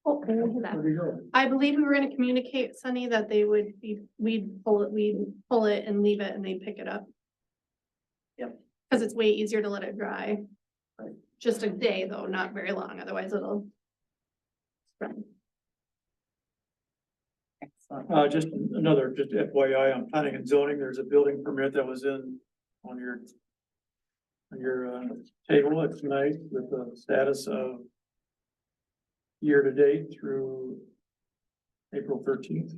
Okay, Where do you go? I believe we were gonna communicate, Sunny, that they would be, we'd pull it and leave it and they'd pick it up. Yep, cause it's way easier to let it dry. Just a day though, not very long, otherwise it'll. spread. Excellent. Just another, just FYI, on planning and zoning, there's a building permit that was in on your table tonight with the status of year to date through April 13th.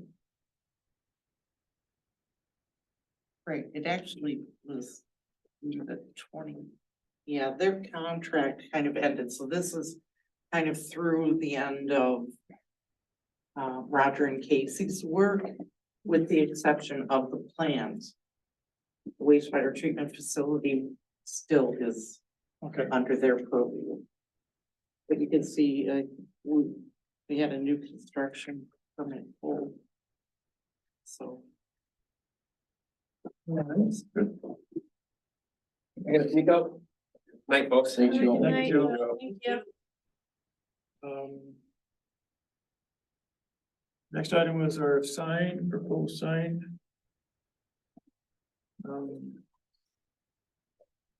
Right, it actually was the 20, yeah, their contract kind of ended, so this is kind of through the end of Roger and Casey's work, with the exception of the plans. The wastewater treatment facility still is Okay. under their purview. But you can see, we had a new construction permit pulled. So. Yeah, that's good. I gotta sneak out. Night, folks. Thank you. Good Thank night. you. Thank you. Next item was our sign, proposed sign.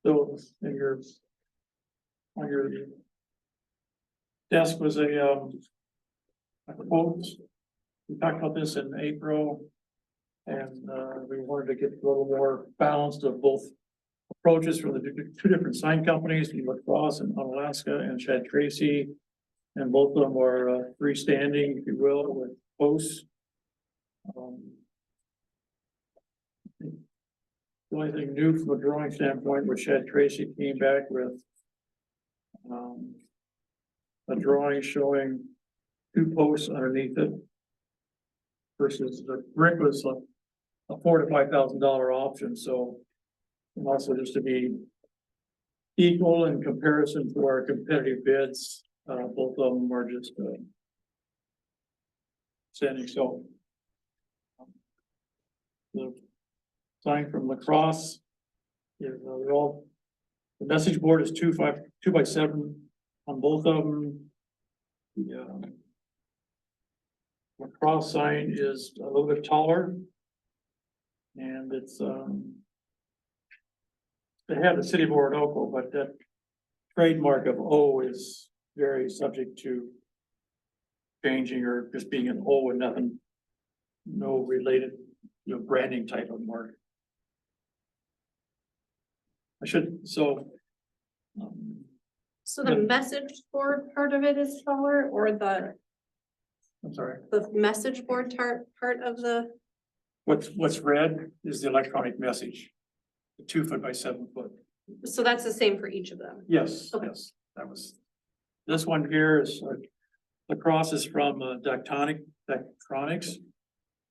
So in your, on your desk was a quote. We talked about this in April. And we wanted to get a little more balanced of both approaches from the two different sign companies, La Crosse and Alaska and Shad Tracy. And both of them are freestanding, if you will, with posts. The only thing new from a drawing standpoint was Shad Tracy came back with a drawing showing two posts underneath it versus the brick was a $4,000 to $5,000 option, so. And also just to be equal in comparison to our competitive bids, both of them are just standing, so. The sign from La Crosse is the message board is 2x7 on both of them. The La Crosse sign is a little bit taller. And it's they have the city of Orinoco, but that trademark of O is very subject to changing or just being an O and nothing, no related, branding type of mark. So The message board part of it is taller, or the I'm sorry, message board part of the, what's red is the electronic message. 2 foot by 7 foot. so that's the same for each of them? Yes, Okay. yes, that was. This one here is La Crosse is from Dactronics,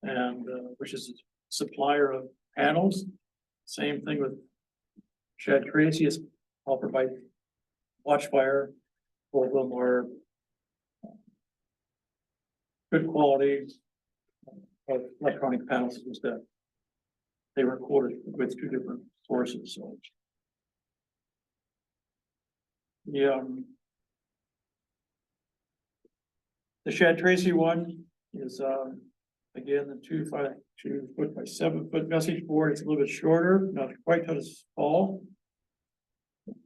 and which is a supplier of panels. Same thing with Shad Tracy is offered by Watchfire. Both of them are good quality of electronic panels, just that they were quoted with two different sources, so. Yeah. The Shad Tracy one is, again, the 2 foot by 7 foot message board. It's a little bit shorter, not quite as tall. But,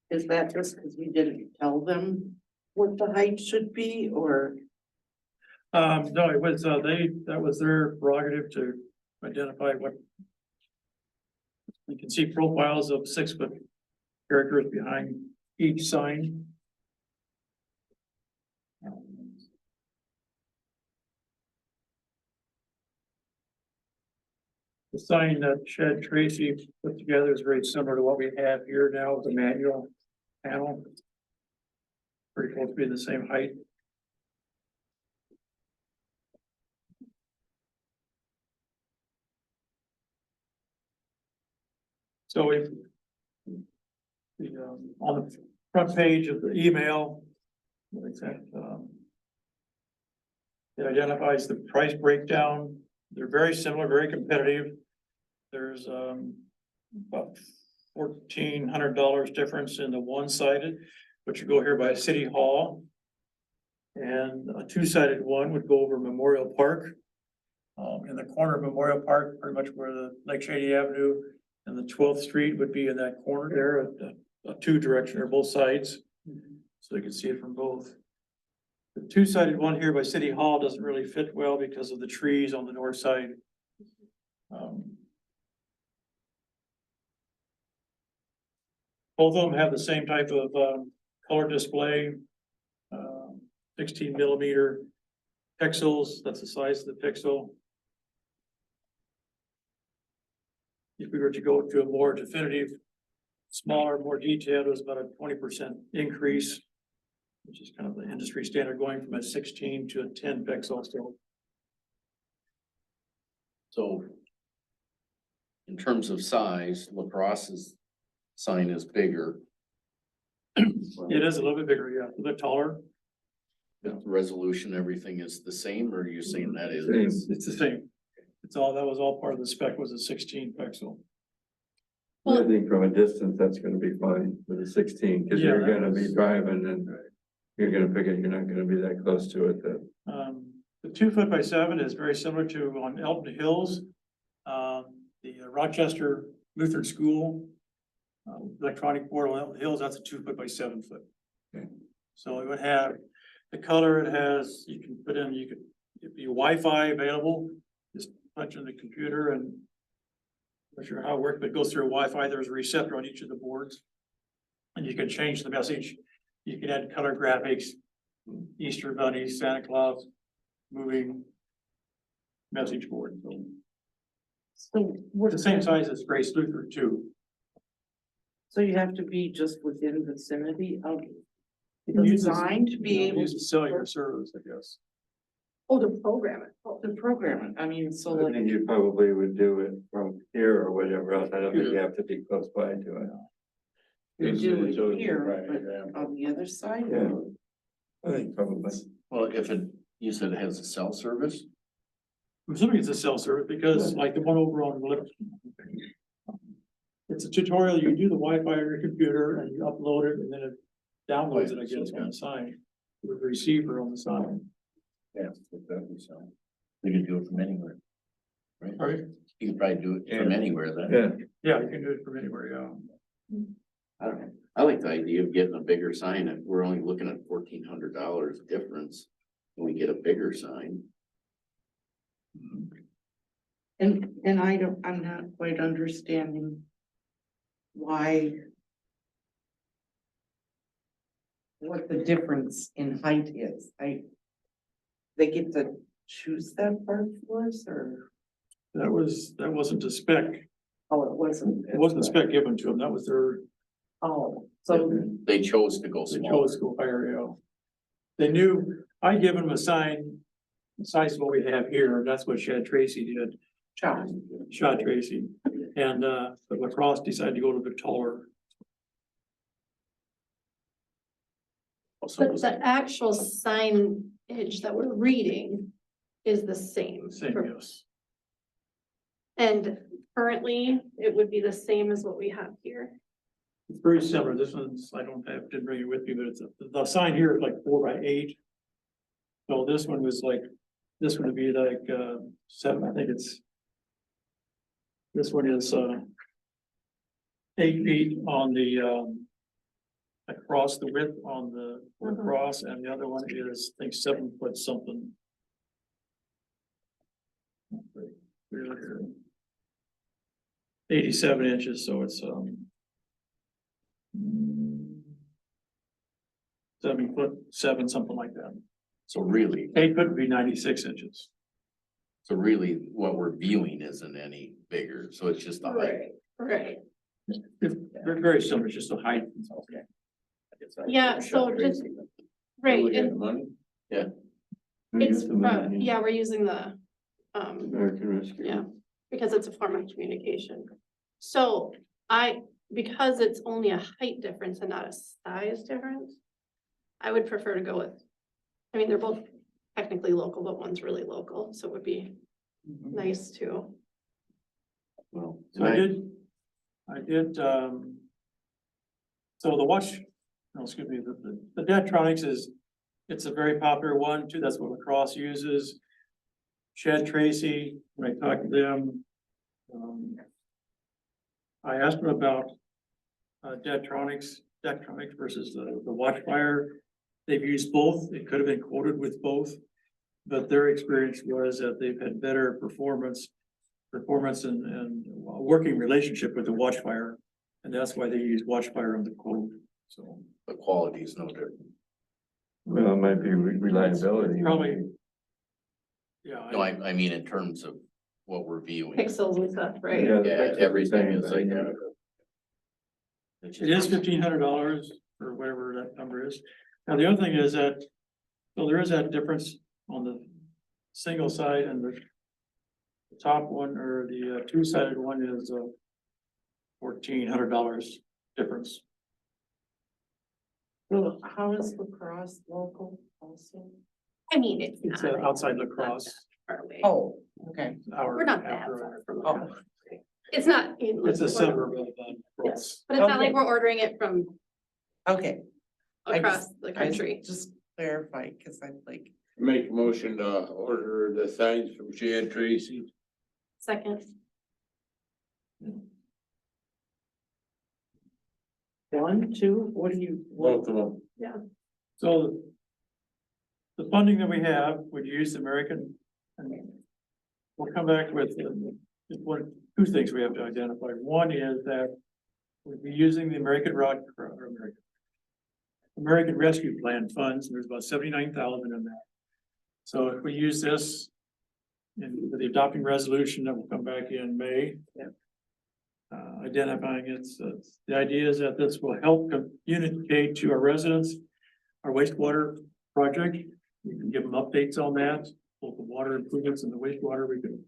Is that just because we didn't tell them what the height should be, or? no, it was, that was their prerogative to identify what. You can see profiles of 6 foot characters behind each sign. The sign that Shad Tracy put together is very similar to what we have here now with the manual panel. pretty close to being the same height. So if on the front page of the email, like that, it identifies the price breakdown. They're very similar, very competitive. There's about $1,400 difference in the one-sided, which would go here by City Hall. And a two-sided one would go over Memorial Park. In the corner of Memorial Park, pretty much where the Lake Shady Avenue and the 12th Street would be in that corner there, a two-direction or both sides. So you can see it from both. The two-sided one here by City Hall doesn't really fit well because of the trees on the north side. Both of them have the same type of color display. 16mm pixels, that's the size of the pixel. If we were to go to a more definitive, smaller, more detailed, it was about a 20% increase, which is kind of the industry standard, going from a 16 to a 10 pixel still. So in terms of size, La Crosse's sign is bigger. It is a little bit bigger, yeah, a bit taller. The resolution, everything is the same, or are you saying that is? It's the same. That was all part of the spec, was a 16 pixel. I think from a distance, that's gonna be fine with a 16, because Yeah, you're that gonna be was- driving and you're gonna figure you're not gonna be that close to it that. The 2 foot by 7 is very similar to on Elton Hills. The Rochester Lutheran School. Electronic board on Elton Hills, that's a 2 foot by 7 foot. Okay. So it would have the color it has, you can put in, you could, it'd be Wi-Fi available, just punch in the computer and. Not sure how it works, but it goes through Wi-Fi, there's a receptor on each of the boards. And you can change the message, you can add color graphics, Easter bunny, Santa Claus, moving message board. So We're the same size as Grace Luther too. So you have to be just within vicinity of You can the use this- sign to be able Use the cellular service, I guess. Oh, to program it. Oh, to program it. I mean, so I like, think you probably would do it from here or whatever else. I don't think you have to be close by to it. you do it So- here, right, but yeah. on the other side. Yeah. I think probably. Well, if it, you said it has a cell service? I'm assuming it's a cell service because like the one over on Liverpool. It's a tutorial, you do the Wi-Fi on your computer and you upload it and then it downloads it, I guess, on the sign. With the receiver on the sign. Yeah. So we can do it from anywhere. Right? Right? You can probably do it from anywhere then. Yeah, Yeah, you can do it from anywhere, yeah. I don't know. I like the idea of getting a bigger sign. If we're only looking at $1,400 difference, when we get a bigger sign. And I'm not quite understanding why. What the difference in height is. They get to choose that part for us or, That wasn't a spec. oh, it wasn't. It wasn't a spec given to them. That was their, Oh, so, They chose to go they smaller. chose to go higher, yeah. They knew, I give them a sign, the size of what we have here, that's what Shad Tracy did. John, Shad Tracy, and but La Crosse decided to go to the taller. But the actual signage that we're reading is the same. Same, yes. And currently, it would be the same as what we have here. It's very similar. This one's, didn't bring it with me, but the sign here is like 4 by 8. So this one was like, this one would be like 7, I think it's. This one is 8 feet on the across the width on the cross, and the other one is, I think, 7 foot something. 87 inches, so it's 7'7", something like that. So really, 8 foot would be 96 inches. what we're viewing isn't any bigger. So it's just the height. Right. They're very similar, it's just the height. Yeah, so just Right, We got the and money? We it's, got the money. yeah, we're using the, American Rescue. yeah, because it's a form of communication. So because it's only a height difference and not a size difference, I would prefer to go with, I mean, they're both technically local, but one's really local, so it would be nice to. Well, So I did, so the watch, no, excuse me, the Detronics is, it's a very popular one too, that's what lacrosse uses. Chad Tracy, when I talked to them, I asked them about Detronics versus the Watchfire. They've used both, it could have been quoted with both, but their experience was that they've had better performance and a working relationship with the Watchfire. And that's why they use Watchfire on the quote, so. The quality is no different. Well, it might be reliability. Probably. Yeah. No, I mean, in terms of what we're viewing. Pixels and stuff, right? Yeah, the Yeah, pixels are everything same is thing, like. yeah. It is $1,500 or whatever that number is. Now, the other thing is that, so there is that difference on the single side and the top one or the two-sided one is $1,400 difference. So how is lacrosse local also? I mean, it's It's not outside lacrosse. far away. Oh, okay. Hour We're not and a half that drive. far from. Oh. lacrosse. It's not. It's a suburb of Yes, but it's not like Okay. we're ordering it from Okay. I across just- the country. Just clarify, because I'm like, Make a motion to order the signs from Chad Tracy. Second, one, two, what do you? Both of them. So the funding that we have would use American. And we'll come back with two things we have to identify. One is that we'd be using the American Rescue Plan funds. There's about 79,000 in that. So if we use this in the adopting resolution that will come back in May. Yep. Identifying it's, the idea is that this will help communicate to our residents, our wastewater project. We can give them updates on that, both the water improvements and the wastewater. We can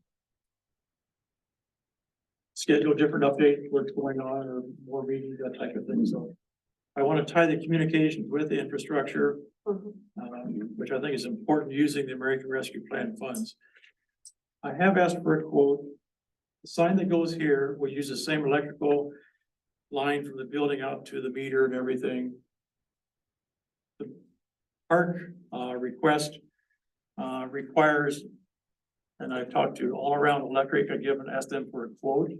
schedule different updates, what's going on, or more meetings, that type of thing. So I want to tie the communications with the infrastructure, which I think is important using the American Rescue Plan funds. I have asked for a quote. The sign that goes here will use the same electrical line from the building out to the meter and everything. The park request requires, and I've talked to All Around Electric, asked them for a quote.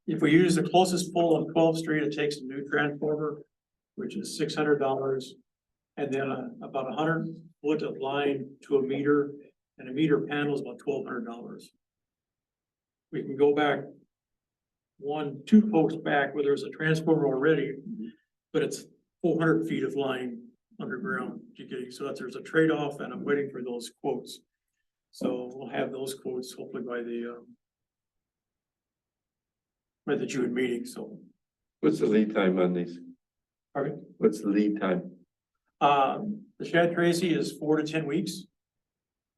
If we use the closest pole on 12th Street, it takes a new transformer, which is $600. And then about 100 foot of line to a meter, and a meter panel is about $1,200. We can go back two posts back where there's a transformer already, but it's 400 feet of line underground. So that there's a trade-off, and I'm waiting for those quotes. So we'll have those quotes hopefully by the June meeting, so. What's the lead time on these? Pardon? What's the lead time? The Shad Tracy is 4 to 10 weeks.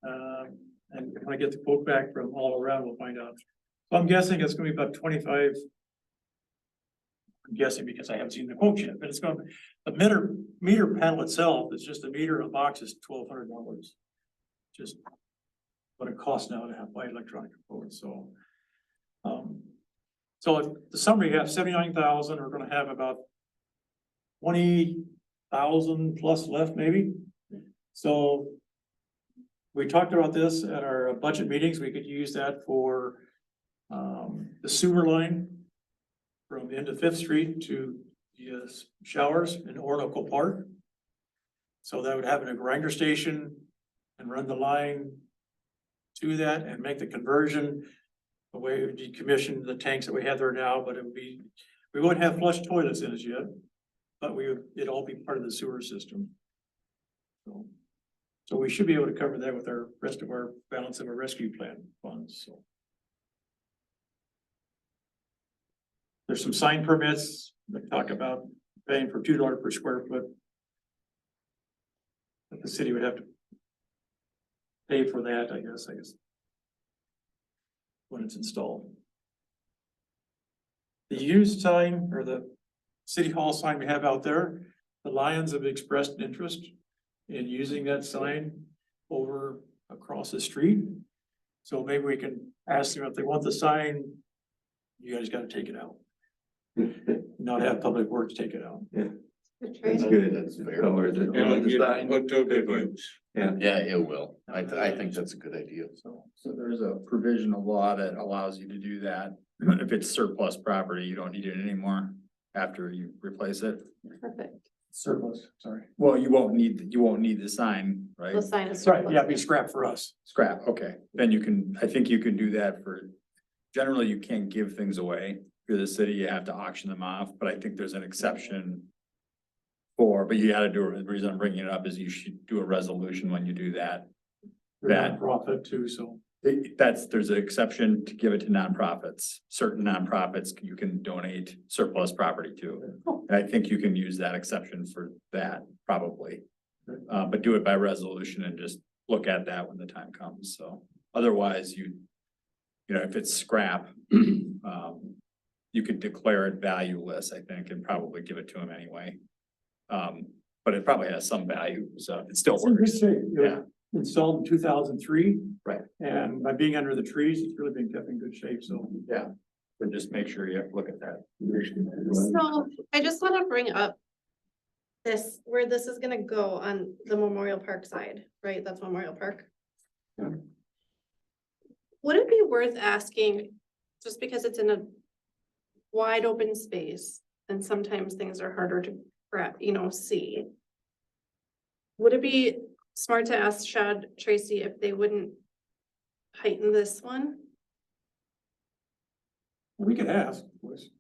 And when I get the quote back from All Around, we'll find out. So I'm guessing it's gonna be about 25. I'm guessing because I haven't seen the quote yet, but it's going, the meter panel itself is just a meter in a box is $1,200. Just what it costs now to have by electronic quotes, so. So the summary, you have 79,000, we're gonna have about 20,000 plus left maybe. So we talked about this at our budget meetings. We could use that for the sewer line from the end of 5th Street to the showers in Orinoco Park. So that would have a grinder station and run the line to that and make the conversion. The way we decommission the tanks that we have there now, but it would be, we wouldn't have flush toilets in it yet, but it'd all be part of the sewer system. So we should be able to cover that with our rest of our balance of our rescue plan funds, so. There's some sign permits that talk about paying for $2 per square foot. But the city would have to pay for that, I guess, when it's installed. The used sign or the city hall sign we have out there, the Lions have expressed an interest in using that sign over across the street. So maybe we can ask them if they want the sign, you guys gotta take it out. Not have Public Works take it out. That's good. That's fair. Covers it. It'll get put to good use. Yeah, it will. I think that's a good idea. So there's a provisional law that allows you to do that. If it's surplus property, you don't need it anymore after you replace it. Perfect. Surplus, sorry. Well, you won't need the sign, right? The sign is. Right, yeah, be scrap for us. Scrap, okay. Then you can, I think you can do that for, generally you can't give things away. If you're the city, you have to auction them off, but I think there's an exception but you gotta do it. The reason I'm bringing it up is you should do a resolution when you do that. That- Profit too, so. There's an exception to give it to nonprofits. Certain nonprofits you can donate surplus property to. And I think you can use that exception for that, probably. But do it by resolution and just look at that when the time comes, so. Otherwise, you know, if it's scrap, you could declare it valueless, I think, and probably give it to them anyway. But it probably has some value, so it still It's in good works. shape. It was Yeah. Installed in 2003. Right. And by being under the trees, it's really been kept in good shape, so. Yeah, but just make sure you look at that. So I just want to bring up this, where this is gonna go on the Memorial Park side, right? That's Memorial Park. Yeah. Would it be worth asking, just because it's in a wide open space and sometimes things are harder to see? Would it be smart to ask Shad Tracy if they wouldn't heighten this one? We could ask, of course.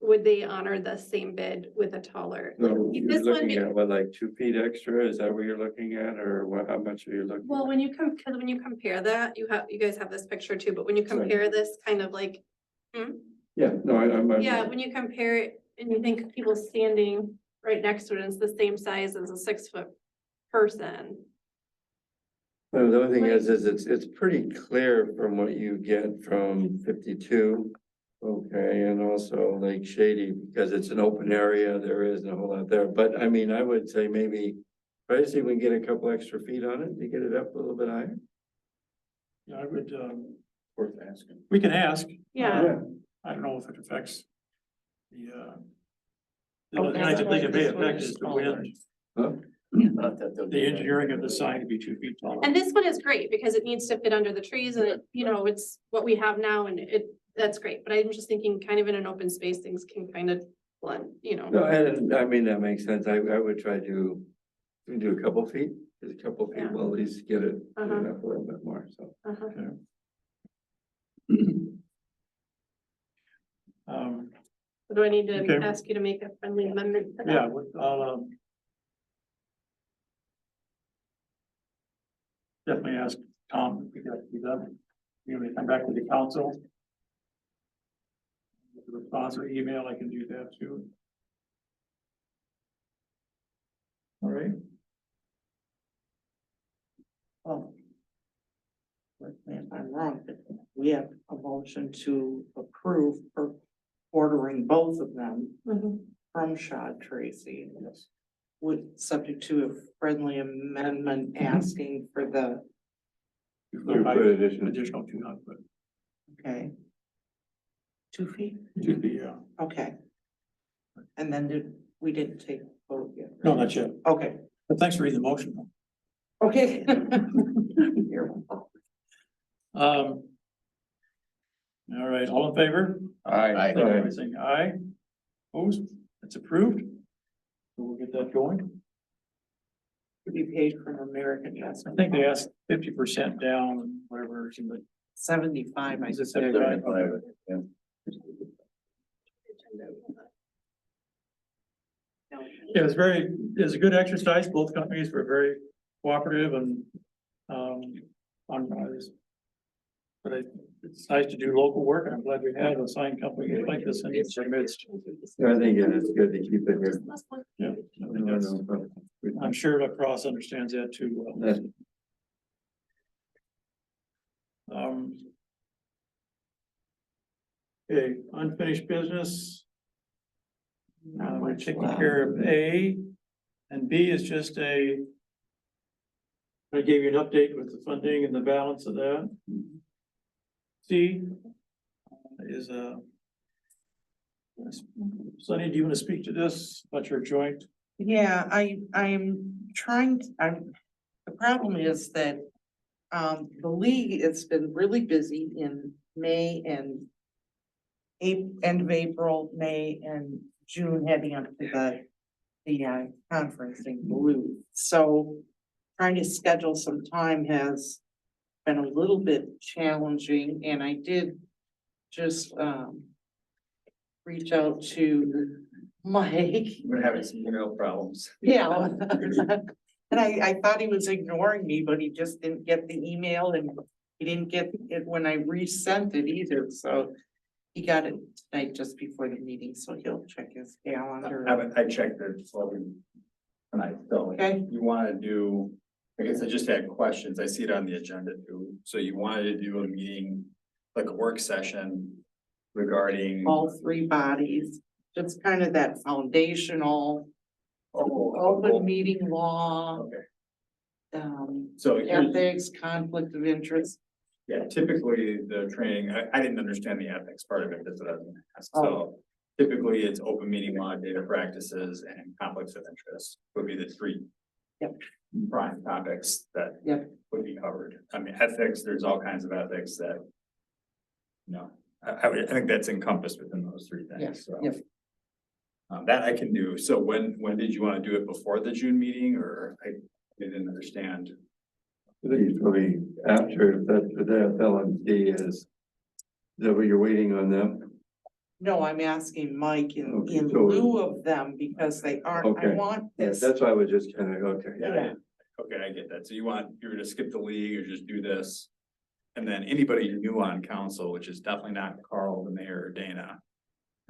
Would they honor the same bid with a taller? So you're This one looking be- at what, like 2 feet extra? Is that what you're looking at, or what, how much are you looking? Well, when you because when you compare that, you guys have this picture too, but when you compare this kind of like, Yeah, no, I'm. yeah, when you compare it and you think people standing right next to it, and it's the same size as a 6-foot person. Well, the only thing is it's pretty clear from what you get from 52. Okay, and also Lake Shady, because it's an open area, there isn't a whole lot there, but I mean, I would say maybe try to see if we can get a couple extra feet on it to get it up a little bit higher. Yeah, I would, Worth asking. we can ask. Yeah. I don't know if it affects the, Okay. I think it may affect is the wind, the engineering of the sign to be 2 feet tall. And this one is great because it needs to fit under the trees and it's what we have now and that's great. But I'm just thinking kind of in an open space, things can kind of blend, No, and I mean, that makes sense. I would try to do a couple feet, just a couple feet Yeah. will at least get it Uh-huh. up a little bit more, so. Uh-huh. Do I need to Okay. ask you to make a friendly amendment to that? Yeah, I'll, definitely ask Tom if we got to do that. You want me to come back to the council? With a response or email, I can do that too. All right. Oh. Correct me if I'm wrong, but we have a motion to approve for ordering both of them Mhm. from Shad Tracy. With subject to a friendly amendment asking for the, Additional 200, but okay. 2 feet, should be, yeah. okay. And then we didn't take vote yet. right? No, not yet. Okay, But thanks for reading the motion. okay. You're welcome. All right, all in favor? Aye. Signify by saying aye. Opposed? It's approved. So we'll get that going. To be paid from American, yes. I think they asked 50% down, whatever, it's in the 75, I Is it said. 75? Yeah. Yeah, it was a good exercise. Both companies were very cooperative and, on this. But it's nice to do local work, and I'm glad we have a sign company like this in our midst. I think it is good to keep it here. Yeah, I think that's- I'm sure La Crosse understands that too. That's- Okay, unfinished business. We're taking care of A, and B is just I gave you an update with the funding and the balance of that. C is Sonny, do you want to speak to this about your joint? Yeah, I'm trying, the problem is that the league, it's been really busy in May and end of April, May and June, heading up to the conference in Blue. So trying to schedule some time has been a little bit challenging, and I did just reach out to Mike. We're having some email problems. Yeah. And I thought he was ignoring me, but he just didn't get the email, and he didn't get it when I resent it either, so. He got it tonight just before the meeting, so he'll check his calendar. I checked it, so tonight, so Okay. you wanna do, I guess I just had questions, I see it on the agenda too, so you wanted to do a meeting, like a work session regarding. All three bodies, just kind of that foundational open meeting law, Okay, so here's, ethics, conflict of interest. yeah, typically the training, I didn't understand the ethics part of it, that's what I was gonna ask, Oh. so. Typically, it's open meeting law, data practices, and conflicts of interest would be the three. Yep. Prime topics that. Yep. Would be covered, I mean, ethics, there's all kinds of ethics that. No, I think that's encompassed within those three things, Yes, so. yes. That I can do, so when did you wanna do it, before the June meeting, or I didn't understand? Usually after that LMC is that what you're waiting on them? No, I'm asking Mike in Okay, in so- lieu of them, because they aren't, I Okay. want Yeah, this. that's why I was just kind of, okay. Yeah. Okay, I get that, so you were to skip the league or just do this? And then anybody new on council, which is definitely not Carl, the mayor, or Dana.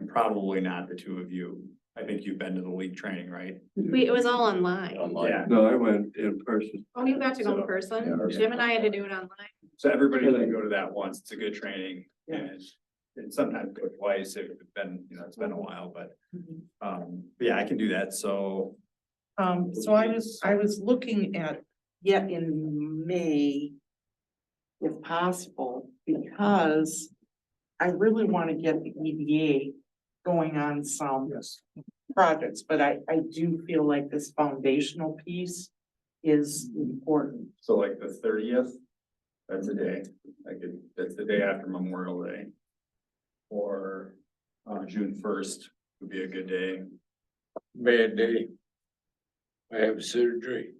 And probably not the two of you, I think you've been to the league training, right? it was all online. Yeah. No, I went in person. Oh, you got to go So, in person? yeah. Jim and I had to do it online. So everybody can go to that once, it's a good training, Yeah. and sometimes go twice if it's been, it's been a while, but, Mhm. yeah, I can do that, so. So I was looking at yet in May. If possible, because I really want to get the EDA going on some projects, but I do feel like this foundational piece is important. So like the 30th, that's a day, that's the day after Memorial Day. Or, June 1st would be a good day. Bad day. I have surgery.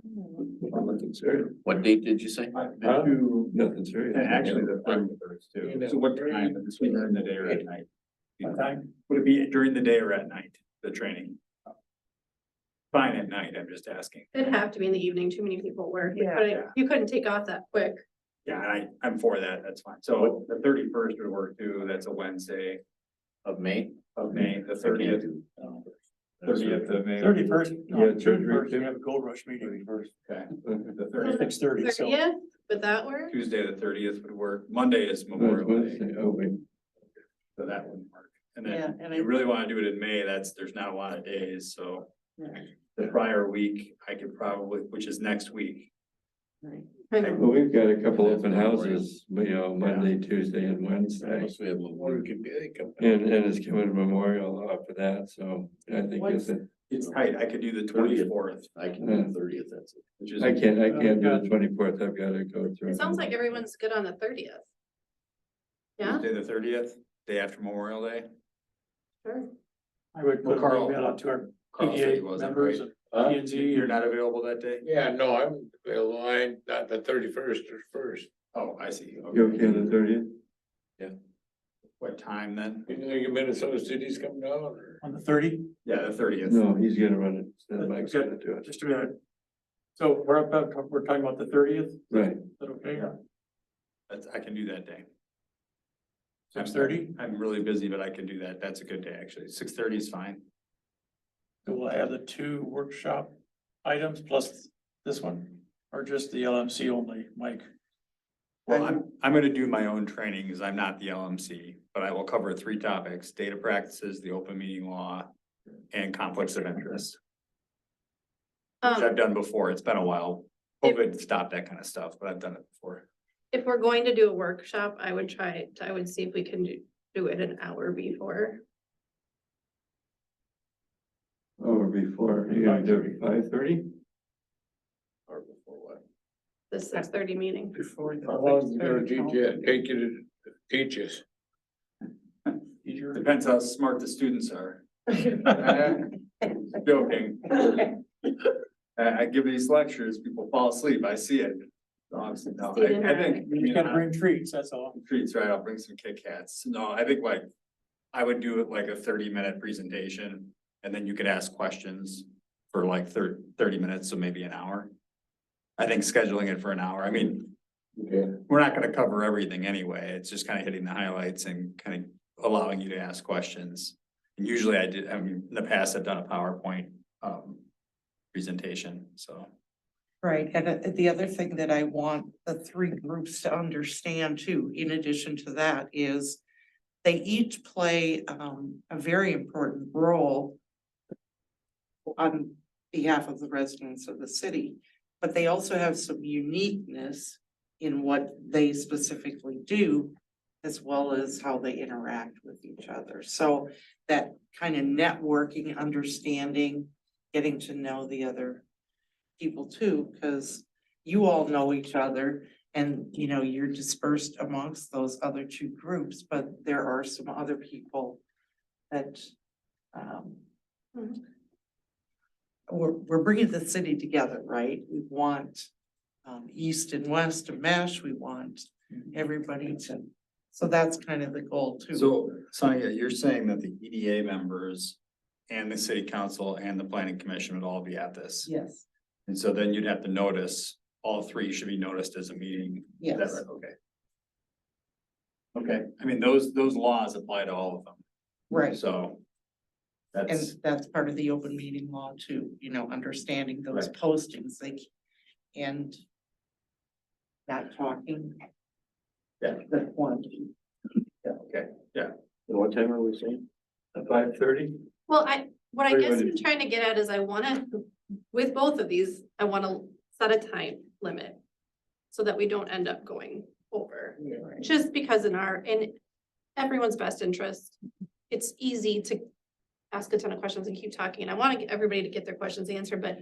Nothing serious. What date did you say? The two- Nothing serious. And actually the 31st too, so what time, would this be during the day or at night? What time? Would it be during the day or at night, the training? Fine at night, I'm just asking. It'd have to be in the evening, too many people work. Yeah. You couldn't take off that quick. Yeah, I'm for that, that's fine, so the 31st would work too, that's a Wednesday Of May? of May, the 30th. 30th of May. 31st, Yeah, June surgery 1st, too. we have a gold rush meeting first, Okay, the 30th, 6:30, so. 30th, would that work? Tuesday, the 30th would work, Monday is That's Memorial Day, Wednesday. Oh, wait. so that wouldn't work. And Yeah, then, and if you really wanna do it in May, there's not a lot of days, so. Yeah. The prior week, I could probably, which is next week. Right. Well, we've got a couple open houses, Monday, Tuesday and Wednesday. Unless we have Memorial. And it's coming to Memorial after that, so I think it's, It's tight, I could do the 24th, I can do the 30th, that's it. which is. I can't do the 24th. I've got to go through. It sounds like everyone's good on the 30th. Yeah, Tuesday, the 30th, day after Memorial Day. sure. I would Well, put Carl- an email out to our Carl said he PDA wasn't, members right? and P and Z. You're not available that day? Yeah, no, I'm available. I'm not the 31st or first. Oh, I see. You okay on the 30th? What time then? You know, your Minnesota City's coming down or? On the 30th, Yeah, the 30th. No, he's gonna run it. Instead of Mike's gonna do it. just a minute. So we're talking about the 30th, is Right. that okay? Yeah. I can do that day. 6:30? I'm really busy, but I can do that. That's a good day, actually. 6:30 is fine. So we'll have the two workshop items plus this one, or just the LMC only, Mike? Well, I'm gonna do my own training because I'm not the LMC, but I will cover 3 topics: data practices, the open meeting law, and conflicts of interest, which I've done before. It's been a while. COVID stopped that kind of stuff, but I've done it before. If we're going to do a workshop, I would see if we can do it an hour before. Or before, you gonna do it 5:30? Or before what? The 6:30 meeting. Before. the How long is it gonna 6:30 take you to teach us? Depends how smart the students are. Joking. I give these lectures, people fall asleep, I see it. So obviously, no, I think. You just gotta bring treats, that's all. Treats, right, I'll bring some Kit Kats. No, I think like, I would do it like a 30-minute presentation, and then you could ask questions for like 30 minutes, so maybe an hour. I think scheduling it for an hour, I mean, Okay. we're not gonna cover everything anyway, it's just kind of hitting the highlights and kind of allowing you to ask questions. And usually I mean, in the past, I've done a PowerPoint, presentation, so. Right, and the other thing that I want the 3 groups to understand too, in addition to that, is they each play a very important role on behalf of the residents of the city, but they also have some uniqueness in what they specifically do, as well as how they interact with each other. So that kind of networking, understanding, getting to know the other people too, because you all know each other and, you know, you're dispersed amongst those other 2 groups, but there are some other people that we're bringing the city together, right? We want east and west to mesh. We want everybody to, so that's kind of the goal too. So, Sonia, you're saying that the EDA members and the city council and the planning commission would all be at this? Yes, And so then you'd have to notice, all 3 should be noticed as a meeting. Is that yes, right? Okay. Okay, I mean, those laws apply to all of them, right. so. And That's, that's part of the open meeting law too, you know, understanding those postings, like, and not talking. Yeah. That's one. okay, yeah. And what time are we saying? At 5:30? Well, what I Or you guess wanna- I'm trying to get at is I wanna, with both of these, I wanna set a time limit. So that we don't end up going over, just because in everyone's best interest, it's easy to ask a ton of questions and keep talking, and I wanna get everybody to get their questions answered, but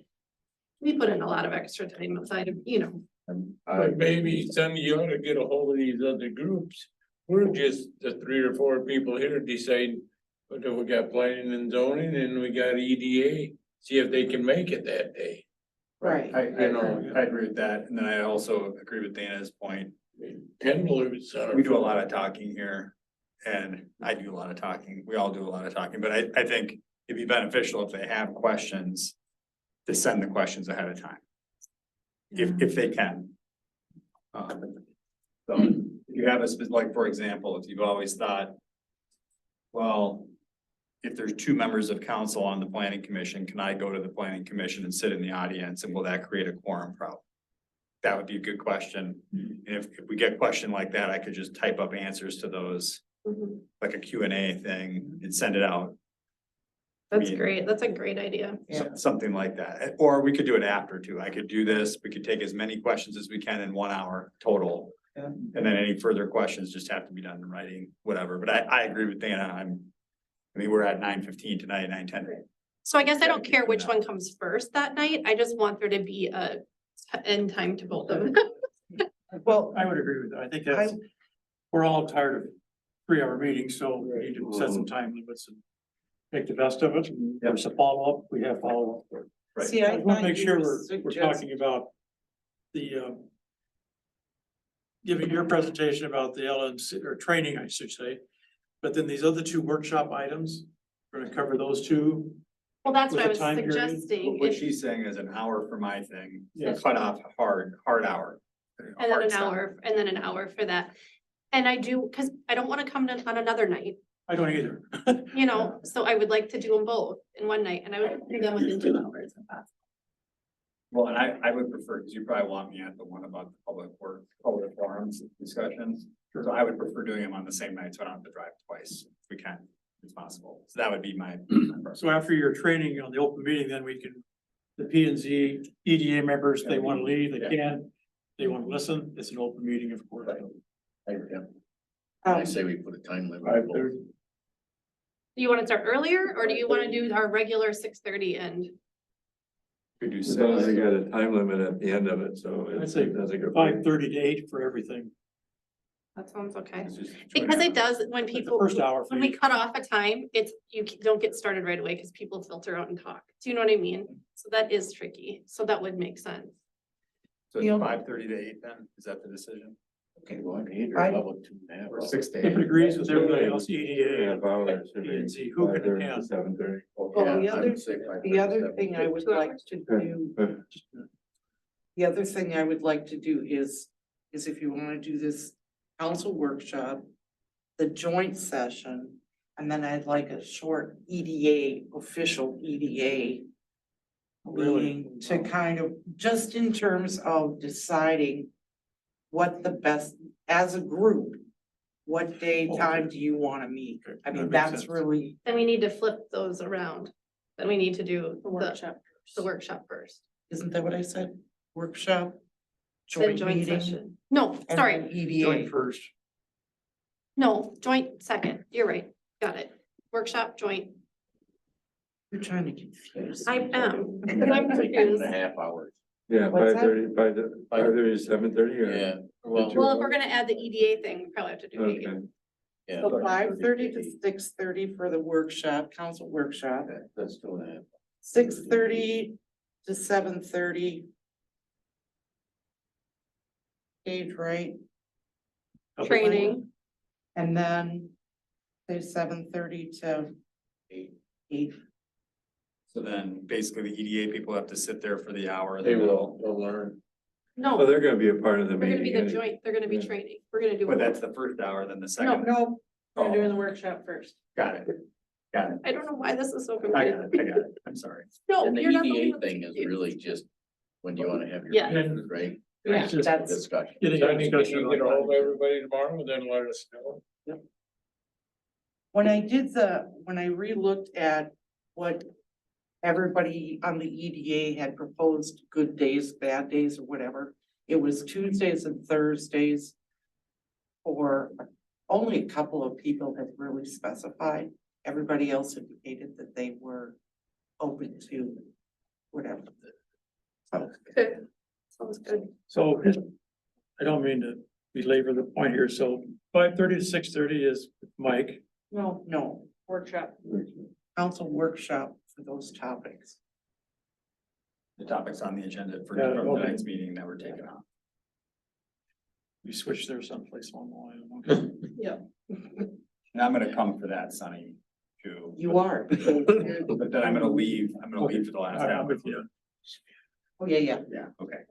we put in a lot of extra time outside of, you know, But maybe Sonny, you ought to get a hold of these other groups. We're just the 3 or 4 people here deciding, but we got planning and zoning and we got EDA, see if they can make it that day. Right. I know, agree with that, and then I also agree with Dana's point. Kendall's. We do a lot of talking here, and I do a lot of talking, we all do a lot of talking, but I think it'd be beneficial if they have questions to send the questions ahead of time. If they can. So if you have like, for example, if you've always thought, well, if there's 2 members of council on the planning commission, can I go to the planning commission and sit in the audience, and will that create a quorum problem? That would be a good question. And if we get a question like that, I could just type up answers to those, like a Q&A thing, and send it out. that's mean- great, that's a great idea. Something like that, or we could do it after too. I could do this, we could take as many questions as we can in 1 hour total. Yeah. And then any further questions just have to be done in writing, whatever, but I agree with Dana, I mean, we're at 9:15 tonight, 9:10. So I guess I don't care which one comes first that night, I just want there to be a end time to both of them. Well, I would agree with that. I think that's, we're all tired of 3-hour meetings, so we need to set some time limits and make the best of it. If there's a follow-up, we have follow-up. Right. see, I I want to thought make you sure were we're suggesting, talking about the giving your presentation about the LMC, or training, I should say. But then these other 2 workshop items, we're gonna cover those 2. Well, that's With what I a was time period? suggesting, What if, she's saying is an hour for my thing, Yes. cut off hard hour. And then hard an stop. hour, and then an hour for that. And I do, cause I don't wanna come on another night, I don't either. you know, so I would like to do them both in one night, and I would do them within 2 hours if possible. Well, and I would prefer, because you probably want me at the one about the public work, public forums discussions. So I would prefer doing them on the same night, so I don't have to drive twice, if we can, if it's possible. So that would be my. So after your training on the open meeting, then we can, the P and Z EDA members, they want to leave, they can. They want to listen, it's an open meeting, of course. I say we put a time limit. on both. 5:30. Do you wanna start earlier, or do you wanna do our regular 6:30 end? Could do As long as six. you got a time limit at the end of it, so. I'd say that's a good. 5:30 to 8 for everything. That sounds okay. It's just 2.5 Because it does, when Like the people, first hour for when we you. cut off a time, it's, don't get started right away, cause people filter out and talk. Do you know what I mean? So that is tricky, so that would make sense. So Yeah. it's 5:30 to 8 then, is that the decision? Okay, well, I'm eight or I- how about 2.5? Or 6 to If it 8? agrees with everybody else, Yeah, EDA, hours should P be and Z, who can 5:30 attend? to 7:30. Well, Yeah, the I other, would say 5:30 the to other 7:30. thing I would 2 like hours. to do, the other thing I would like to do is if you wanna do this council workshop, the joint session, and then I'd like a short EDA, official EDA Really? meeting to kind of, just in terms of deciding what the best, as a group, what day, time do you wanna meet? I mean, That makes that's sense. really, Then we need to flip those around. Then we need to do the workshop first. isn't that what I said? Workshop? Then Joint joint meeting? session. No, and sorry, then Join EDA. first. no, joint second. You're right. Got it. Workshop, joint. You're trying to confuse. I me. am. Like I'm 2.5 hours. Yeah, What's that? 5:30, 5:30 to 7:30 or? Yeah, well, Well, if we're gonna add the EDA thing, we probably have to do it. Okay, yeah. So 5:30 to 6:30 for the workshop, council workshop, That's 2.5. 6:30 to 7:30. Age, right? Training. And then say 7:30 to 8. So then basically the EDA people have to sit there for the hour. They will, they'll learn. Oh, well, No, they're gonna be a part of the they're gonna be meeting. the joint, they're gonna be Yeah. training. We're gonna do. But that's the first hour, then the No, second. No, Oh, the workshop first. got it. Got it. I don't know why this is so I got confusing. it. I got it. I'm sorry. No, And the you're not. the EDA one thing that's is confused. really just when you wanna have your Yeah. meetings, right? yeah, It's just that's, Discussion. Getting a Sonny, can discussion you on get ahold of that. everybody tomorrow, then let us know. when I relooked at what everybody on the EDA had proposed, good days, bad days, or whatever, it was Tuesdays and Thursdays. Or only a couple of people have really specified, everybody else indicated that they were open to whatever. So, Okay, sounds good. So I don't mean to belabor the point here, so 5:30 to 6:30 is Mike. no, Workshop. council workshop for those topics. The topics on the agenda for Yeah, from okay. tonight's meeting that we're taking off. We switched there someplace along the line. Okay. And I'm gonna come for that, Sonny, too. You are, because you're, But then I'm gonna leave for the All last right, hour. I'm with you. oh, yeah. Yeah, okay.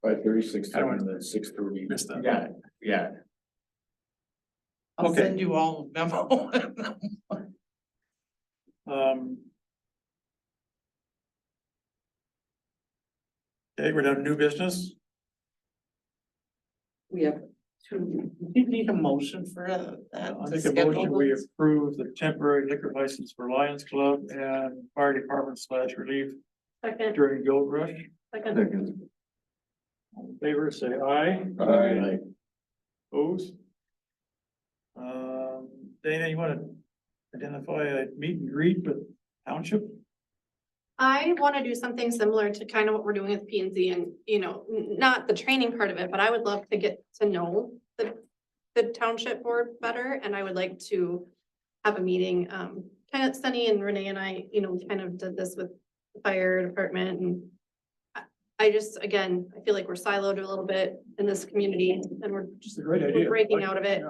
5:30, 6:30, I don't and then 6:30. Missed You that. got it. Yeah. I'll Okay. send you all a memo. Okay, we're down to new business. We have two, you need a motion for that. I'll to make a schedule motion, we those? approve the temporary liquor license for Lions Club and Fire Department / relief Second, during Gold Rush. second. Second. All in favor, say aye. Aye. Opposed? Dana, you wanna identify a meet and greet with township? I wanna do something similar to kind of what we're doing with P and Z and, you know, not the training part of it, but I would love to get to know the township board better, and I would like to have a meeting, kind of Sunny and Renee and I, you know, kind of did this with the fire department and I just, again, I feel like we're siloed a little bit in this community and we're Just a great idea. we're breaking out of it.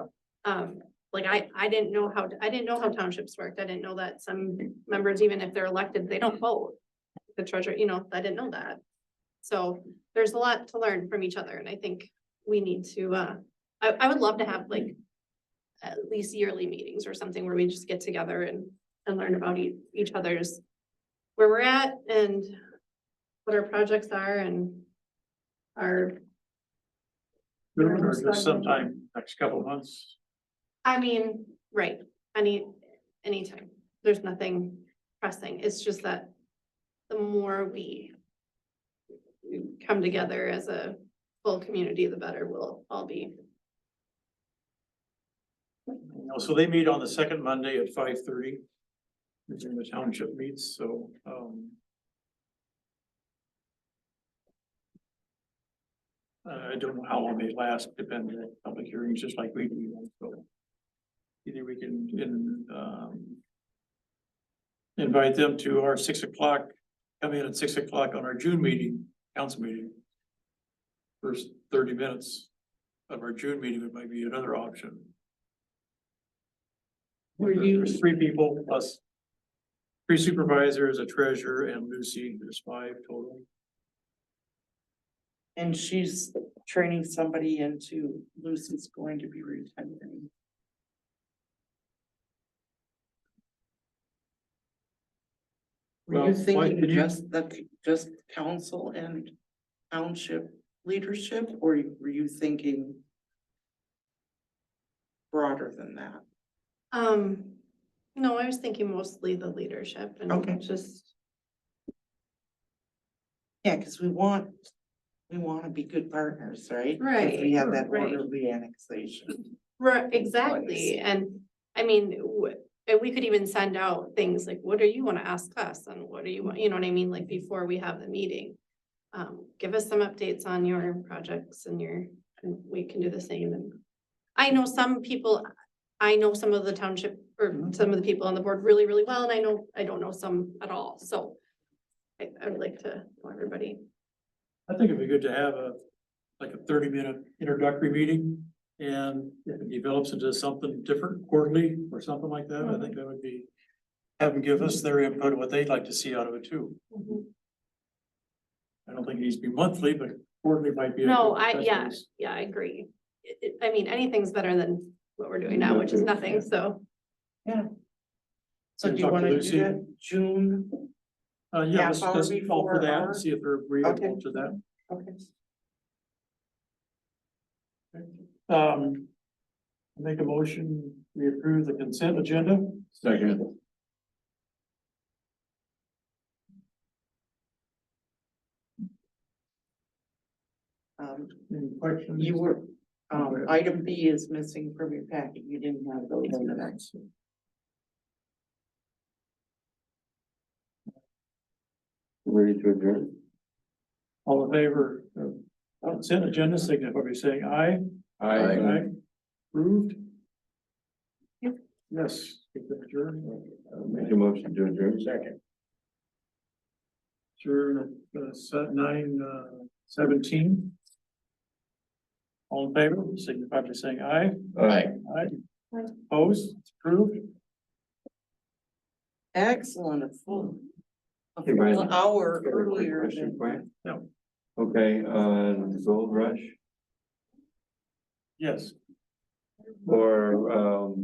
Yeah. Like I didn't know how townships worked. I didn't know that some members, even if they're elected, they don't vote. The treasurer, you know, I didn't know that. So there's a lot to learn from each other, and I think we need to, I would love to have like at least yearly meetings or something where we just get together and learn about each other's where we're at and what our projects are and our, Or just sometime next couple of months. I mean, right, anytime. There's nothing pressing. It's just that the more we come together as a full community, the better we'll all be. You know, so they meet on the second Monday at 5:30. It's when the township meets, so, I don't know how long they last, depending on public hearings, just like we do, so. Either we can, invite them to our 6 o'clock, come in at 6 o'clock on our June meeting, council meeting. First 30 minutes of our June meeting might be another option. There's 3 people plus 3 supervisors, a treasurer, and Lucy, there's 5 total. And she's training somebody into, Lucy's going to be retiring. Were Well, you why thinking did you- just council and township leadership, or were you thinking broader than that? No, I was thinking mostly the leadership Okay. and just, Yeah, because we want to be good partners, right? 'Cause Right, We have that right. orderly annexation. right, exactly, and I mean, and we could even send out things like, what do you wanna ask us, and what do you want, you know what I mean, like before we have the meeting. Give us some updates on your projects and and we can do the same, and I know some people, I know some of the township, or some of the people on the board really, really well, and I don't know some at all, so. I would like to know everybody. I think it'd be good to have like a 30-minute introductory meeting. And if it develops into something different quarterly or something like that, I think that would be, have them give us their input, of what they'd like to see out of it too. I don't think it needs to be monthly, but quarterly might be. a No, good touch base. I agree. I mean, anything's better than what we're doing now, which is nothing, so. So do you Talk to want to Lucy. do that June? Yeah, half hour let's call before for that our- and see if they're agreeable Okay. to that. Okay. Make a motion, we approve the consent agenda. Second. Any questions? You were, item B is missing from your packet. You didn't have those minutes. Ready to adjourn? All in favor of consent agenda, signify by saying aye. Aye. Approved? Yes. Adjourn. Make a motion to adjourn. Second. Sure, set 9:17. All in favor, signify by saying aye. Aye. Aye. Opposed, it's approved. Excellent, a full Hey, Brian. hour Got a quick earlier question than. for you. Yeah. Okay, on Gold Rush Yes. or